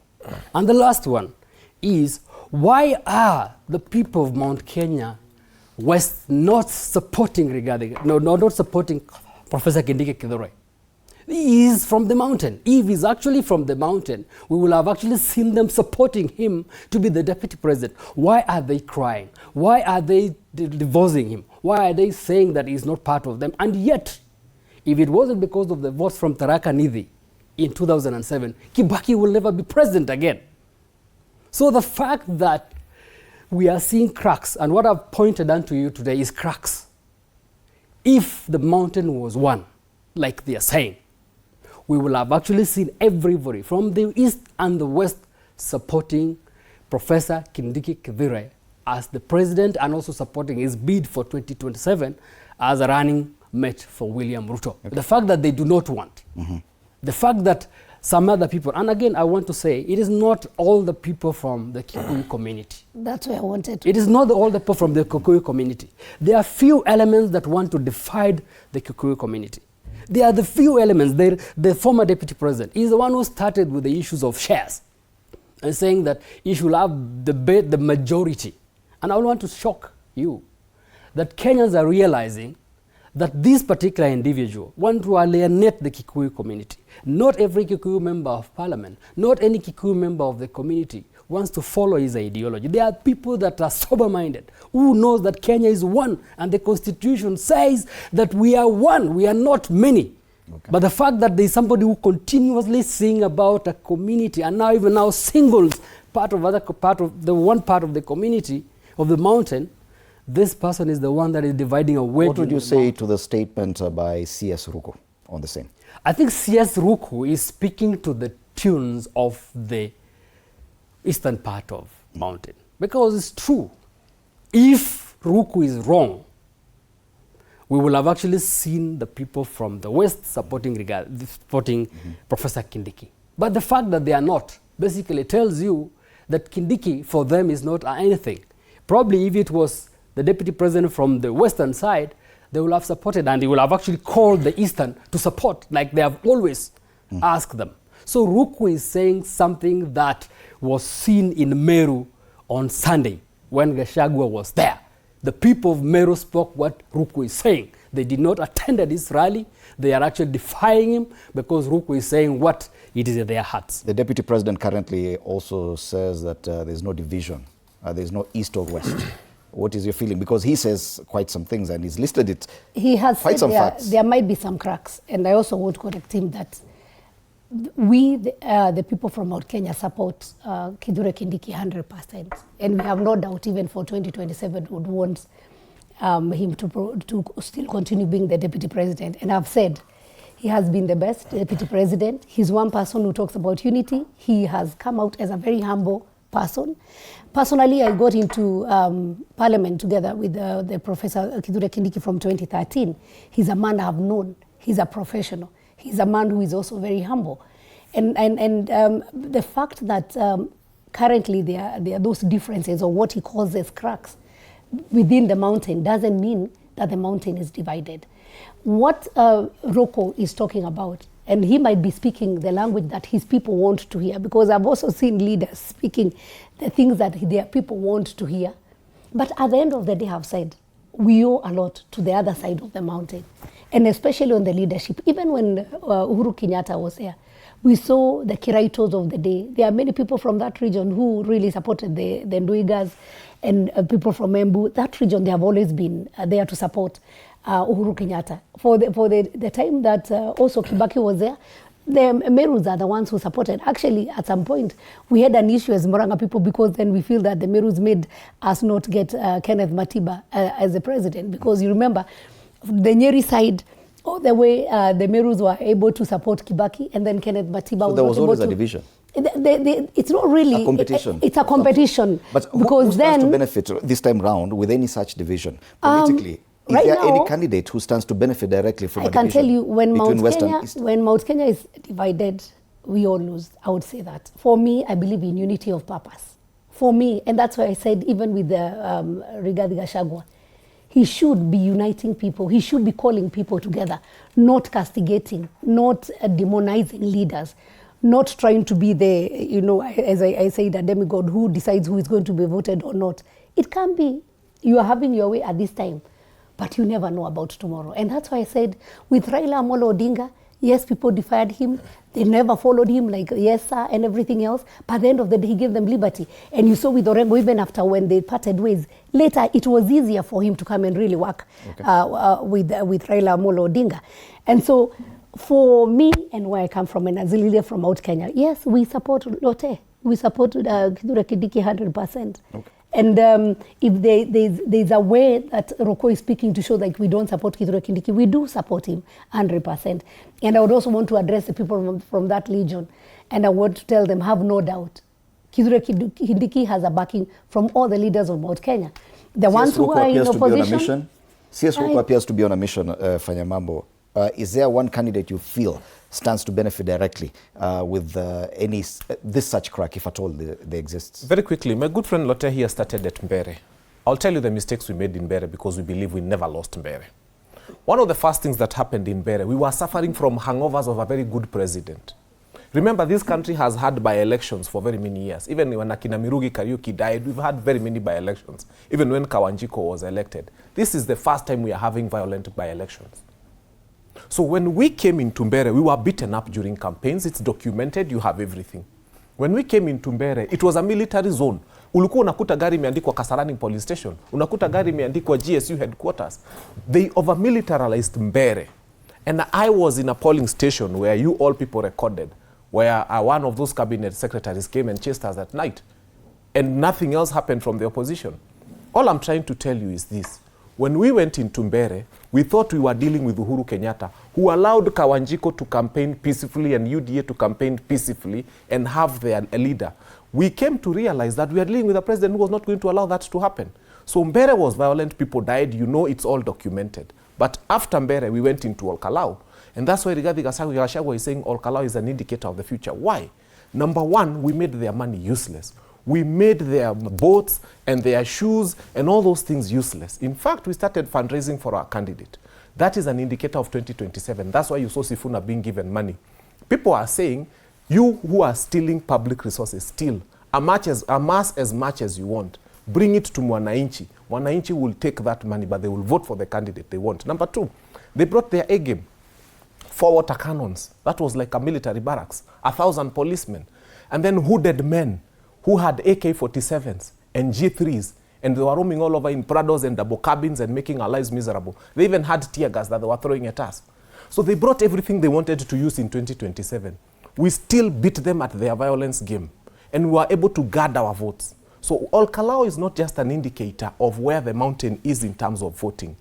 And the last one is, why are the people of Mount Kenya West not supporting not supporting Professor Kindiki Kithure? He is from the mountain. If he's actually from the mountain, we will have actually seen them supporting him to be the deputy president. Why are they crying? Why are they divorcing him? Why are they saying that he's not part of them? And yet, if it wasn't because of the votes from Tharaka Nithi in 2007, Kibaki will never be president again. So the fact that we are seeing cracks, and what I've pointed out to you today is cracks. If the mountain was one, like they are saying, we will have actually seen everybody from the East and the West supporting Professor Kindiki Kithure as the president, and also supporting his bid for 2027 as a running mate for William Ruto. Okay. The fact that they do not want, the fact that some other people, and again I want to say, it is not all the people from the Kikuyu community. That's what I wanted to. It is not all the people from the Kikuyu community. There are few elements that want to divide the Kikuyu community. There are the few elements. The former deputy president is the one who started with the issues of shares and saying that he should have the majority. And I want to shock you that Kenyans are realizing that this particular individual want to alienate the Kikuyu community. Not every Kikuyu member of parliament, not any Kikuyu member of the community wants to follow his ideology. There are people that are sober-minded, who knows that Kenya is one, and the constitution says that we are one, we are not many. Okay. But the fact that there is somebody who continuously sing about a community and now even now singles part of the community of the mountain, this person is the one that is dividing away. What would you say to the statement by C.S. Ruku on the same? I think C.S. Ruku is speaking to the tunes of the eastern part of mountain, because it's true. If Ruku is wrong, we will have actually seen the people from the west supporting Professor Kindiki. But the fact that they are not basically tells you that Kindiki for them is not anything. Probably if it was the deputy president from the western side, they will have supported, and they will have actually called the eastern to support, like they have always asked them. So Ruku is saying something that was seen in Meru on Sunday when Gachagua was there. The people of Meru spoke what Ruku is saying. They did not attend this rally. They are actually defying him because Ruku is saying what it is in their hearts. The deputy president currently also says that there's no division. There's no east or west. What is your feeling? Because he says quite some things and he's listed it. He has quite said some facts. There might be some cracks. And I also want to correct him that we, the people from Mount Kenya, support Kithure Kindiki 100%. And we have no doubt even for 2027 would want him to still continue being the deputy president. And I've said he has been the best deputy president. He's one person who talks about unity. He has come out as a very humble person. Personally, I got into parliament together with the Professor Kithure Kindiki from 2013. He's a man I've known. He's a professional. He's a man who is also very humble. And the fact that currently there are those differences, or what he calls as cracks, within the mountain doesn't mean that the mountain is divided. What Roko is talking about, and he might be speaking the language that his people want to hear, because I've also seen leaders speaking the things that their people want to hear. But at the end of the day, I've said, we owe a lot to the other side of the mountain, and especially on the leadership. Even when Uhuru Kenyatta was there, we saw the Kiraitos of the day. There are many people from that region who really supported the Nduigas, and people from Embu. That region, they have always been there to support Uhuru Kenyatta. For the time that also Kibaki was there, the Merus are the ones who supported. Actually, at some point, we had an issue as Muranga people, because then we feel that the Merus made us not get Kenneth Matiba as the president. Because you remember, the Nyeri side, all the way the Merus were able to support Kibaki, and then Kenneth Matiba was there was always able a division. It's not really a competition. It's a competition. But because who stands to benefit this time round with any such division politically? Is right there now, any candidate who stands to benefit directly from I a can division tell you, when Mount Kenya is divided, we all lose. I would say that. For me, I believe in unity of purpose. For me, and that's why I said, even with the Rigathi Gachagua, he should be uniting people. He should be calling people together, not castigating, not demonizing leaders, not trying to be the, as I said, a demigod who decides who is going to be voted or not. It can be you are having your way at this time, but you never know about tomorrow. And that's why I said, with Raila Amolo Odinga, yes, people defied him. They never followed him, like yes, sir, and everything else. But at the end of the day, he gave them liberty. And you saw with Orengo, even after when they parted ways, later it was easier for him to come and really work with Raila Amolo Odinga. And so, for me, and where I come from, and as a leader from Mount Kenya, yes, we support Lotte. We support Kithure Kindiki 100%. Okay. And if there's a way that Roko is speaking to show that we don't support Kithure Kindiki, we do support him 100%. And I would also want to address the people from that legion, and I want to tell them, have no doubt, Kithure Kindiki has a backing from all the leaders of Mount Kenya. The ones who are in opposition. CS Roko appears to be on a mission, Fanyamambo. Is there one candidate you feel stands to benefit directly with this such crack, if at all they exist? Very quickly, my good friend Lotte here started at Mbere. I'll tell you the mistakes we made in Mbere, because we believe we never lost Mbere. One of the first things that happened in Mbere, we were suffering from hangovers of a very good president. Remember, this country has had by-elections for very many years. Even when Akina Mirugi Kariuki died, we've had very many by-elections. Even when Kawanjiko was elected. This is the first time we are having violent by-elections. So when we came in Tumbere, we were beaten up during campaigns. It's documented, you have everything. When we came in Tumbere, it was a military zone. Ulikuwa unakuta gari imeandikwa Kasarani police station. Unakuta gari imeandikwa GSU headquarters. They over-militarized Mbere. And I was in a polling station where you all people recorded, where one of those cabinet secretaries came and chased us at night. And nothing else happened from the opposition. All I'm trying to tell you is this. When we went in Tumbere, we thought we were dealing with Uhuru Kenyatta, who allowed Kawanjiko to campaign peacefully and UDA to campaign peacefully and have their leader. We came to realize that we are dealing with a president who was not going to allow that to happen. So Mbere was violent, people died, you know, it's all documented. But after Mbere, we went into Olkalau. And that's why Rigathi Gachagua is saying Olkalau is an indicator of the future. Why? Number one, we made their money useless. We made their boats and their shoes and all those things useless. In fact, we started fundraising for our candidate. That is an indicator of 2027. That's why you saw Sifuna being given money. People are saying, you who are stealing public resources, steal. Amass as much as you want. Bring it to Mwananchi. Mwananchi will take that money, but they will vote for the candidate they want. Number two, they brought their A game. 4 water cannons. That was like a military barracks. 1,000 policemen. And then hooded men who had AK-47s and G3s, and they were roaming all over in Prados and double cabins and making our lives miserable. They even had tear gas that they were throwing at us. So they brought everything they wanted to use in 2027. We still beat them at their violence game, and we were able to guard our votes. So Olkalau is not just an indicator of where the mountain is in terms of voting.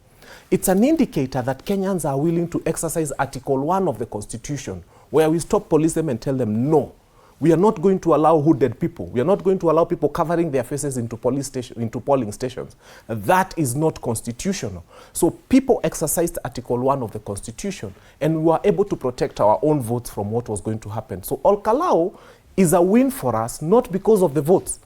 It's an indicator that Kenyans are willing to exercise Article 1 of the Constitution, where we stop police them and tell them, no, we are not going to allow hooded people. We are not going to allow people covering their faces into polling stations. That is not constitutional. So people exercised Article 1 of the Constitution, and we were able to protect our own votes from what was going to happen. So Olkalau is a win for us, not because of the votes,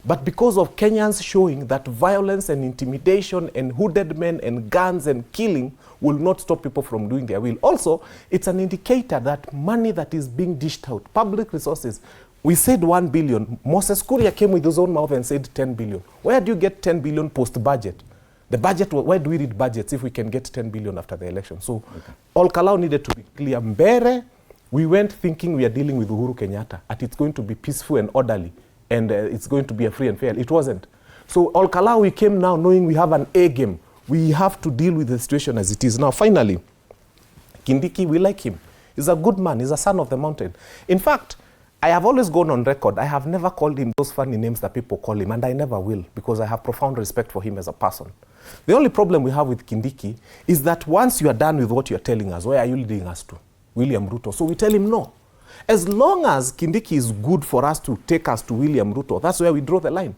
but because of Kenyans showing that violence and intimidation and hooded men and guns and killing will not stop people from doing their will. Also, it's an indicator that money that is being dished out, public resources, we said 1 billion. Moses Kuria came with his own mouth and said 10 billion. Where do you get 10 billion post-budget? The budget, why do we read budgets if we can get 10 billion after the election? So, Olkalau needed to be clear. Mbere, we went thinking we are dealing with Uhuru Kenyatta, and it's going to be peaceful and orderly, and it's going to be a free and fair. It wasn't. So Olkalau, we came now knowing we have an A game. We have to deal with the situation as it is. Now, finally, Kindiki, we like him. He's a good man. He's a son of the mountain. In fact, I have always gone on record. I have never called him those funny names that people call him, and I never will, because I have profound respect for him as a person. The only problem we have with Kindiki is that once you are done with what you are telling us, where are you leading us to? William Ruto. So we tell him no. As long as Kindiki is good for us to take us to William Ruto, that's where we draw the line.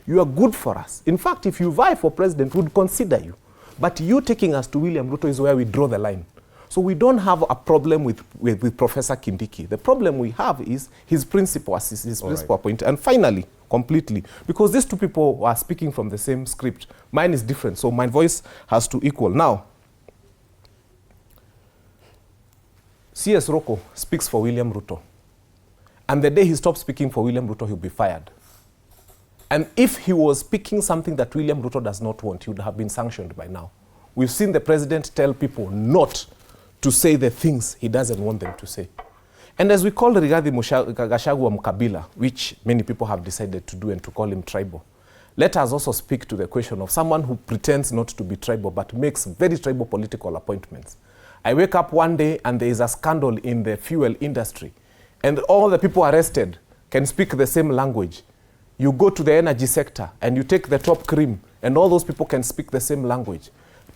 You are good for us. In fact, if you vie for president, we'd consider you. But you taking us to William Ruto is where we draw the line. So we don't have a problem with Professor Kindiki. The problem we have is his principal point. And finally, completely, because these two people are speaking from the same script. Mine is different, so my voice has to equal. Now, C.S. Rocco speaks for William Ruto. And the day he stops speaking for William Ruto, he'll be fired. And if he was speaking something that William Ruto does not want, he would have been sanctioned by now. We've seen the president tell people not to say the things he doesn't want them to say. And as we call Rigathi Gachagua Mkabila, which many people have decided to do and to call him tribal, let us also speak to the question of someone who pretends not to be tribal but makes very tribal political appointments. I wake up one day and there is a scandal in the fuel industry, and all the people arrested can speak the same language. You go to the energy sector and you take the top cream, and all those people can speak the same language.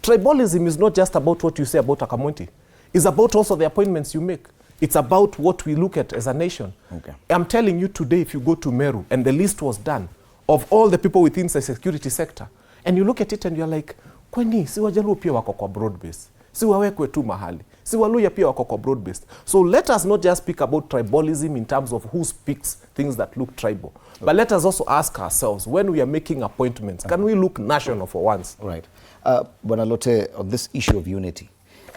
Tribalism is not just about what you say about a community. It's about also the appointments you make. It's about what we look at as a nation. Okay. I'm telling you today, if you go to Meru, and the list was done of all the people within the security sector, and you look at it and you're like, kwani, si Wajaluo pia wako kwa broad base. Si wawekwe tu mahali. Si Waluya pia wako kwa broad based. So let us not just speak about tribalism in terms of who speaks things that look tribal. Okay. But let us also ask ourselves, when we are making appointments, can we look national for once? Right. Bonalote, on this issue of unity,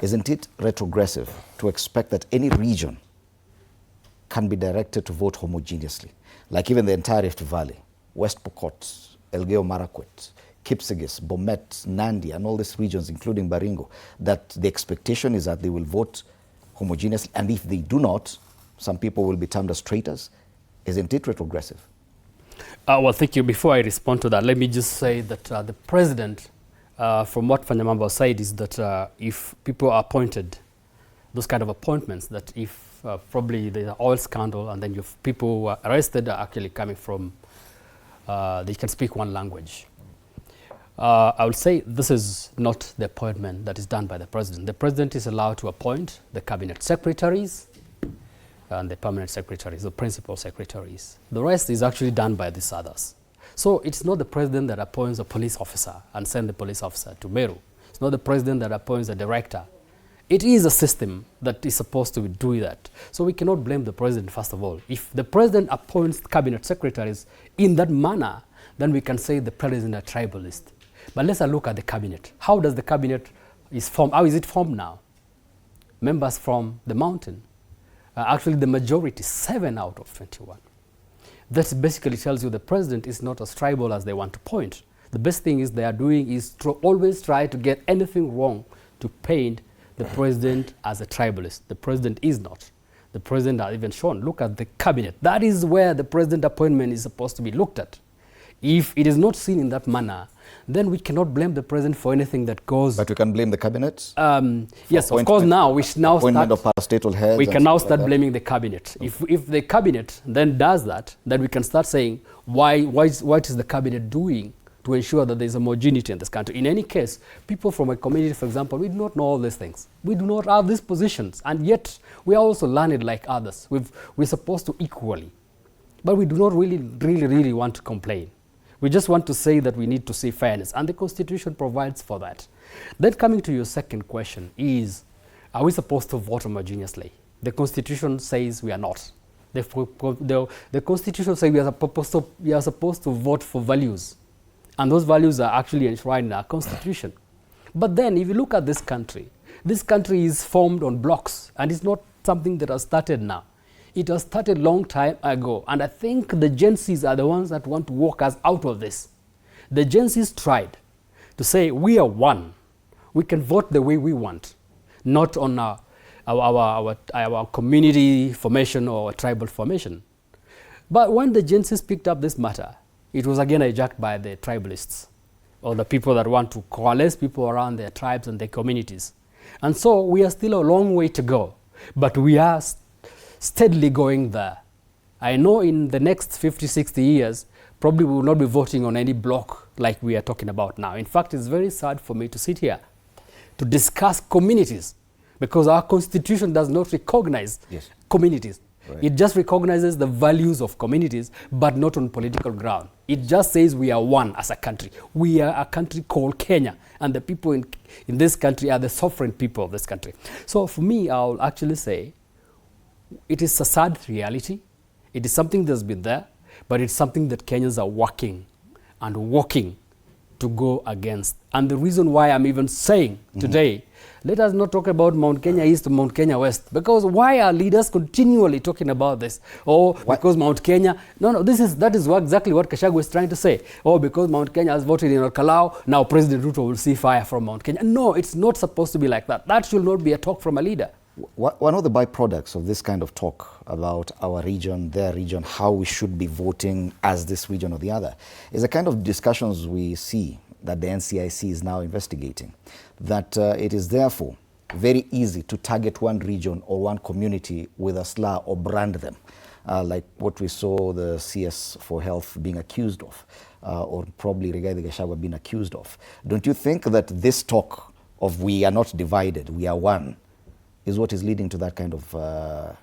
isn't it retrogressive to expect that any region can be directed to vote homogeneously, like even the entire Rift Valley, West Pokot, Elgeyo Marakwet, Kipsigis, Bomet, Nandi, and all these regions, including Baringo, that the expectation is that they will vote homogeneously, and if they do not, some people will be termed as traitors. Isn't it retrogressive? Well, thank you. Before I respond to that, let me just say that the president, from what Fanyamamba said, is that if people are appointed, those kind of appointments, that if probably the oil scandal and then if people who are arrested are actually coming from, they can speak one language. I would say this is not the appointment that is done by the president. The president is allowed to appoint the cabinet secretaries and the permanent secretaries, the principal secretaries. The rest is actually done by these others. So it's not the president that appoints a police officer and sends the police officer to Meru. It's not the president that appoints a director. It is a system that is supposed to do that. So we cannot blame the president, first of all. If the president appoints cabinet secretaries in that manner, then we can say the president is a tribalist. But let's look at the cabinet. How does the cabinet is formed? How is it formed now? Members from the mountain. Actually, the majority, 7 out of 21. That basically tells you the president is not as tribal as they want to point. The best thing is they are doing is to always try to get anything wrong to paint the president as a tribalist. The president is not. The president has even shown, look at the cabinet. That is where the president appointment is supposed to be looked at. If it is not seen in that manner, then we cannot blame the president for anything that goes. But we can blame the cabinet? Yes, of course. Now we should now start. Of parastatal heads. We can now start blaming the cabinet. Okay. If the cabinet then does that, then we can start saying what is the cabinet doing to ensure that there is homogeneity in this country. In any case, people from a community, for example, we do not know all these things. We do not have these positions, and yet we are also learned like others. We're supposed to equally, but we do not really want to complain. We just want to say that we need to see fairness, and the Constitution provides for that. Then coming to your second question is, are we supposed to vote homogeneously? The Constitution says we are not. The Constitution says we are supposed to vote for values, and those values are actually enshrined in our Constitution. But then if you look at this country is formed on blocks, and it's not something that has started now. It has started a long time ago, and I think the Gen Zs are the ones that want to walk us out of this. The Gen Zs tried to say, we are one. We can vote the way we want, not on our community formation or tribal formation. But when the Gen Zs picked up this matter, it was again hijacked by the tribalists, or the people that want to coalesce people around their tribes and their communities. And so we are still a long way to go, but we are steadily going there. I know in the next 50, 60 years, probably we will not be voting on any block like we are talking about now. In fact, it's very sad for me to sit here to discuss communities, because our Constitution does not recognize communities. Right. It just recognizes the values of communities, but not on political ground. It just says we are one as a country. We are a country called Kenya, and the people in this country are the sovereign people of this country. So for me, I'll actually say, it is a sad reality. It is something that's been there, but it's something that Kenyans are working and walking to go against. And the reason why I'm even saying today, let us not talk about Mount Kenya East to Mount Kenya West, because why are leaders continually talking about this? Oh, because Mount Kenya, that is exactly what Gachagua is trying to say. Oh, because Mount Kenya has voted in Orkalau, now President Ruto will see fire from Mount Kenya. No, it's not supposed to be like that. That should not be a talk from a leader. One of the byproducts of this kind of talk about our region, their region, how we should be voting as this region or the other, is the kind of discussions we see that the NCIC is now investigating. That it is therefore very easy to target one region or one community with a slur or brand them, like what we saw the CS for Health being accused of, or probably Rigathi Gachagua being accused of. Don't you think that this talk of we are not divided, we are one, is what is leading to that kind of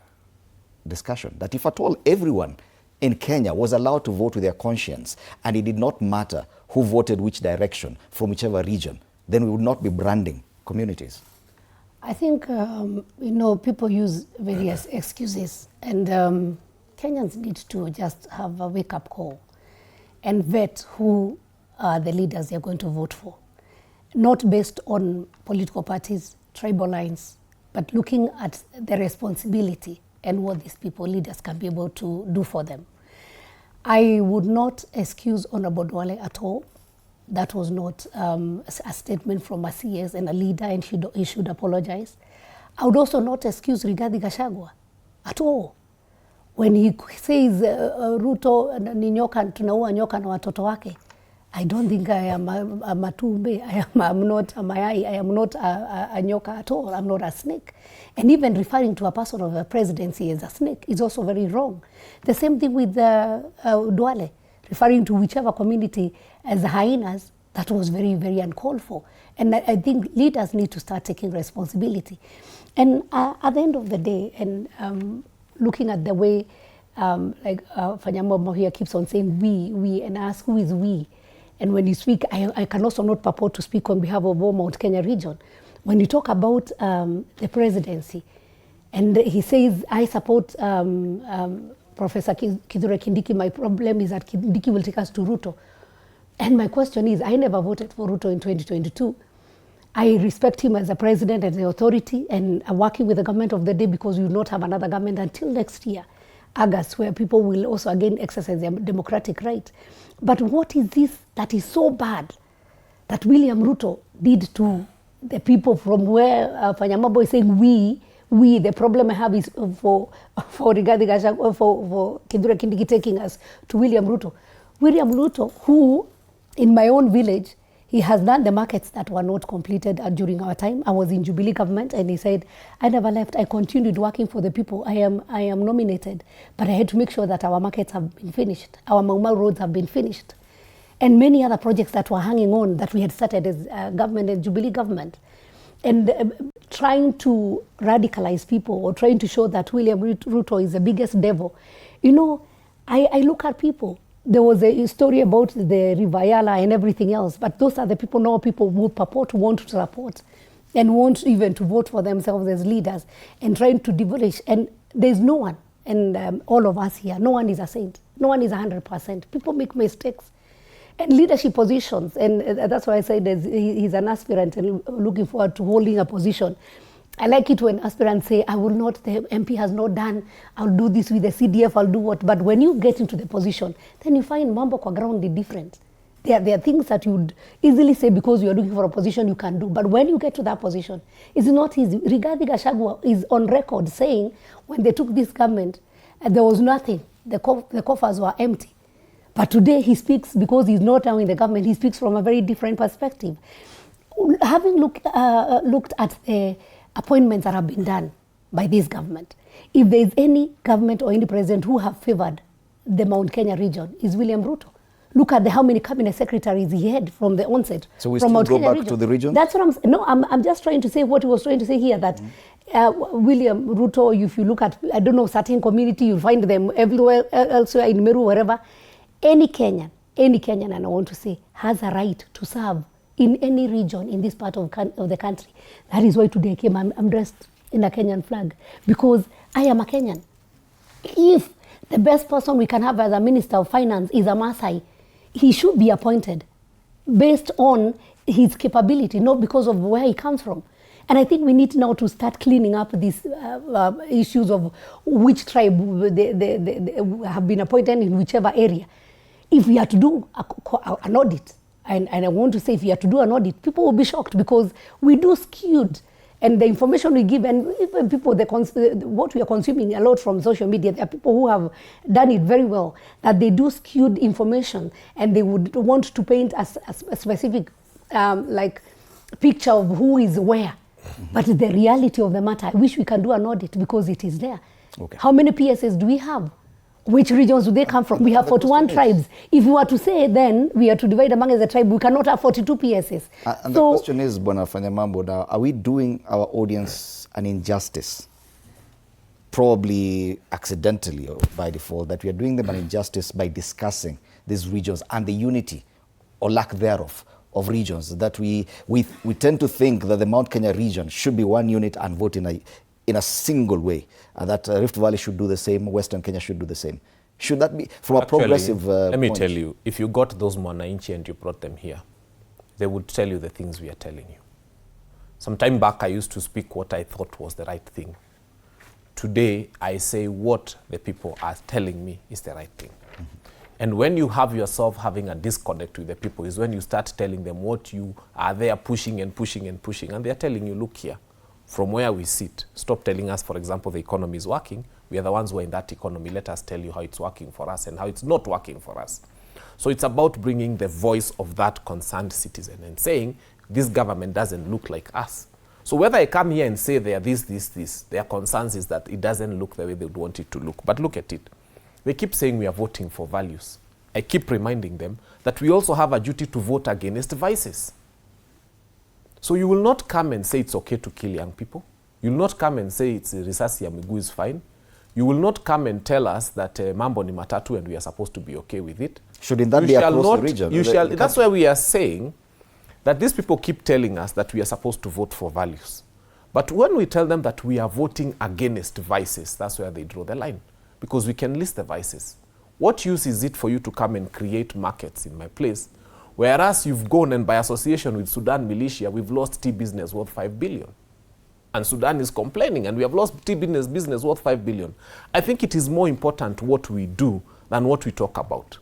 discussion? That if at all everyone in Kenya was allowed to vote with their conscience, and it did not matter who voted which direction from whichever region, then we would not be branding communities. I think, people use various excuses, and Kenyans need to just have a wake-up call and vet who are the leaders they're going to vote for. Not based on political parties, tribal lines, but looking at the responsibility and what these people, leaders, can be able to do for them. I would not excuse Honorable Duale at all. That was not a statement from a CS and a leader, and he should apologize. I would also not excuse Rigathi Gachagua at all. When he says Ruto ni nyoka, tunaua nyoka na watoto wake, I don't think I am a matumbe. I'm not a mayai. I am not a nyoka at all. I'm not a snake. And even referring to a person of the presidency as a snake is also very wrong. The same thing with Duale, referring to whichever community as hyenas, that was very, very uncalled for. And I think leaders need to start taking responsibility. And at the end of the day, and looking at the way, Fanyambo here keeps on saying we, and ask who is we. And when you speak, I can also not purport to speak on behalf of all Mount Kenya region. When you talk about the presidency, and he says, I support Professor Kithure Kindiki, my problem is that Kindiki will take us to Ruto. And my question is, I never voted for Ruto in 2022. I respect him as a president and the authority, and I'm working with the government of the day because we will not have another government until next year, August, where people will also again exercise their democratic right. But what is this that is so bad that William Ruto did to the people from where Fanyamabo is saying we, the problem I have is for Rigathi Gachagua, for Kithure Kindiki taking us to William Ruto. William Ruto, who in my own village, he has done the markets that were not completed during our time. I was in Jubilee government, and he said, I never left. I continued working for the people. I am nominated, but I had to make sure that our markets have been finished. Our Maumau roads have been finished. And many other projects that were hanging on that we had started as government and Jubilee government. And trying to radicalize people or trying to show that William Ruto is the biggest devil. You know, I look at people. There was a story about the Rivayala and everything else, but those are the people now people who purport to want to support and want even to vote for themselves as leaders and trying to demolish. And there's no one, and all of us here, no one is a saint. No one is 100%. People make mistakes. And leadership positions, and that's why I said he's an aspirant and looking forward to holding a position. I like it when aspirants say, I will not, the MP has not done, I'll do this with the CDF, I'll do what. But when you get into the position, then you find mambo kwa ground is different. There are things that you would easily say because you are looking for a position you can do. But when you get to that position, it's not easy. Rigathi Gachagua is on record saying when they took this government, there was nothing. The coffers were empty. But today he speaks, because he's not now in the government, he speaks from a very different perspective. Having looked at the appointments that have been done by this government, if there is any government or any president who have favored the Mount Kenya region, is William Ruto. Look at how many cabinet secretaries he had from the onset. So we from still Mount go Kenya back region. to the region? That's what I'm saying. No, I'm just trying to say what he was trying to say here, that William Ruto, if you look at, I don't know, certain community, you'll find them everywhere, elsewhere in Meru, wherever. Any Kenyan, and I want to say, has a right to serve in any region in this part of the country. That is why today I came, I'm dressed in a Kenyan flag, because I am a Kenyan. If the best person we can have as a Minister of Finance is a Maasai, he should be appointed based on his capability, not because of where he comes from. And I think we need now to start cleaning up these issues of which tribe they have been appointed in whichever area. If we are to do an audit, and I want to say if we are to do an audit, people will be shocked because we do skewed. And the information we give, and even people, what we are consuming a lot from social media, there are people who have done it very well, that they do skewed information and they would want to paint a specific picture of who is where. But the reality of the matter, I wish we can do an audit because it is there. Okay. How many PSs do we have? Which regions do they come from? We have 41 tribes. If we were to say then we are to divide among the tribe, we cannot have 42 PSs. And the question is, Bwana Fanyamambo, now, are we doing our audience an injustice? Probably accidentally or by default, that we are doing them an injustice by discussing these regions and the unity or lack thereof of regions, that we tend to think that the Mount Kenya region should be one unit and vote in a single way, and that Rift Valley should do the same, Western Kenya should do the same. Should that be from a progressive let me point? tell you, if you got those Mwananchi and you brought them here, they would tell you the things we are telling you. Some time back, I used to speak what I thought was the right thing. Today, I say what the people are telling me is the right thing. And when you have yourself having a disconnect with the people is when you start telling them what you are there pushing and pushing and pushing. And they're telling you, look here, from where we sit, stop telling us, for example, the economy is working. We are the ones who are in that economy. Let us tell you how it's working for us and how it's not working for us. So it's about bringing the voice of that concerned citizen and saying, this government doesn't look like us. So whether I come here and say they are this, their concerns is that it doesn't look the way they would want it to look. But look at it. They keep saying we are voting for values. I keep reminding them that we also have a duty to vote against vices. So you will not come and say it's okay to kill young people. You will not come and say it's risasi ya miguu is fine. You will not come and tell us that mambo ni matatu and we are supposed to be okay with it. Shouldn't that be across the region? That's why we are saying that these people keep telling us that we are supposed to vote for values. But when we tell them that we are voting against vices, that's where they draw the line. Because we can list the vices. What use is it for you to come and create markets in my place, whereas you've gone and by association with Sudan militia, we've lost tea business worth 5 billion. And Sudan is complaining, and we have lost tea business worth 5 billion. I think it is more important what we do than what we talk about.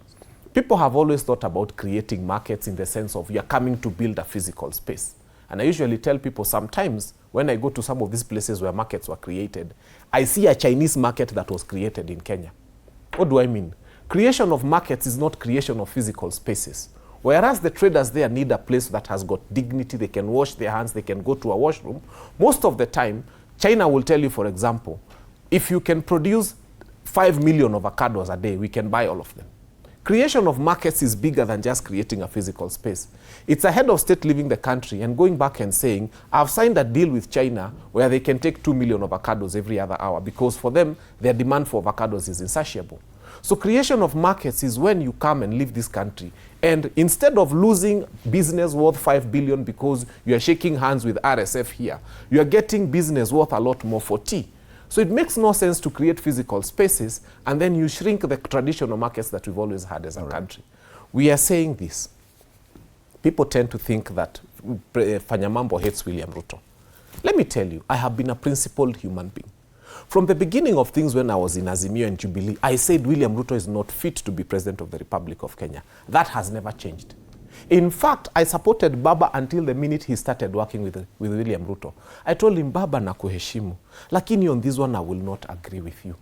People have always thought about creating markets in the sense of you're coming to build a physical space. And I usually tell people sometimes when I go to some of these places where markets were created, I see a Chinese market that was created in Kenya. What do I mean? Creation of markets is not creation of physical spaces. Whereas the traders there need a place that has got dignity, they can wash their hands, they can go to a washroom. Most of the time, China will tell you, for example, if you can produce 5 million avocados a day, we can buy all of them. Creation of markets is bigger than just creating a physical space. It's a head of state leaving the country and going back and saying, I've signed a deal with China where they can take 2 million avocados every other hour because for them, their demand for avocados is insatiable. So creation of markets is when you come and leave this country and instead of losing business worth 5 billion because you are shaking hands with RSF here, you are getting business worth a lot more for tea. So it makes no sense to create physical spaces and then you shrink the traditional markets that we've always had as a country. We are saying this. People tend to think that Fanyamambo hates William Ruto. Let me tell you, I have been a principled human being. From the beginning of things when I was in Azimio and Jubilee, I said William Ruto is not fit to be president of the Republic of Kenya. That has never changed. In fact, I supported Baba until the minute he started working with William Ruto. I told him, Baba nakuheshimu, lakini on this one I will not agree with you.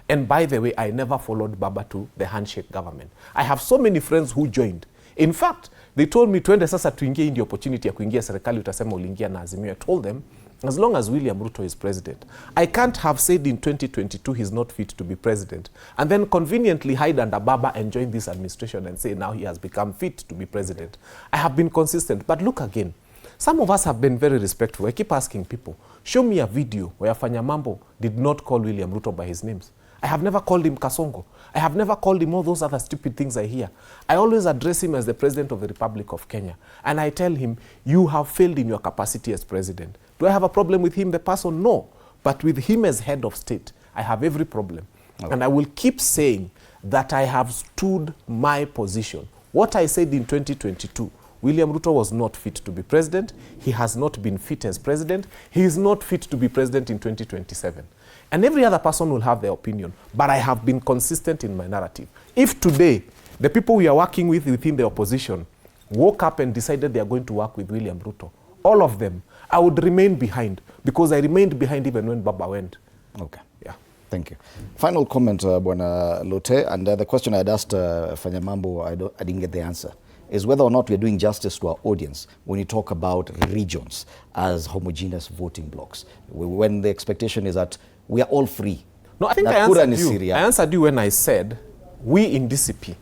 And by the way, I never followed Baba to the handshake government. I have so many friends who joined. In fact, they told me, twende sasa tuingie in the opportunity ya kuingia serikali utasema uliingia na Azimio. I told them, as long as William Ruto is president, I can't have said in 2022 he's not fit to be president, and then conveniently hide under Baba and join this administration and say now he has become fit to be president. I have been consistent, but look again. Some of us have been very respectful. I keep asking people, show me a video where Fanyamambo did not call William Ruto by his names. I have never called him Kasongo. I have never called him all those other stupid things I hear. I always address him as the president of the Republic of Kenya. And I tell him, you have failed in your capacity as president. Do I have a problem with him, the person? No. But with him as head of state, I have every problem. Okay. And I will keep saying that I have stood my position. What I said in 2022, William Ruto was not fit to be president. He has not been fit as president. He is not fit to be president in 2027. And every other person will have their opinion. But I have been consistent in my narrative. If today, the people we are working with within the opposition woke up and decided they are going to work with William Ruto, all of them, I would remain behind because I remained behind even when Baba went. Okay. Yeah. Thank you. Final comment, Bwana Lote, and the question I had asked Fanyamambo, I didn't get the answer, is whether or not we are doing justice to our audience when you talk about regions as homogeneous voting blocks, when the expectation is that we are all free. No, I think I answered you when I said we in DCP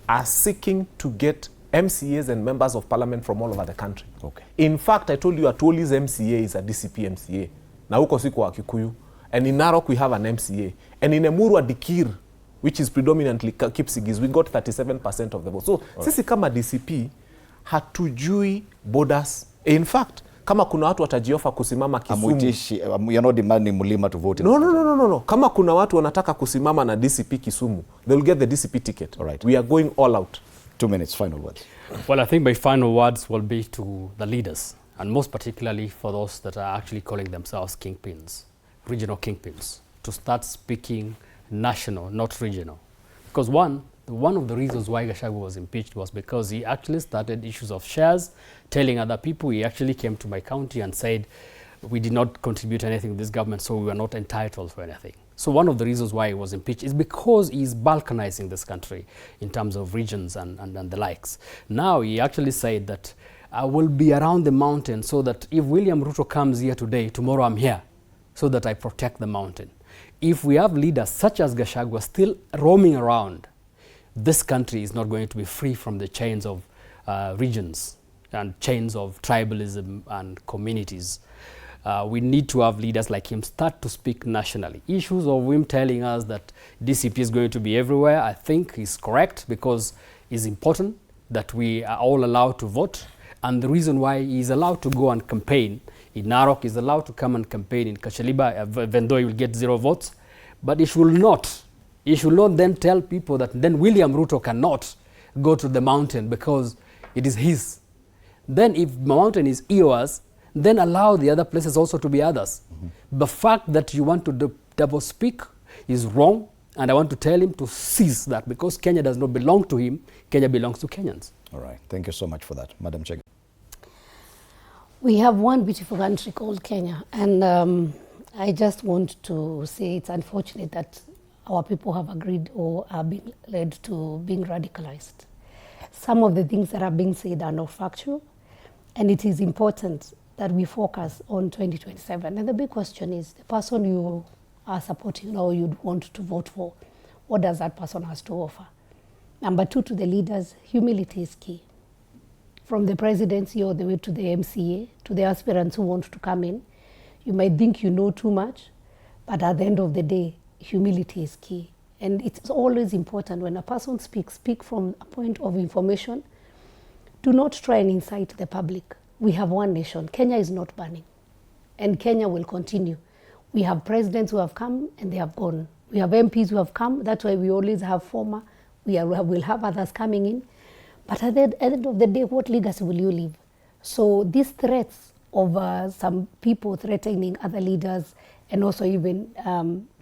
are seeking to get MCAs and members of parliament from all over the country. Okay. In fact, I told you Atoli's MCA is a DCP MCA. Na huko siku wa Kikuyu. And in Narok we have an MCA. And in Emuru Dikir, which is predominantly Kipsigis, we got 37% of the vote. So, sisi kama DCP, hatujui borders. In fact, kama kuna watu watajiofa kusimama Kisumu. You're not demanding Mulima to vote. No. Kama kuna watu wanataka kusimama na DCP Kisumu, they'll get the DCP ticket. All right. We are going all out. 2 minutes, final words. Well, I think my final words will be to the leaders, and most particularly for those that are actually calling themselves kingpins, regional kingpins. to start speaking national, not regional. Because one of the reasons why Gachagua was impeached was because he actually started issues of shares, telling other people. He actually came to my county and said, we did not contribute anything to this government, so we were not entitled for anything. So one of the reasons why he was impeached is because he's balkanizing this country in terms of regions and the likes. Now he actually said that I will be around the mountain so that if William Ruto comes here today, tomorrow I'm here, so that I protect the mountain. If we have leaders such as Gachagua still roaming around, this country is not going to be free from the chains of regions and chains of tribalism and communities. We need to have leaders like him start to speak nationally. Issues of him telling us that DCP is going to be everywhere, I think is correct, because it's important that we are all allowed to vote. And the reason why he's allowed to go and campaign in Narok, he's allowed to come and campaign in Kachaliba, even though he will get 0 votes. But he should not then tell people that then William Ruto cannot go to the mountain because it is his. Then if the mountain is yours, then allow the other places also to be others. The fact that you want to double speak is wrong, and I want to tell him to cease that, because Kenya does not belong to him. Kenya belongs to Kenyans. All right. Thank you so much for that. Madam Chege. We have one beautiful country called Kenya, and I just want to say it's unfortunate that our people have agreed or are being led to being radicalized. Some of the things that are being said are not factual, and it is important that we focus on 2027. And the big question is, the person you are supporting or you'd want to vote for, what does that person has to offer? Number 2, to the leaders, humility is key. From the presidency all the way to the MCA, to the aspirants who want to come in, you might think you know too much, but at the end of the day, humility is key. And it's always important when a person speaks, speak from a point of information. Do not try and incite the public. We have one nation. Kenya is not burning, and Kenya will continue. We have presidents who have come and they have gone. We have MPs who have come. That's why we always have former. We'll have others coming in. But at the end of the day, what legacy will you leave? So these threats of some people threatening other leaders and also even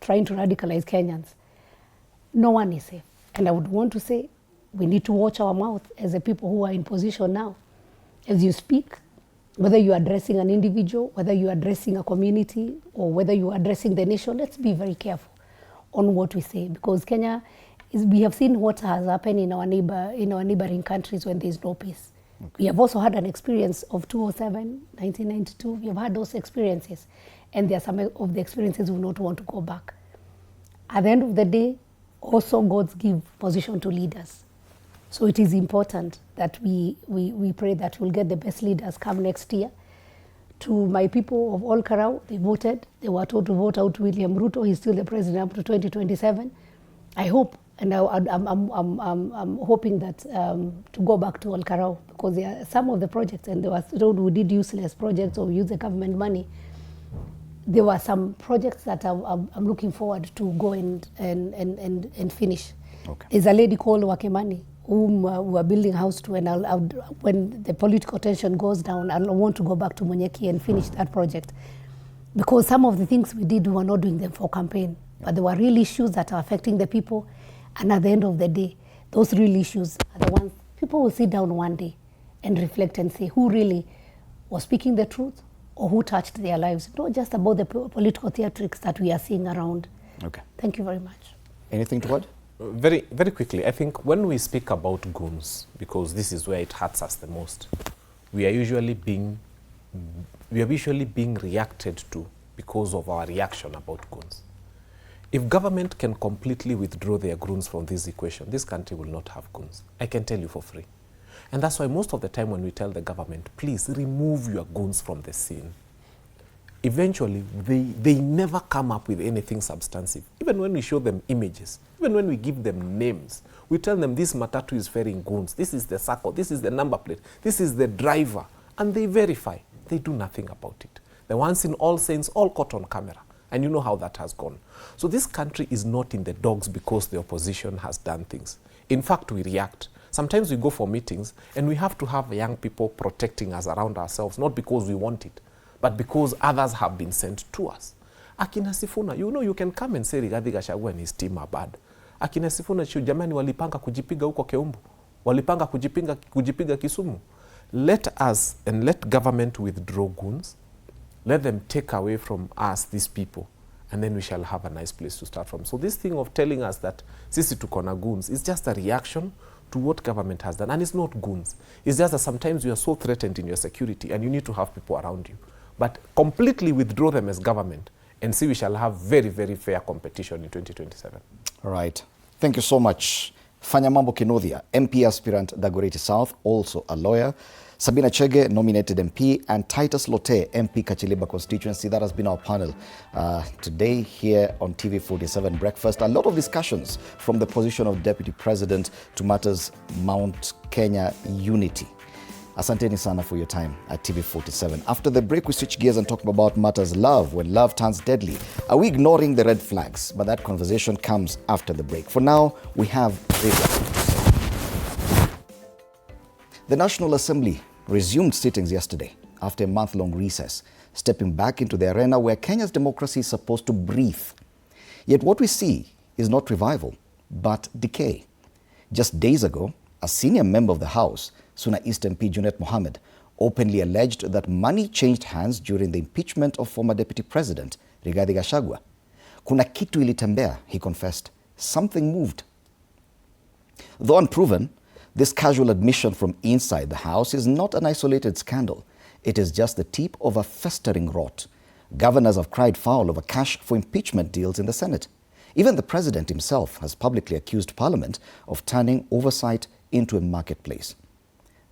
trying to radicalize Kenyans, no one is safe. And I would want to say we need to watch our mouth as the people who are in position now. As you speak, whether you are addressing an individual, whether you are addressing a community, or whether you are addressing the nation, let's be very careful on what we say, because Kenya we have seen what has happened in our neighboring countries when there is no peace. Okay. We have also had an experience of 2007, 1992. We have had those experiences, and there are some of the experiences we not want to go back. At the end of the day, also God gives position to leaders. So it is important that we pray that we'll get the best leaders come next year. To my people of Ol Karau, they voted. They were told to vote out William Ruto. He's still the president up to 2027. I hope, and I'm hoping that to go back to Ol Karau, because there are some of the projects, and there was told we did useless projects or use the government money. There were some projects that I'm looking forward to go and finish. Okay. There's a lady called Wakemani, whom we are building a house to, and when the political tension goes down, I want to go back to Munyeki and finish that project. Because some of the things we did, we were not doing them for campaign, but there were real issues that are affecting the people. And at the end of the day, those real issues are the ones people will sit down one day and reflect and say who really was speaking the truth or who touched their lives, not just about the political theatrics that we are seeing around. Okay. Thank you very much. Anything to add? Very, very quickly, I think when we speak about goons, because this is where it hurts us the most, we are usually being reacted to because of our reaction about goons. If government can completely withdraw their goons from this equation, this country will not have goons. I can tell you for free. And that's why most of the time when we tell the government, please remove your goons from the scene, eventually they never come up with anything substantive. Even when we show them images, even when we give them names, we tell them this matatu is ferrying goons, this is the circle, this is the number plate, this is the driver, and they verify. They do nothing about it. The ones in All Saints, all caught on camera. And you know how that has gone. So this country is not in the dogs because the opposition has done things. In fact, we react. Sometimes we go for meetings and we have to have young people protecting us around ourselves, not because we want it, but because others have been sent to us. Akina Sifuna, you know, you can come and say Rigathi Gachagua and his team are bad. Akina Sifuna, jamani, walipanga kujipiga huko Keumbu. Walipanga kujipiga Kisumu. Let us and let government withdraw goons. Let them take away from us these people, and then we shall have a nice place to start from. So this thing of telling us that sisi tuko na goons is just a reaction to what government has done. And it's not goons. It's just that sometimes you are so threatened in your security and you need to have people around you. But completely withdraw them as government and see we shall have very, very fair competition in 2027. All right. Thank you so much. Fanyamambo Kinodhia, MP aspirant Dagoretti South, also a lawyer. Sabina Chege, nominated MP, and Titus Lote, MP Kachiliba constituency. That has been our panel today here on TV47 Breakfast. A lot of discussions from the position of Deputy President to matters Mount Kenya unity. Asanteni sana for your time at TV47. After the break, we switch gears and talk about matters love, when love turns deadly. Are we ignoring the red flags? But that conversation comes after the break. For now, we have the National Assembly resumed sittings yesterday after a month-long recess, stepping back into the arena where Kenya's democracy is supposed to breathe. Yet what we see is not revival, but decay. Just days ago, a senior member of the House, Suna East MP Junet Mohammed, openly alleged that money changed hands during the impeachment of former Deputy President Rigathi Gachagua. Kuna kitu ilitembea, he confessed. Something moved. Though unproven, this casual admission from inside the House is not an isolated scandal. It is just the tip of a festering rot. Governors have cried foul over cash for impeachment deals in the Senate. Even the President himself has publicly accused Parliament of turning oversight into a marketplace.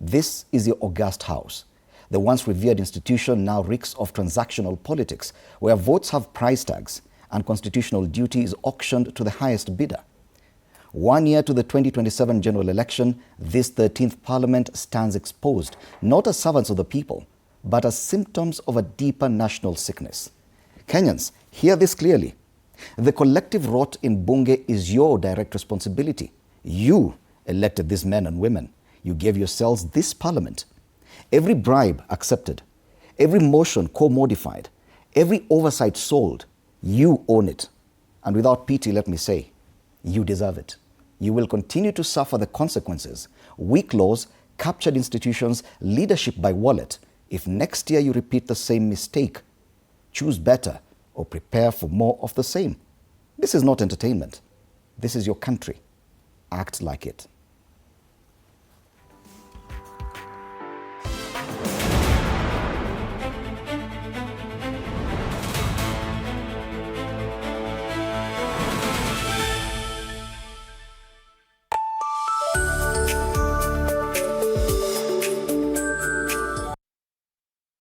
This is the august House. The once revered institution now reeks of transactional politics, where votes have price tags and constitutional duty is auctioned to the highest bidder. 1 year to the 2027 general election, this 13th Parliament stands exposed, not as servants of the people, but as symptoms of a deeper national sickness. Kenyans, hear this clearly. The collective rot in Bunge is your direct responsibility. You elected these men and women. You gave yourselves this Parliament. Every bribe accepted, every motion co-modified, every oversight sold, you own it. And without pity, let me say, you deserve it. You will continue to suffer the consequences, weak laws, captured institutions, leadership by wallet, if next year you repeat the same mistake. Choose better or prepare for more of the same. This is not entertainment. This is your country. Act like it.